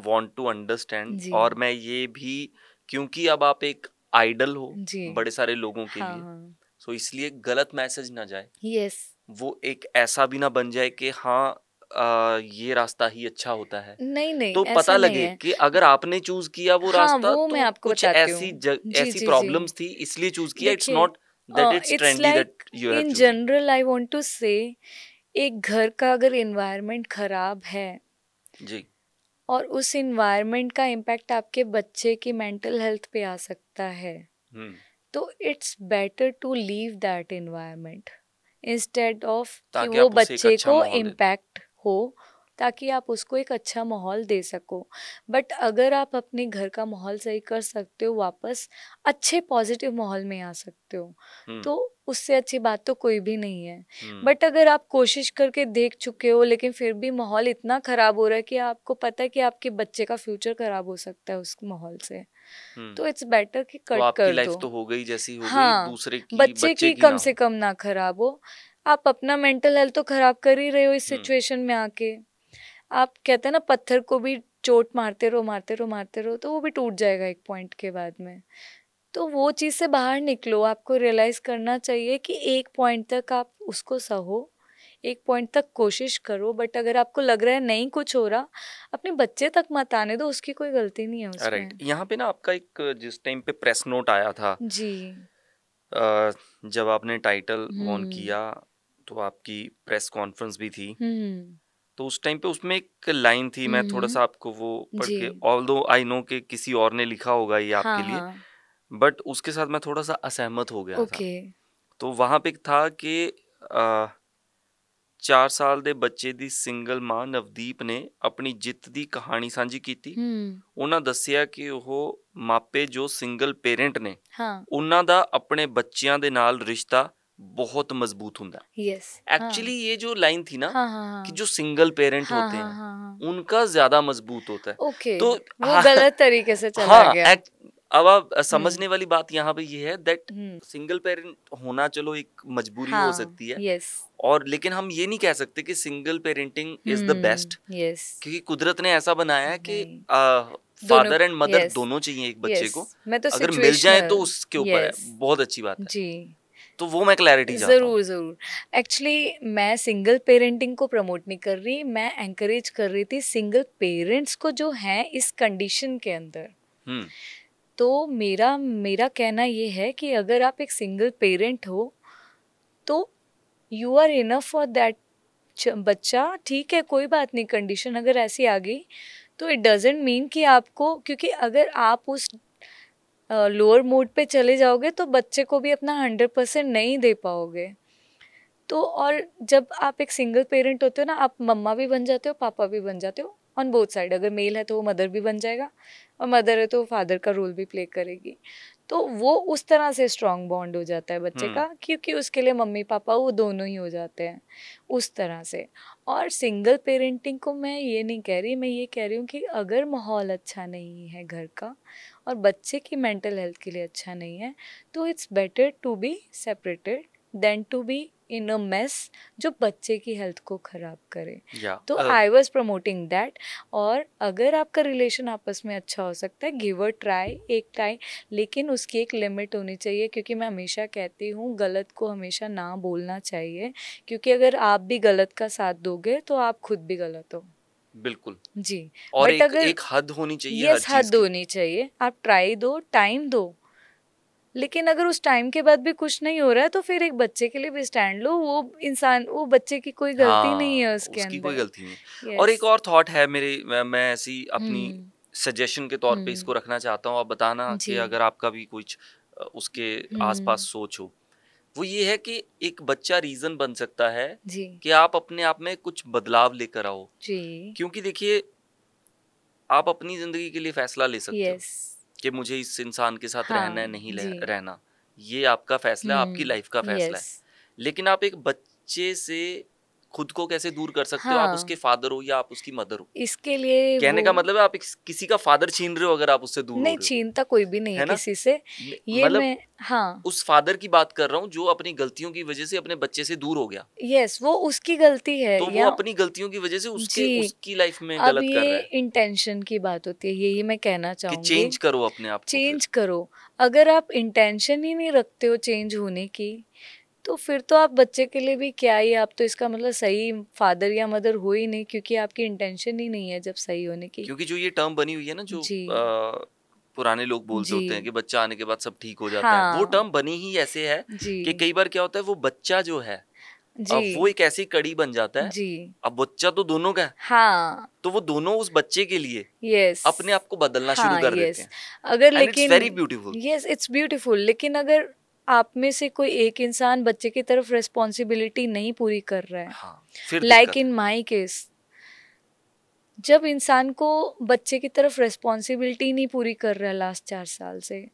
want to understand. जी और मैं ये भी, क्योंकि अब आप एक आइडल हो जी। बड़े सारे लोगों के हाँ लिए, हाँ। सो इसलिए गलत मैसेज ना जाए, यस। वो एक ऐसा भी ना बन जाए कि हाँ ये रास्ता ही अच्छा होता है। नहीं नहीं, तो ऐसा पता नहीं लगे है। कि अगर आपने चूज किया वो हाँ, रास्ता वो मैं तो आपको कुछ बताती हूँ। जी ऐसी जी जी। प्रॉब्लम्स थी इसलिए चूज किया। इट्स देखिए, not that it's it's trendy that like you have in chosen. General I want to say, एक घर का अगर एनवायरनमेंट खराब है जी। और उस इन्वायरमेंट का इम्पैक्ट आपके बच्चे की मेंटल हेल्थ पे आ सकता है, हम्म। तो it's better to leave that environment instead of कि ताकि वो आप उसे एक बच्चे अच्छा को माहौल दे। इम्पैक्ट हो, ताकि आप उसको एक अच्छा माहौल दे सको। बट अगर आप अपने घर का माहौल सही कर सकते हो, वापस अच्छे पॉजिटिव माहौल में आ सकते हो, हम्म। तो उससे अच्छी बात तो कोई भी नहीं है। हम्म। बट अगर आप कोशिश करके देख चुके हो लेकिन फिर भी माहौल इतना खराब हो रहा है कि आपको पता है कि आपके बच्चे का फ्यूचर खराब हो सकता है उस माहौल से, तो इट्स बेटर कि तो कट आपकी कर लाइफ दो। तो हो गई जैसी हो गई, हाँ, दूसरे की बच्चे बच्चे की की कम ना से हो। कम ना खराब हो। आप अपना मेंटल हेल्थ तो खराब कर ही रहे हो इस हम्म। सिचुएशन में आके। आप कहते हैं ना, पत्थर को भी चोट मारते रहो मारते रहो मारते रहो, तो वो भी टूट जाएगा एक पॉइंट के बाद में। तो वो चीज़ से बाहर निकलो। आपको रियलाइज करना चाहिए कि एक पॉइंट तक आप उसको सहो, एक पॉइंट तक कोशिश करो, बट अगर आपको लग रहा है नहीं कुछ हो रहा, अपने बच्चे तक मत आने दो, उसकी कोई गलती नहीं है राइट। उसमें। यहाँ पे ना आपका एक जिस टाइम पे प्रेस नोट आया था, जी। जब आपने टाइटल वॉन हम्म किया, तो आपकी प्रेस कॉन्फ्रेंस भी थी। हम्म तो उस टाइम पे उसमें एक लाइन थी, मैं थोड़ा सा आपको वो पढ़ जी। के, ऑल्दो आई नो कि किसी और ने लिखा होगा ये हाँ आपके लिए, हाँ। बट उसके साथ मैं थोड़ा सा असहमत हो गया था। ओके। तो वहां पे था कि 4 ਸਾਲ ਦੇ ਬੱਚੇ ਦੀ ਸਿੰਗਲ ਮਾਂ ਨਵਦੀਪ ਨੇ ਆਪਣੀ ਜਿੱਤ ਦੀ ਕਹਾਣੀ ਸਾਂਝੀ ਕੀਤੀ। हम्म। ਉਹਨਾਂ ਦੱਸਿਆ ਕਿ ਉਹ ਮਾਪੇ ਜੋ ਸਿੰਗਲ ਪੇਰੈਂਟ ਨੇ, हाँ। ਉਹਨਾਂ ਦਾ ਆਪਣੇ ਬੱਚਿਆਂ ਦੇ ਨਾਲ ਰਿਸ਼ਤਾ ਬਹੁਤ मजबूत ਹੁੰਦਾ है। यस। हाँ एक्चुअली ये जो लाइन थी ना, हाँ हाँ कि हाँ जो सिंगल पेरेंट हाँ होते हाँ हैं हाँ हाँ। उनका ज्यादा मजबूत होता है। ओके, तो वो हाँ, गलत तरीके से चला हाँ, गया। अब आप हम्म समझने वाली बात यहाँ पे ये है दैट हम्म। सिंगल पेरेंट होना चलो एक मजबूरी हो हाँ। सकती है, यस। और लेकिन हम ये नहीं कह सकते कि single parenting is the best, yes. क्योंकि कुदरत ने ऐसा बनाया है कि नहीं, दोनों। फादर एंड मदर यस दोनों चाहिए एक बच्चे यस। को। मैं तो अगर मिल जाए तो सिचुएशनल। उसके ऊपर है, यस। बहुत अच्छी बात है। जी। तो वो मैं क्लैरिटी चाहता हूँ। ज़रूर ज़रूर। एक्चुअली मैं सिंगल पेरेंटिंग को प्रमोट नहीं कर रही, मैं एंकरेज कर रही थी सिंगल पेरेंट्स को जो हैं इस कंडीशन के अंदर। हम्म। तो मेरा मेरा कहना ये है कि अगर आप एक सिंगल पेरेंट हो तो you are enough for that बच्चा। ठीक है, कोई बात नहीं, कंडीशन अगर ऐसी आ गई तो इट डजेंट मीन कि आपको, क्योंकि अगर आप उस लोअर मोड पे चले जाओगे तो बच्चे को भी अपना 100% नहीं दे पाओगे। तो और जब आप एक सिंगल पेरेंट होते हो ना, आप मम्मा भी बन जाते हो, पापा भी बन जाते हो, ऑन बोथ साइड। अगर मेल है तो वो मदर भी बन जाएगा, और मदर है तो फादर का रोल भी प्ले करेगी। तो वो उस तरह से स्ट्रॉन्ग बॉन्ड हो जाता है बच्चे का, क्योंकि उसके लिए मम्मी पापा वो दोनों ही हो जाते हैं उस तरह से। और सिंगल पेरेंटिंग को मैं ये नहीं कह रही, मैं ये कह रही हूँ कि अगर माहौल अच्छा नहीं है घर का और बच्चे की मेंटल हेल्थ के लिए अच्छा नहीं है, तो it's better to be separated than to be in a mess जो बच्चे की हेल्थ को खराब करे। तो आई वॉज प्रमोटिंग दैट। और अगर आपका रिलेशन आपस में अच्छा हो सकता है, गिव अ ट्राई, एक ट्राई, लेकिन उसकी एक लिमिट होनी चाहिए। क्योंकि मैं हमेशा कहती हूँ गलत को हमेशा ना बोलना चाहिए, क्योंकि अगर आप भी गलत का साथ दोगे तो आप खुद भी गलत हो। बिल्कुल। जी। और बट अगर एक हद होनी चाहिए हर यस, चीज हद की। होनी चाहिए। आप ट्राई दो, टाइम दो, लेकिन अगर उस टाइम के बाद भी कुछ नहीं हो रहा है तो फिर एक बच्चे के लिए भी स्टैंड लो। वो इंसान, वो बच्चे की कोई गलती नहीं है उसके उसकी कोई अंदर। गलती नहीं। और एक और थॉट है मेरी, मैं ऐसी अपनी हम्म सजेशन के तौर पे इसको रखना चाहता हूँ, आप बताना कि जी। अगर आपका भी कुछ उसके आसपास सोच हो। वो ये है कि एक बच्चा रीजन बन सकता है जी कि आप अपने आप में कुछ बदलाव लेकर आओ। जी क्योंकि देखिए, आप अपनी जिंदगी के लिए फैसला ले सकते हो यस कि मुझे इस इंसान के साथ रहना है, हाँ नहीं जी रहना। ये आपका फैसला है, आपकी लाइफ का फैसला है। यस लेकिन आप एक बच्चे से खुद को कैसे दूर कर सकते हो? आप उसके हाँ फादर हो या आप उसकी मदर हो। इसके लिए वो कहने का मतलब है आप किसी का फादर छीन रहे हो अगर आप उससे दूर हो नहीं रहे हो, छीनता कोई भी नहीं है है ना? किसी से। ये मतलब मैं हाँ उस फादर की बात कर रहा हूँ जो अपनी गलतियों की वजह से अपने बच्चे से दूर हो गया। यस वो उसकी गलती है तो वो या अपनी गलतियों की वजह से उसके जी। उसकी लाइफ में अब गलत कर ये रहा है इंटेंशन की बात होती है, यही मैं कहना कि चाहूंगी। चेंज करो अपने आप को फिर। चेंज करो। अगर आप इंटेंशन ही नहीं रखते हो चेंज होने की, तो फिर तो आप बच्चे के लिए भी क्या ही, आप तो इसका मतलब सही फादर या मदर हो ही नहीं, क्योंकि आपकी इंटेंशन ही नहीं है जब सही होने की। क्योंकि जो ये टर्म बनी हुई है ना, जो जी पुराने लोग बोलते जी होते हैं कि बच्चा आने के बाद सब ठीक हो जाता है, वो हाँ टर्म बनी ही ऐसे है जी कि कई बार क्या होता है, वो बच्चा जो है जी वो एक ऐसी कड़ी बन जाता है। जी अब बच्चा तो दोनों का है, हाँ तो वो दोनों उस बच्चे के लिए यस अपने आप को बदलना शुरू हाँ कर देते यस। हैं। अगर एंड इट्स लेकिन very beautiful. Yes it's beautiful, लेकिन अगर आप में से कोई एक इंसान बच्चे की तरफ रिस्पॉन्सिबिलिटी नहीं पूरी कर रहा है, हाँ, फिर लाइक दिक्कत है। इन माई केस, जब इंसान को बच्चे की तरफ रिस्पॉन्सिबिलिटी नहीं पूरी कर रहा है लास्ट 4 साल से,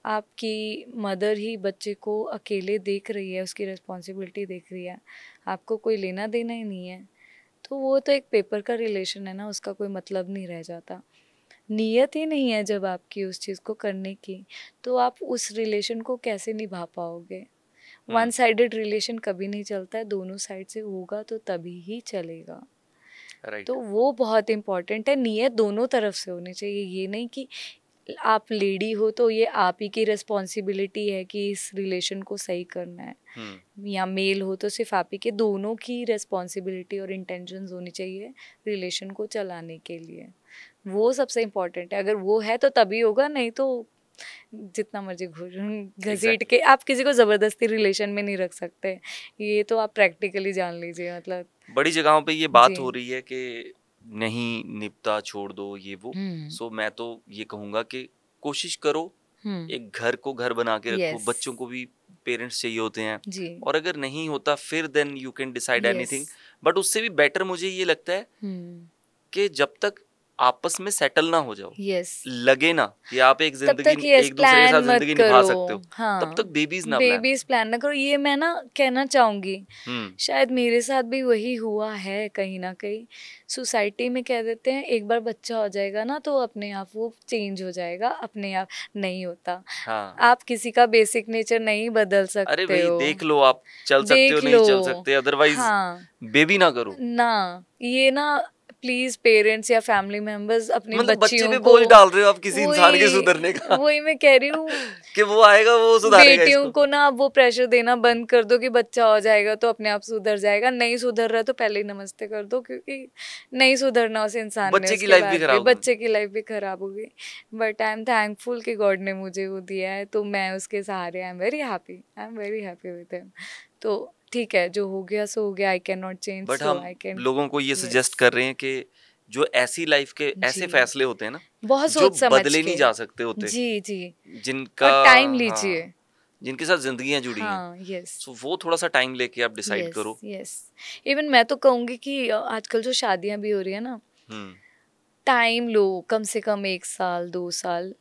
आपकी मदर ही बच्चे को अकेले देख रही है, उसकी रिस्पॉन्सिबिलिटी देख रही है, आपको कोई लेना देना ही नहीं है, तो वो तो एक पेपर का रिलेशन है ना, उसका कोई मतलब नहीं रह जाता। नीयत ही नहीं है जब आपकी उस चीज़ को करने की, तो आप उस रिलेशन को कैसे निभा पाओगे? वन साइडेड रिलेशन कभी नहीं चलता है, दोनों साइड से होगा तो तभी ही चलेगा। राइट। तो वो बहुत इम्पोर्टेंट है, नीयत दोनों तरफ से होनी चाहिए। ये नहीं कि आप लेडी हो तो ये आप ही की रिस्पॉन्सिबिलिटी है कि इस रिलेशन को सही करना है, या मेल हो तो सिर्फ आप ही के, दोनों की रिस्पॉन्सिबिलिटी और इंटेंशंस होनी चाहिए रिलेशन को चलाने के लिए। वो सबसे इम्पोर्टेंट है, अगर वो है तो तभी होगा, नहीं तो जितना मर्जी घसीट के आप किसी को ज़बरदस्ती रिलेशन में नहीं रख सकते। ये तो आप प्रैक्टिकली जान लीजिए, मतलब बड़ी जगहों पे ये बात जी हो रही है कि नहीं निपटा, छोड़ दो ये वो। सो मैं तो ये कहूंगा कि कोशिश करो, एक घर को घर बना के रखो। यस बच्चों को भी पेरेंट्स चाहिए होते हैं, जी और अगर नहीं होता फिर then you can decide yes anything. But उससे भी बेटर मुझे ये लगता है कि जब तक आपस में सेटल ना हो जाओ, यस लगे ना कि आप एक तब जिंदगी तक यस एक दूसरे के प्लान साथ मत जिंदगी निभा सकते करो। हो, हाँ तब तक बेबीज ना प्लान। बेबीज प्लान ना करो, ये मैं ना कहना चाहूँगी। हम्म शायद मेरे साथ भी वही हुआ है कहीं ना कहीं। सोसाइटी में कह देते हैं एक बार बच्चा हो जाएगा ना तो अपने आप वो चेंज हो जाएगा, अपने आप नहीं होता। हाँ। आप किसी का बेसिक नेचर नहीं बदल अरे सकते भाई हो, देख लो, आप चल सकते हो देख नहीं लो। चल सकते, अदरवाइज हाँ बेबी ना करो। ना, ये ना प्लीज पेरेंट्स या फैमिली मेंबर्स अपनी मतलब बच्चे बच्चियों पे को, बोझ डाल रहे हो आप किसी इंसान के सुधरने वही का वही मैं कह रही हूँ, कि वो आएगा वो सुधारेगा बेटियों इसको। को ना अब वो प्रेशर देना बंद कर दो कि बच्चा हो जाएगा तो अपने आप सुधर जाएगा। नहीं सुधर रहा तो पहले ही नमस्ते कर दो, क्योंकि नहीं सुधरना उस इंसान ने, बच्चे की उसके लाइफ भी बाद भी खराब होगी। बच्चे की लाइफ भी खराब होगी। बट आई एम थैंकफुल कि गॉड ने मुझे वो दिया है, तो मैं उसके सहारे I am very happy, I am very happy with him. तो ठीक है, जो हो गया सो हो गया, I can not change, but so हम आई कैन लोगों को ये सजेस्ट यस कर रहे हैं कि जो ऐसी लाइफ के ऐसे जी फैसले होते हैं ना, बहुत जो सोच समझ बदले नहीं के। जा सकते होते, जी जी जिनका और टाइम हाँ, लीजिए। जिनके साथ जिंदगियां जुड़ी हैं, हाँ यस सो वो थोड़ा सा टाइम लेके आप डिसाइड यस करो। यस। इवन मैं तो कहूँगी कि आजकल जो शादियां भी हो रही है ना, हम्म टाइम लो, कम से कम 1 साल 2 साल,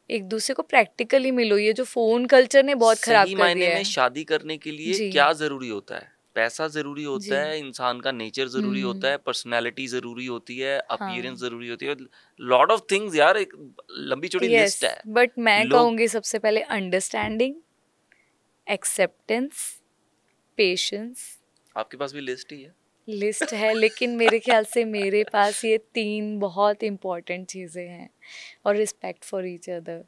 एक दूसरे को प्रैक्टिकली मिलो। ये जो फोन कल्चर ने बहुत खराब सही कर मायने दिया में है। शादी करने के लिए जी क्या जरूरी होता है? पैसा जरूरी जी होता है, इंसान का नेचर जरूरी होता है, पर्सनालिटी जरूरी होती है, अपीयरेंस हाँ जरूरी होती है, लॉट ऑफ थिंग्स यार, एक लंबी चौड़ी यस। लिस्ट है। बट मैं लोग, कहूँगी सबसे पहले अंडरस्टैंडिंग, एक्सेप्टेंस, पेशेंस। आपके पास भी लिस्ट ही है। लिस्ट है, लेकिन मेरे ख्याल से मेरे पास ये 3 बहुत इम्पॉर्टेंट चीज़ें हैं, और रिस्पेक्ट फॉर ईच अदर।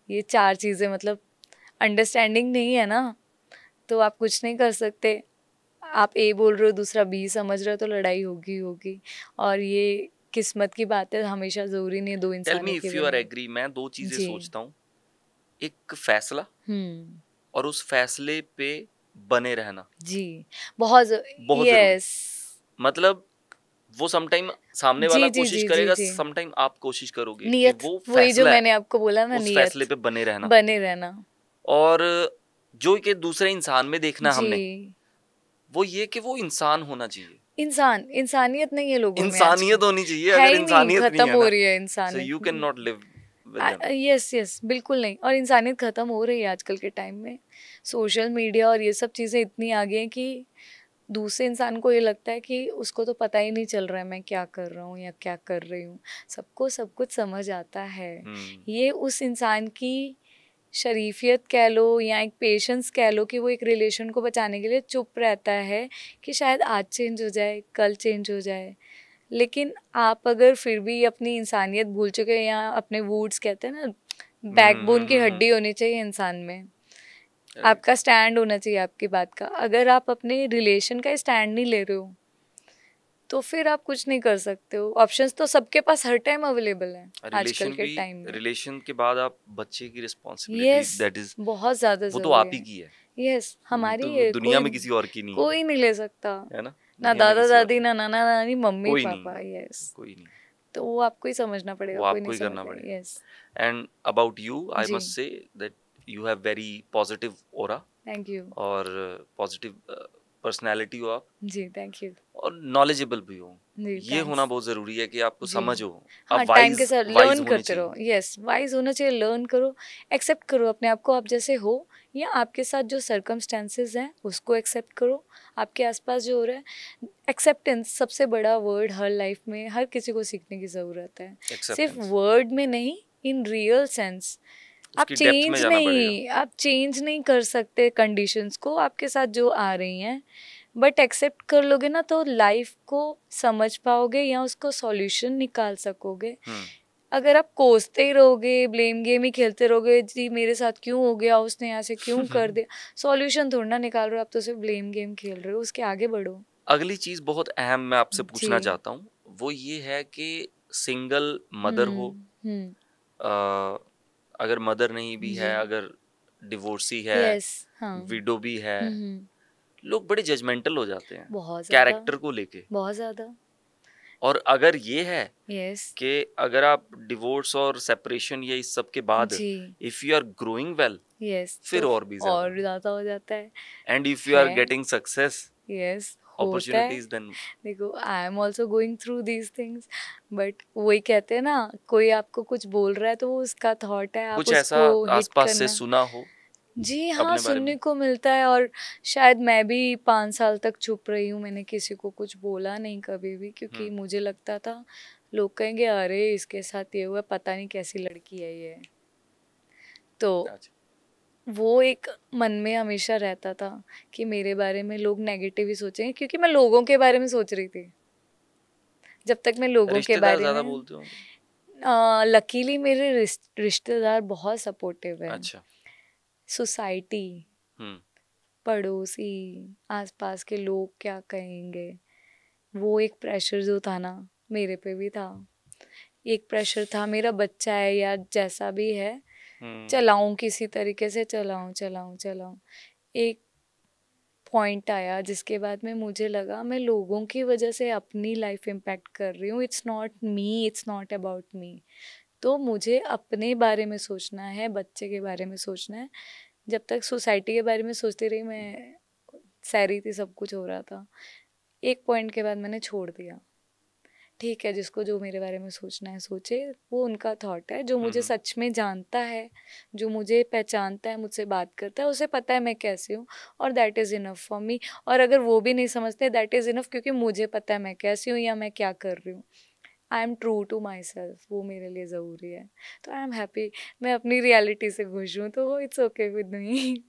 ये 4 चीज़ें, मतलब अंडरस्टैंडिंग नहीं है ना तो आप कुछ नहीं कर सकते। आप ए बोल रहे हो दूसरा बी समझ रहे हो तो लड़ाई होगी ही होगी। और ये किस्मत की बात है, हमेशा ज़रूरी नहीं है दो टेल इंसानों मी की इफ यू आर बने। एग्री, मैं दो चीजें जी सोचता हूँ एक फैसला और उस फैसले पे बने रहना जी बहुत बहुत यस मतलब वो समटाइम सामने जी वाला जी कोशिश जी जी करेगा, जी समटाइम आप कोशिश करोगे कि नियत वो वही जो फैसला है, मैंने आपको बोला ना, उस नियत फैसले पे बने रहना बने रहना और जो कि दूसरे इंसान में देखना जी। हमने वो ये कि वो इंसान होना चाहिए, इंसानियत नहीं है लोगों में इंसानियत आजकल, होनी चाहिए। है अगर ही नहीं, इंसानियत नहीं खत्म है हो ना, रही है सो इंसानियत। You can not live with them. Yes yes बिल्कुल नहीं, और इंसानियत खत्म हो रही है आजकल के टाइम में। सोशल मीडिया और ये सब चीज़ें इतनी आ गई हैं कि दूसरे इंसान को ये लगता है कि उसको तो पता ही नहीं चल रहा है मैं क्या कर रहा हूँ या क्या कर रही हूँ। सबको सब कुछ समझ आता है। ये उस इंसान की शरीफियत कह लो या एक पेशेंस कह लो कि वो एक रिलेशन को बचाने के लिए चुप रहता है कि शायद आज चेंज हो जाए, कल चेंज हो जाए। लेकिन आप अगर फिर भी अपनी इंसानियत भूल चुके हैं, या अपने वुड्स कहते हैं ना, बैकबोन की हड्डी होनी चाहिए इंसान में, आपका स्टैंड होना चाहिए आपकी बात का। अगर आप अपने रिलेशन का स्टैंड नहीं ले रहे हो तो फिर आप कुछ नहीं कर सकते हो। ऑप्शंस तो सबके पास हर टाइम अवेलेबल है आजकल के टाइम में। रिलेशन के बाद आप बच्चे की रिस्पॉन्सिबिलिटी यस दैट इज बहुत ज्यादा वो तो जरूरी आप ही है। की है, यस हमारी तो है, दुनिया कोई में किसी और की नहीं कोई नहीं ले सकता, है ना, ना दुनिया में दादा किसी और दादी की ना नाना नानी मम्मी कोई पापा। नहीं, यस कोई नहीं, तो वो आपको ही समझना पड़ेगा, वो कोई आपको नहीं ही करना समझ पड़ेगा। Yes and about you I जी must say that you have very positive aura thank you और पॉजिटिव पर्सनालिटी हो आप, जी थैंक यू और नॉलेजेबल भी हो। जी ये होना थैंक्स बहुत जरूरी है कि आपको जी समझ हो, हाँ आप टाइम के वाइज साथ वाइज लर्न होने करते रहो। चाहिए। यस वाइज होना चाहिए, लर्न करो, एक्सेप्ट करो अपने आप को आप जैसे हो, या आपके साथ जो सर्कमस्टेंसेस हैं उसको एक्सेप्ट करो। आपके आसपास जो हो रहा है, एक्सेप्टेंस सबसे बड़ा वर्ड हर लाइफ में हर किसी को सीखने की ज़रूरत है। सिर्फ एक्सेप्टेंस वर्ड में नहीं, इन रियल सेंस। आप उसकी डेप्थ में जाना पड़ेगा। आप चेंज नहीं कर सकते कंडीशंस को आपके साथ जो आ रही हैं, बट एक्सेप्ट कर लोगे ना तो लाइफ को समझ पाओगे या उसको सॉल्यूशन निकाल सकोगे। अगर आप कोसते ही रहोगे, ब्लेम गेम ही खेलते रहोगे, जी मेरे साथ क्यों हो गया, उसने यहाँ से क्यों कर दिया, सॉल्यूशन थोड़ा ना निकाल रहे हो आप, तो सिर्फ ब्लेम गेम खेल रहे हो। उसके आगे बढ़ो। अगली चीज बहुत अहम मैं आपसे पूछना जी चाहता हूँ, वो ये है कि सिंगल मदर हो, हम्म अ, अगर मदर नहीं भी जी है, अगर डिवोर्सी है, यस हाँ विडो भी है, हम्म लोग बड़े जजमेंटल हो जाते हैं बहुत ज़्यादा कैरेक्टर को लेके। बहुत ज़्यादा और अगर ये है यस कि अगर आप डिवोर्स और सेपरेशन या इस सब के बाद जी if you are growing well, yes फिर तो और भी ज्यादा, और ज़्यादा हो जाता है। एंड इफ यू आर है गेटिंग सक्सेस यस होता है। अपॉर्चुनिटीज, देन देखो I am also going through these things, but वही कहते हैं ना, कोई आपको कुछ बोल रहा है तो वो उसका थॉट है, आप कुछ ऐसा उसको हिट आसपास से करना। सुना हो जी हाँ अपने बारे सुनने में? को मिलता है, और शायद मैं भी 5 साल तक चुप रही हूँ, मैंने किसी को कुछ बोला नहीं कभी भी, क्योंकि मुझे लगता था लोग कहेंगे अरे इसके साथ ये हुआ, पता नहीं कैसी लड़की है ये। तो अच्छा, वो एक मन में हमेशा रहता था कि मेरे बारे में लोग नेगेटिव ही सोचेंगे, क्योंकि मैं लोगों के बारे में सोच रही थी। जब तक मैं लोगों के रिश्तेदार बारे ज्यादा में, बोलते होंगे? लकीली मेरे रिश्तेदार बहुत सपोर्टिव है। अच्छा, सोसाइटी, हम्म पड़ोसी, आसपास के लोग क्या कहेंगे, वो एक प्रेशर जो था ना मेरे पे भी था। एक प्रेशर था, मेरा बच्चा है या जैसा भी है, चलाऊं किसी तरीके से, चलाऊं चलाऊं चलाऊं। एक पॉइंट आया जिसके बाद में मुझे लगा मैं लोगों की वजह से अपनी लाइफ इम्पैक्ट कर रही हूँ। It's not me, it's not about me. तो मुझे अपने बारे में सोचना है, बच्चे के बारे में सोचना है। जब तक सोसाइटी के बारे में सोचती रही, मैं सह रही थी, सब कुछ हो रहा था। एक पॉइंट के बाद मैंने छोड़ दिया। ठीक है, जिसको जो मेरे बारे में सोचना है सोचे, वो उनका थॉट है। जो मुझे सच में जानता है, जो मुझे पहचानता है, मुझसे बात करता है, उसे पता है मैं कैसी हूँ, और that is enough for me. और अगर वो भी नहीं समझते, दैट इज़ इनफ, क्योंकि मुझे पता है मैं कैसी हूँ या मैं क्या कर रही हूँ। I am true to myself, वो मेरे लिए ज़रूरी है। तो आई एम हैप्पी, मैं अपनी रियलिटी से खुश हूँ, तो इट्स ओके विद मी।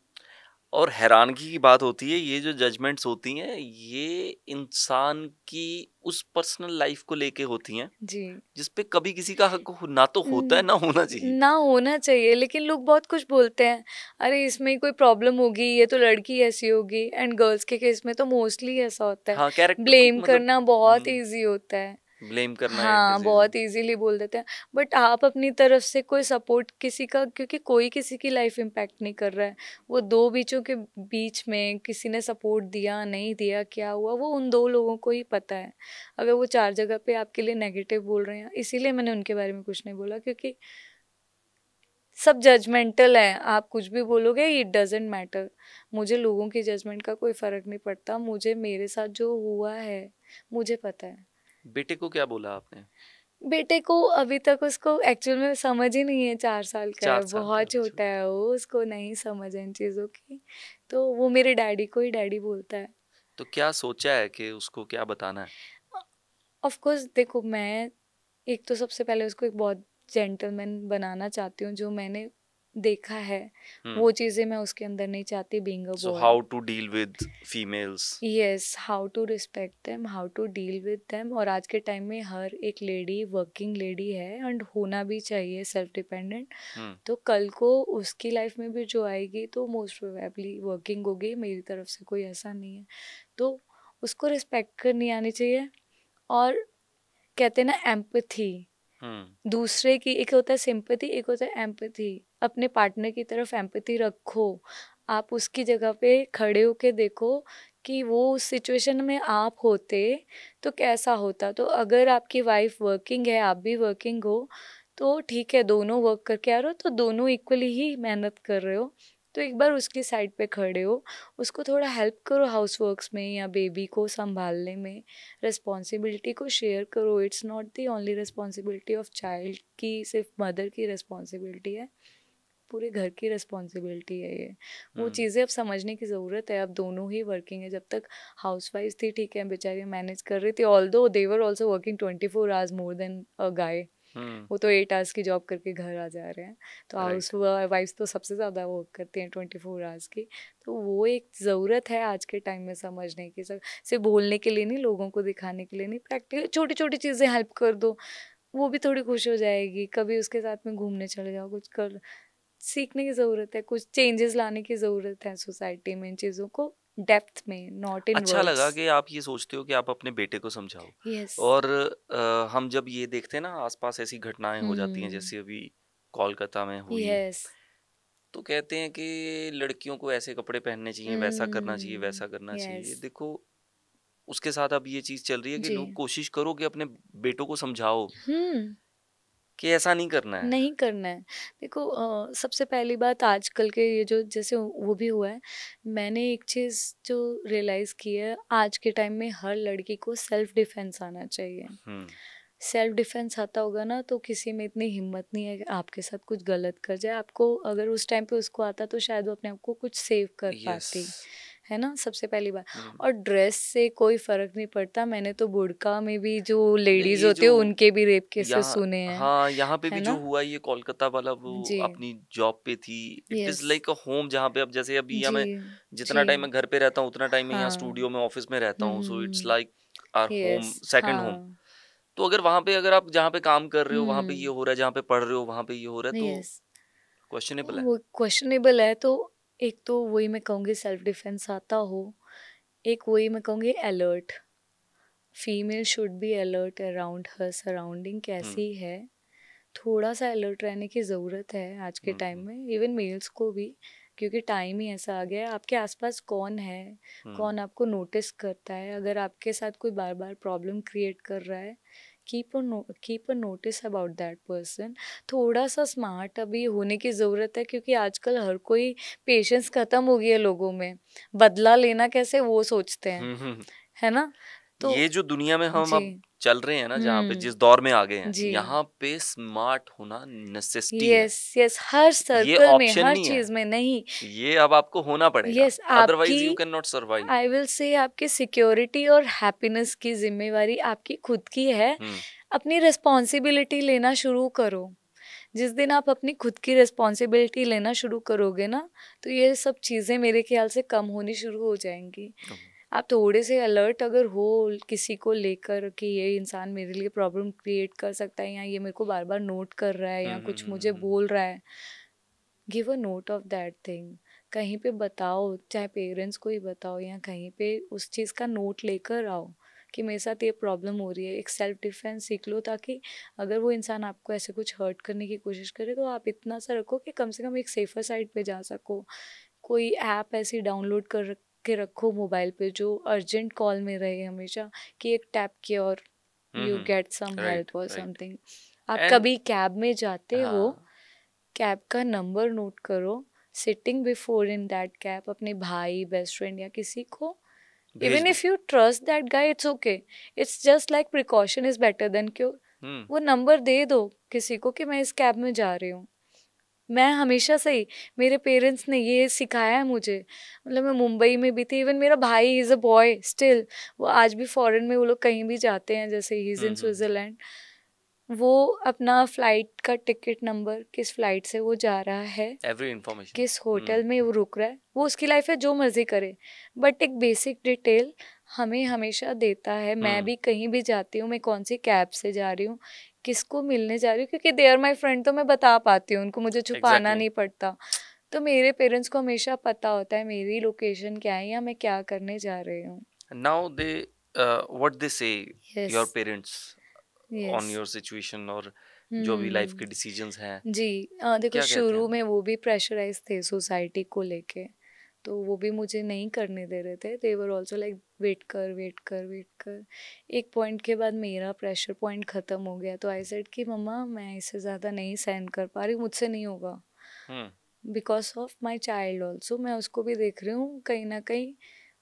और हैरानगी की बात होती है, ये जो जजमेंट्स होती हैं ये इंसान की उस पर्सनल लाइफ को लेके होती हैं जी जिस पे कभी किसी का हक ना तो होता है ना होना चाहिए। ना होना चाहिए, लेकिन लोग बहुत कुछ बोलते हैं, अरे इसमें कोई प्रॉब्लम होगी, ये तो लड़की ऐसी होगी। एंड गर्ल्स के केस में तो मोस्टली ऐसा होता है, हाँ, कैरेक्टर को ब्लेम मतलब करना बहुत इजी होता है। ब्लेम करना एक हाँ, disease बहुत है। इजीली बोल देते हैं। बट आप अपनी तरफ से कोई सपोर्ट किसी का, क्योंकि कोई किसी की लाइफ इम्पैक्ट नहीं कर रहा है, वो दो बीचों के बीच में किसी ने सपोर्ट दिया नहीं दिया क्या हुआ वो उन दो लोगों को ही पता है। अगर वो चार जगह पे आपके लिए नेगेटिव बोल रहे हैं, इसीलिए मैंने उनके बारे में कुछ नहीं बोला, क्योंकि सब जजमेंटल है। आप कुछ भी बोलोगे, इट डजेंट मैटर। मुझे लोगों की जजमेंट का कोई फर्क नहीं पड़ता, मुझे मेरे साथ जो हुआ है मुझे पता है। बेटे को क्या बोला आपने? बेटे को अभी तक उसको एक्चुअल में समझ ही नहीं है, 4 साल का है, 4 साल का बहुत बच्चा। छोटा है वो, उसको नहीं समझ है इन चीज़ों की। तो वो मेरे डैडी को ही डैडी बोलता है। तो क्या सोचा है कि उसको क्या बताना है? ऑफ कोर्स देखो, मैं एक तो सबसे पहले उसको एक बहुत जेंटलमैन बनाना चाहती हूँ, जो मैंने देखा है हम्म। वो चीज़ें मैं उसके अंदर नहीं चाहती, being a so boy. How to deal with females? Yes, how to respect them, how to deal with them. और आज के टाइम में हर एक लेडी वर्किंग लेडी है, एंड होना भी चाहिए सेल्फ डिपेंडेंट। हम्म। तो कल को उसकी लाइफ में भी जो आएगी तो मोस्ट प्रोबेबली वर्किंग होगी, मेरी तरफ से कोई ऐसा नहीं है। तो उसको रिस्पेक्ट करनी आनी चाहिए। और कहते हैं ना एम्पथी, हम्म। दूसरे की, एक होता है सिंपैथी, एक होता है एम्पैथी। अपने पार्टनर की तरफ एम्पैथी रखो, आप उसकी जगह पे खड़े होके देखो कि वो उस सिचुएशन में आप होते तो कैसा होता। तो अगर आपकी वाइफ वर्किंग है, आप भी वर्किंग हो, तो ठीक है, दोनों वर्क करके आ रहे हो तो दोनों इक्वली ही मेहनत कर रहे हो, तो एक बार उसकी साइड पे खड़े हो, उसको थोड़ा हेल्प करो हाउस वर्क्स में या बेबी को संभालने में, रिस्पॉन्सिबिलिटी को शेयर करो। It's not the only responsibility of child की सिर्फ मदर की रिस्पॉन्सिबिलिटी है, पूरे घर की रिस्पॉन्सिबिलिटी है ये। वो चीज़ें अब समझने की ज़रूरत है। अब दोनों ही वर्किंग है। जब तक हाउस वाइफ थी ठीक है, बेचारी मैनेज कर रही थी, although they were also working 24 hours more than a guy. Hmm. वो तो 8 आवर्स की जॉब करके घर आ जा रहे हैं। तो हाउस राइट। वाइफ्स तो सबसे ज़्यादा वर्क करती हैं 24 आवर्स की। तो वो एक ज़रूरत है आज के टाइम में समझने की। सब सिर्फ बोलने के लिए नहीं, लोगों को दिखाने के लिए नहीं, प्रैक्टिकल छोटी छोटी चीज़ें हेल्प कर दो, वो भी थोड़ी खुश हो जाएगी। कभी उसके साथ में घूमने चले जाओ, कुछ कर, सीखने की ज़रूरत है, कुछ चेंजेस लाने की ज़रूरत है सोसाइटी में, इन चीज़ों को डेप्थ में, नॉट इन अच्छा लगा वर्ड्स। कि आप ये सोचते हो कि आप अपने बेटे को समझाओ। यस। और हम जब ये देखते हैं ना आसपास ऐसी घटनाएं हो जाती हैं हम्म। जैसे अभी कोलकाता में हुई, यस। तो कहते हैं कि लड़कियों को ऐसे कपड़े पहनने चाहिए, वैसा करना चाहिए, हम्म। वैसा करना चाहिए। यस। देखो, उसके साथ अब ये चीज चल रही है कि जी। लोग कोशिश करो कि अपने बेटों को समझाओ हम्म। कि ऐसा नहीं करना है। नहीं करना है। देखो सबसे पहली बात, आजकल के ये जो जैसे वो भी हुआ है, मैंने एक चीज़ जो रियलाइज़ की है, आज के टाइम में हर लड़की को सेल्फ डिफेंस आना चाहिए। हम्म। सेल्फ डिफेंस आता होगा ना, तो किसी में इतनी हिम्मत नहीं है कि आपके साथ कुछ गलत कर जाए। आपको अगर उस टाइम पे उसको आता तो शायद वो अपने आप को कुछ सेव कर यस। पाती, है ना, सबसे पहली बात। हम्म। और ड्रेस से कोई फर्क नहीं पड़ता। मैंने तो बुर्का में भी जो नहीं, लेडीज ये होते जो हैं उनके भी रेप केसेस यहाँ, सुने हैं, हाँ, यहाँ पे है भी जो ना। हुआ ये कोलकाता वाला, वो जी। अपनी जॉब पे थी। It is yes. Like a home, जहाँ पे अब जैसे अभी यहाँ जी। मैं जी। जितना टाइम मैं घर पे रहता हूँ उतना टाइम मैं यहाँ हाँ। स्टूडियो में ऑफिस में रहता हूँ, so it's hmm. Like our home, yes. Second home. हाँ। तो अगर वहां पे, अगर आप जहाँ पे काम कर रहे हो वहां पे ये हम्म। हो रहा है, जहाँ पे पढ़ रहे हो वहां पे ये हो रहा है, तो यस। क्वेश्चनेबल है। वो क्वेश्चनेबल है। तो एक तो वही मैं कहूँगी सेल्फ डिफेंस आता हो, एक वही मैं कहूँगी alert. Female should be alert around her surrounding, hmm. कैसी है। थोड़ा सा अलर्ट रहने की ज़रूरत है आज के टाइम हम्म। में, इवन मेल्स को भी, क्योंकि टाइम ही ऐसा आ गया है। आपके आसपास कौन है, हम्म। कौन आपको नोटिस करता है, अगर आपके साथ कोई बार बार प्रॉब्लम क्रिएट कर रहा है, keep a notice about that person. थोड़ा सा स्मार्ट अभी होने की ज़रूरत है, क्योंकि आजकल हर कोई, पेशेंस ख़त्म हो गई है लोगों में, बदला लेना कैसे वो सोचते हैं, हम्म। है ना। तो ये जो दुनिया में हम जी। अब चल रहे हैं ना, जहाँ पे जिस हम्म। दौर में आ गए हैं, जी। यहाँ पे स्मार्ट होना नेसेसिटी है। यस। यस, हर ये सर्कल में, ऑप्शन हर नहीं है, चीज़ में नहीं। ये अब आपको होना पड़ेगा, यस, आपकी, otherwise you can not survive. I will say आपकी सिक्योरिटी और हैप्पीनेस की जिम्मेवारी आपकी खुद की है। हम्म। अपनी रिस्पॉन्सिबिलिटी लेना शुरू करो। जिस दिन आप अपनी खुद की रिस्पॉन्सिबिलिटी लेना शुरू करोगे ना, तो ये सब चीज़ें मेरे ख्याल से कम होनी शुरू हो जाएंगी। आप थोड़े से अलर्ट अगर हो किसी को लेकर कि ये इंसान मेरे लिए प्रॉब्लम क्रिएट कर सकता है, या ये मेरे को बार बार नोट कर रहा है, या कुछ मुझे बोल रहा है, give a note of that thing. कहीं पे बताओ, चाहे पेरेंट्स को ही बताओ या कहीं पे, उस चीज़ का नोट लेकर आओ। कि मेरे साथ ये प्रॉब्लम हो रही है, एक सेल्फ डिफेंस सीख लो, ताकि अगर वो इंसान आपको ऐसे कुछ हर्ट करने की कोशिश करे तो आप इतना सा रखो कि कम से कम एक सेफर साइड पे जा सको। कोई ऐप ऐसी डाउनलोड कर के रखो मोबाइल पे जो अर्जेंट कॉल में रहे हमेशा, कि एक टैप किया और you get some right help और राइट समथिंग। आप एंड कभी कैब में जाते हो, हाँ कैब का नंबर नोट करो, sitting before in that cab अपने भाई, बेस्ट फ्रेंड या किसी को, भेज even though. If you trust that guy, it's okay, it's just like precaution is better than क्यों। वो नंबर दे दो किसी को कि मैं इस कैब में जा रही हूँ। मैं हमेशा से ही, मेरे पेरेंट्स ने ये सिखाया है मुझे, मतलब मैं मुंबई में भी थी, इवन मेरा भाई इज़ अ बॉय स्टिल, वो आज भी फॉरेन में वो लोग कहीं भी जाते हैं, जैसे ही इज़ इन स्विट्ज़रलैंड, वो अपना फ्लाइट का टिकट नंबर, किस फ्लाइट से वो जा रहा है, एवरी इंफॉर्मेशन, किस होटल में वो रुक रहा है, वो उसकी लाइफ है, जो मर्जी करे, बट एक बेसिक डिटेल हमें हमेशा देता है। मैं भी कहीं भी जाती हूँ, मैं कौन सी कैब से जा रही हूँ, किसको मिलने जा रही हूँ, क्योंकि दे आर माई फ्रेंड, तो मैं बता पाती हूँ उनको, मुझे छुपाना एग्जैक्टली नहीं पड़ता। तो मेरे पेरेंट्स को हमेशा पता होता है मेरी लोकेशन क्या है या मैं क्या करने जा रही हूँ। नाउ दे व्हाट दे से yes, your parents on yes. Your situation और जो भी लाइफ के डिसीजंस हैं, जी, देखो क्या कहते शुरू हैं? में वो भी प्रेशराइज थे सोसाइटी को लेके, तो वो भी मुझे नहीं करने दे रहे थे। दे वर ऑल्सो लाइक वेट कर वेट कर वेट कर। एक पॉइंट के बाद मेरा प्रेशर पॉइंट ख़त्म हो गया, तो आई सेड कि मम्मा मैं इससे ज़्यादा नहीं सहन कर पा रही, मुझसे नहीं होगा, because of my child also. मैं उसको भी देख रही हूँ, कहीं ना कहीं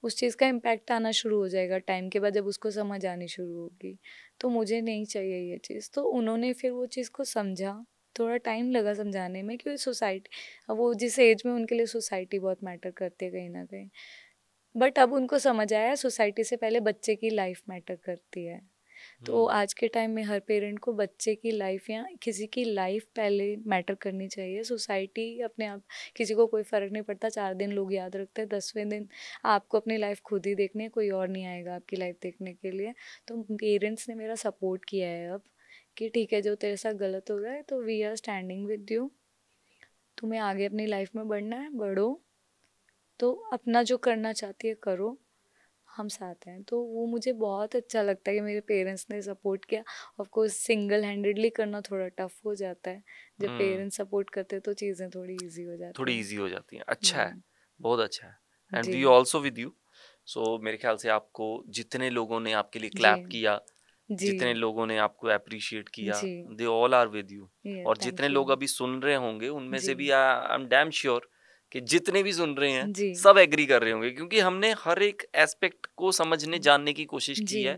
उस चीज़ का इम्पैक्ट आना शुरू हो जाएगा टाइम के बाद, जब उसको समझ आनी शुरू होगी, तो मुझे नहीं चाहिए ये चीज़। तो उन्होंने फिर वो चीज़ को समझा, थोड़ा टाइम लगा समझाने में, क्योंकि सोसाइटी, अब वो जिस एज में, उनके लिए सोसाइटी बहुत मैटर करती है कहीं ना कहीं, बट अब उनको समझ आया सोसाइटी से पहले बच्चे की लाइफ मैटर करती है। तो आज के टाइम में हर पेरेंट को बच्चे की लाइफ या किसी की लाइफ पहले मैटर करनी चाहिए। सोसाइटी अपने आप, किसी को कोई फ़र्क नहीं पड़ता, 4 दिन लोग याद रखते हैं, 10वें दिन आपको अपनी लाइफ खुद ही देखनी है, कोई और नहीं आएगा आपकी लाइफ देखने के लिए। तो पेरेंट्स ने मेरा सपोर्ट किया है अब, कि ठीक है जो तेरे साथ गलत हो रहा है तो we are standing with you, तुम्हें आगे अपनी लाइफ में बढ़ना है, बढ़ो, तो अपना जो करना चाहती है करो, हम साथ हैं। तो वो मुझे बहुत अच्छा लगता है कि मेरे पेरेंट्स ने सपोर्ट किया। ऑफ कोर्स सिंगल हैंडेडली करना थोड़ा टफ हो जाता है, जब पेरेंट्स सपोर्ट करते हैं तो चीज़ें थोड़ी इजी हो जाती थोड़ी हैं। इजी हो जाती हैं। अच्छा है, बहुत अच्छा है। एंड जी we also with you. So मेरे ख्याल से आपको जितने लोगों ने आपके लिए जी क्लैप किया, जी जितने लोगों ने आपको अप्रिशिएट किया, जी, they all are with you. ये और जितने थैंक यू। लोग अभी सुन रहे होंगे उनमें जी से भी आई एम डैम श्योर कि जितने भी सुन रहे हैं जी सब एग्री कर रहे होंगे, क्योंकि हमने हर एक एस्पेक्ट को समझने जानने की कोशिश की जी है।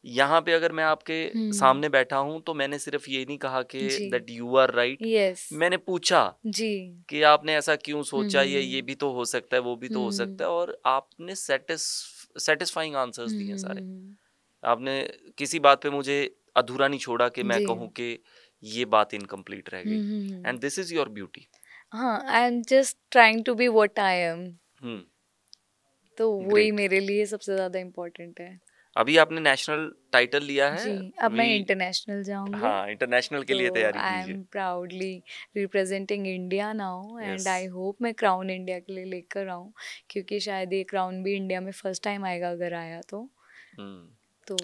यहाँ पे अगर मैं आपके सामने बैठा हूँ तो मैंने सिर्फ ये नहीं कहा कि जी, that you are right. Yes, मैंने पूछा जी, कि आपने ऐसा क्यों सोचा, ये भी तो हो सकता है, वो भी तो हो सकता हम्म है, और आपने सेटिस्फाइंग आंसर्स दिए सारे। हम्म, आपने किसी बात पे मुझे अधूरा नहीं छोड़ा कि मैं जी, कहूँ कि ये बात इनकम्प्लीट रह गई। And this is your beauty. हाँ, I am just trying to be what I am, hmm, तो वही ग्रेट। मेरे लिए सबसे ज़्यादा इम्पोर्टेंट है। अभी आपने नेशनल टाइटल लिया है। जी, अब मैं वी इंटरनेशनल जाऊंगी, हाँ, इंटरनेशनल के तो लिए तैयारी आई कीजिए। Am proudly representing India now, yes. And I hope मैं क्राउन इंडिया के लिए लेकर आऊँ, क्योंकि शायद ये क्राउन भी इंडिया में फर्स्ट टाइम आएगा, अगर आया हम्म, तो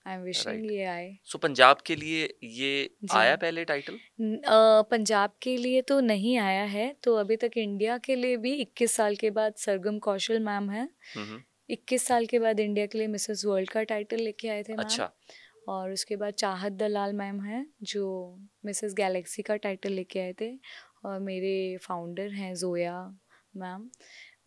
आई एम विशिंग राइट। ये आए। सो पंजाब के लिए ये जी, आया पहले टाइटल? पंजाब के लिए तो नहीं आया है, तो अभी तक इंडिया के लिए भी 21 साल के बाद सरगम कौशल मैम है, हम्म, 21 साल के बाद इंडिया के लिए मिसेस वर्ल्ड का टाइटल लेके आए थे मैम। अच्छा। और उसके बाद चाहत दलाल मैम हैं जो मिसेस गैलेक्सी का टाइटल लेके आए थे, और मेरे फाउंडर हैं जोया मैम,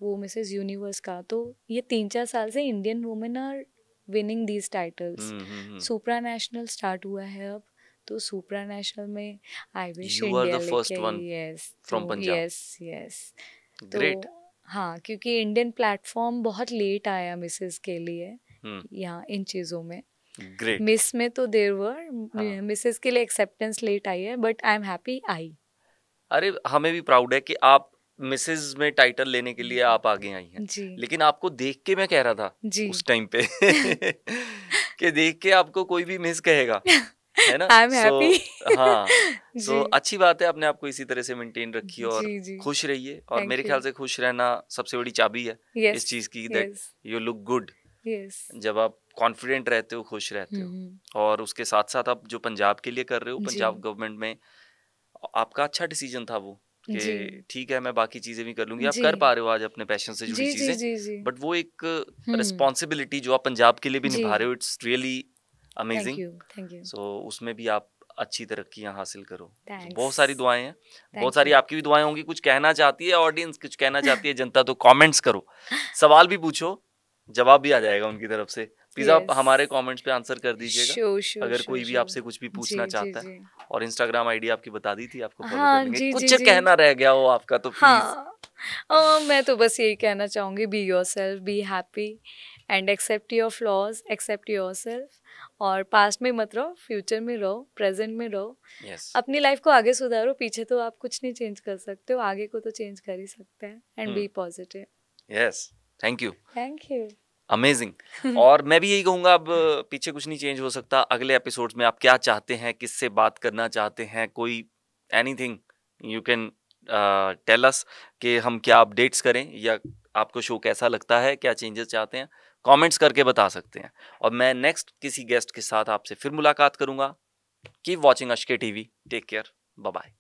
वो मिसेस यूनिवर्स का। तो ये 3-4 साल से Indian women are winning these titles. Supra national start हुआ है अब, तो सुप्रा नेशनल में I wish you are India the first लेके आई। वन यस, फ्रॉम तो पंजाब। यस यस, तो ग्रेट। हाँ, क्योंकि इंडियन प्लेटफॉर्म बहुत लेट आया मिसेस के लिए हम्म, यहाँ इन चीज़ों में। ग्रेट। मिस में तो देर वर, हाँ, मिसेस के लिए एक्सेप्टेंस लेट आई है, but I am happy I. अरे हमें भी प्राउड है कि आप मिसेज में टाइटल लेने के लिए आप आगे आई हैं। जी लेकिन आपको देख के मैं कह रहा था जी उस टाइम पे कि देख के आपको कोई भी मिस कहेगा, है ना? I am so happy. हाँ, सो जी अच्छी बात है, अपने आप को इसी तरह से मेंटेन रखिए और जी जी, खुश रहिए। और मेरे थैंक यू। ख्याल से खुश रहना सबसे बड़ी चाबी है यस इस चीज की, that yes, you look good. Yes. जब आप कॉन्फिडेंट रहते हो, खुश रहते हो। और उसके साथ साथ आप जो पंजाब के लिए कर रहे हो, जी। पंजाब गवर्नमेंट में आपका अच्छा डिसीजन था वो, जी। कि ठीक है मैं बाकी चीजें भी कर लूंगी। आप जी। कर पा रहे हो आज अपने पैशन से जुड़ी जी, जी, चीजें, जी, जी। बट वो एक हुँ। रिस्पॉन्सिबिलिटी जो आप पंजाब के लिए भी जी। निभा रहे हो, it's really thank amazing. You, thank you. So उसमें भी आप अच्छी तरक्कियां हासिल करो। तो बहुत थैंक्स। सारी दुआएं हैं, बहुत थैंक सारी यू। आपकी भी दुआएं होंगी। कुछ कहना चाहती है ऑडियंस, कुछ कहना चाहती है जनता, तो कमेंट्स करो, सवाल भी पूछो, जवाब भी आ जाएगा उनकी तरफ से। प्लीज आप यस। हमारे कमेंट्स पे आंसर कर दीजिएगा, श्योर, श्योर, अगर श्योर, कोई भी श्योर। आपसे कुछ भी जी, पूछना जी, चाहता है। जी। और इंस्टाग्राम आईडी आपकी बता दी थी, आपको फॉलो कर हाँ, लेंगे। जी, जी, कुछ जी। कहना रह गया हो आपका तो प्लीज। हाँ। मैं तो बस यही कहना चाहूँगी, be yourself, be happy and accept your flaws, accept yourself. और पास्ट में मत रहो, फ्यूचर में रहो, प्रेज़ेंट में रहो। यस। अपनी लाइफ़ को आगे सुधारो, पीछे तो आप कुछ नहीं चेंज कर सकते हो, आगे को तो चेंज कर ही सकते हैं। And be positive. Yes, thank you, thank you. Amazing. और मैं भी यही कहूंगा, अब पीछे कुछ नहीं चेंज हो सकता। अगले एपिसोड्स में आप क्या चाहते हैं, किससे बात करना चाहते हैं, कोई anything you can tell us, कि हम क्या अपडेट्स करें, या आपको शो कैसा लगता है, क्या चेंजेस चाहते हैं, कमेंट्स करके बता सकते हैं। और मैं नेक्स्ट किसी गेस्ट के साथ आपसे फिर मुलाकात करूंगा। कीप वॉचिंग अशके TV, take care, bye bye.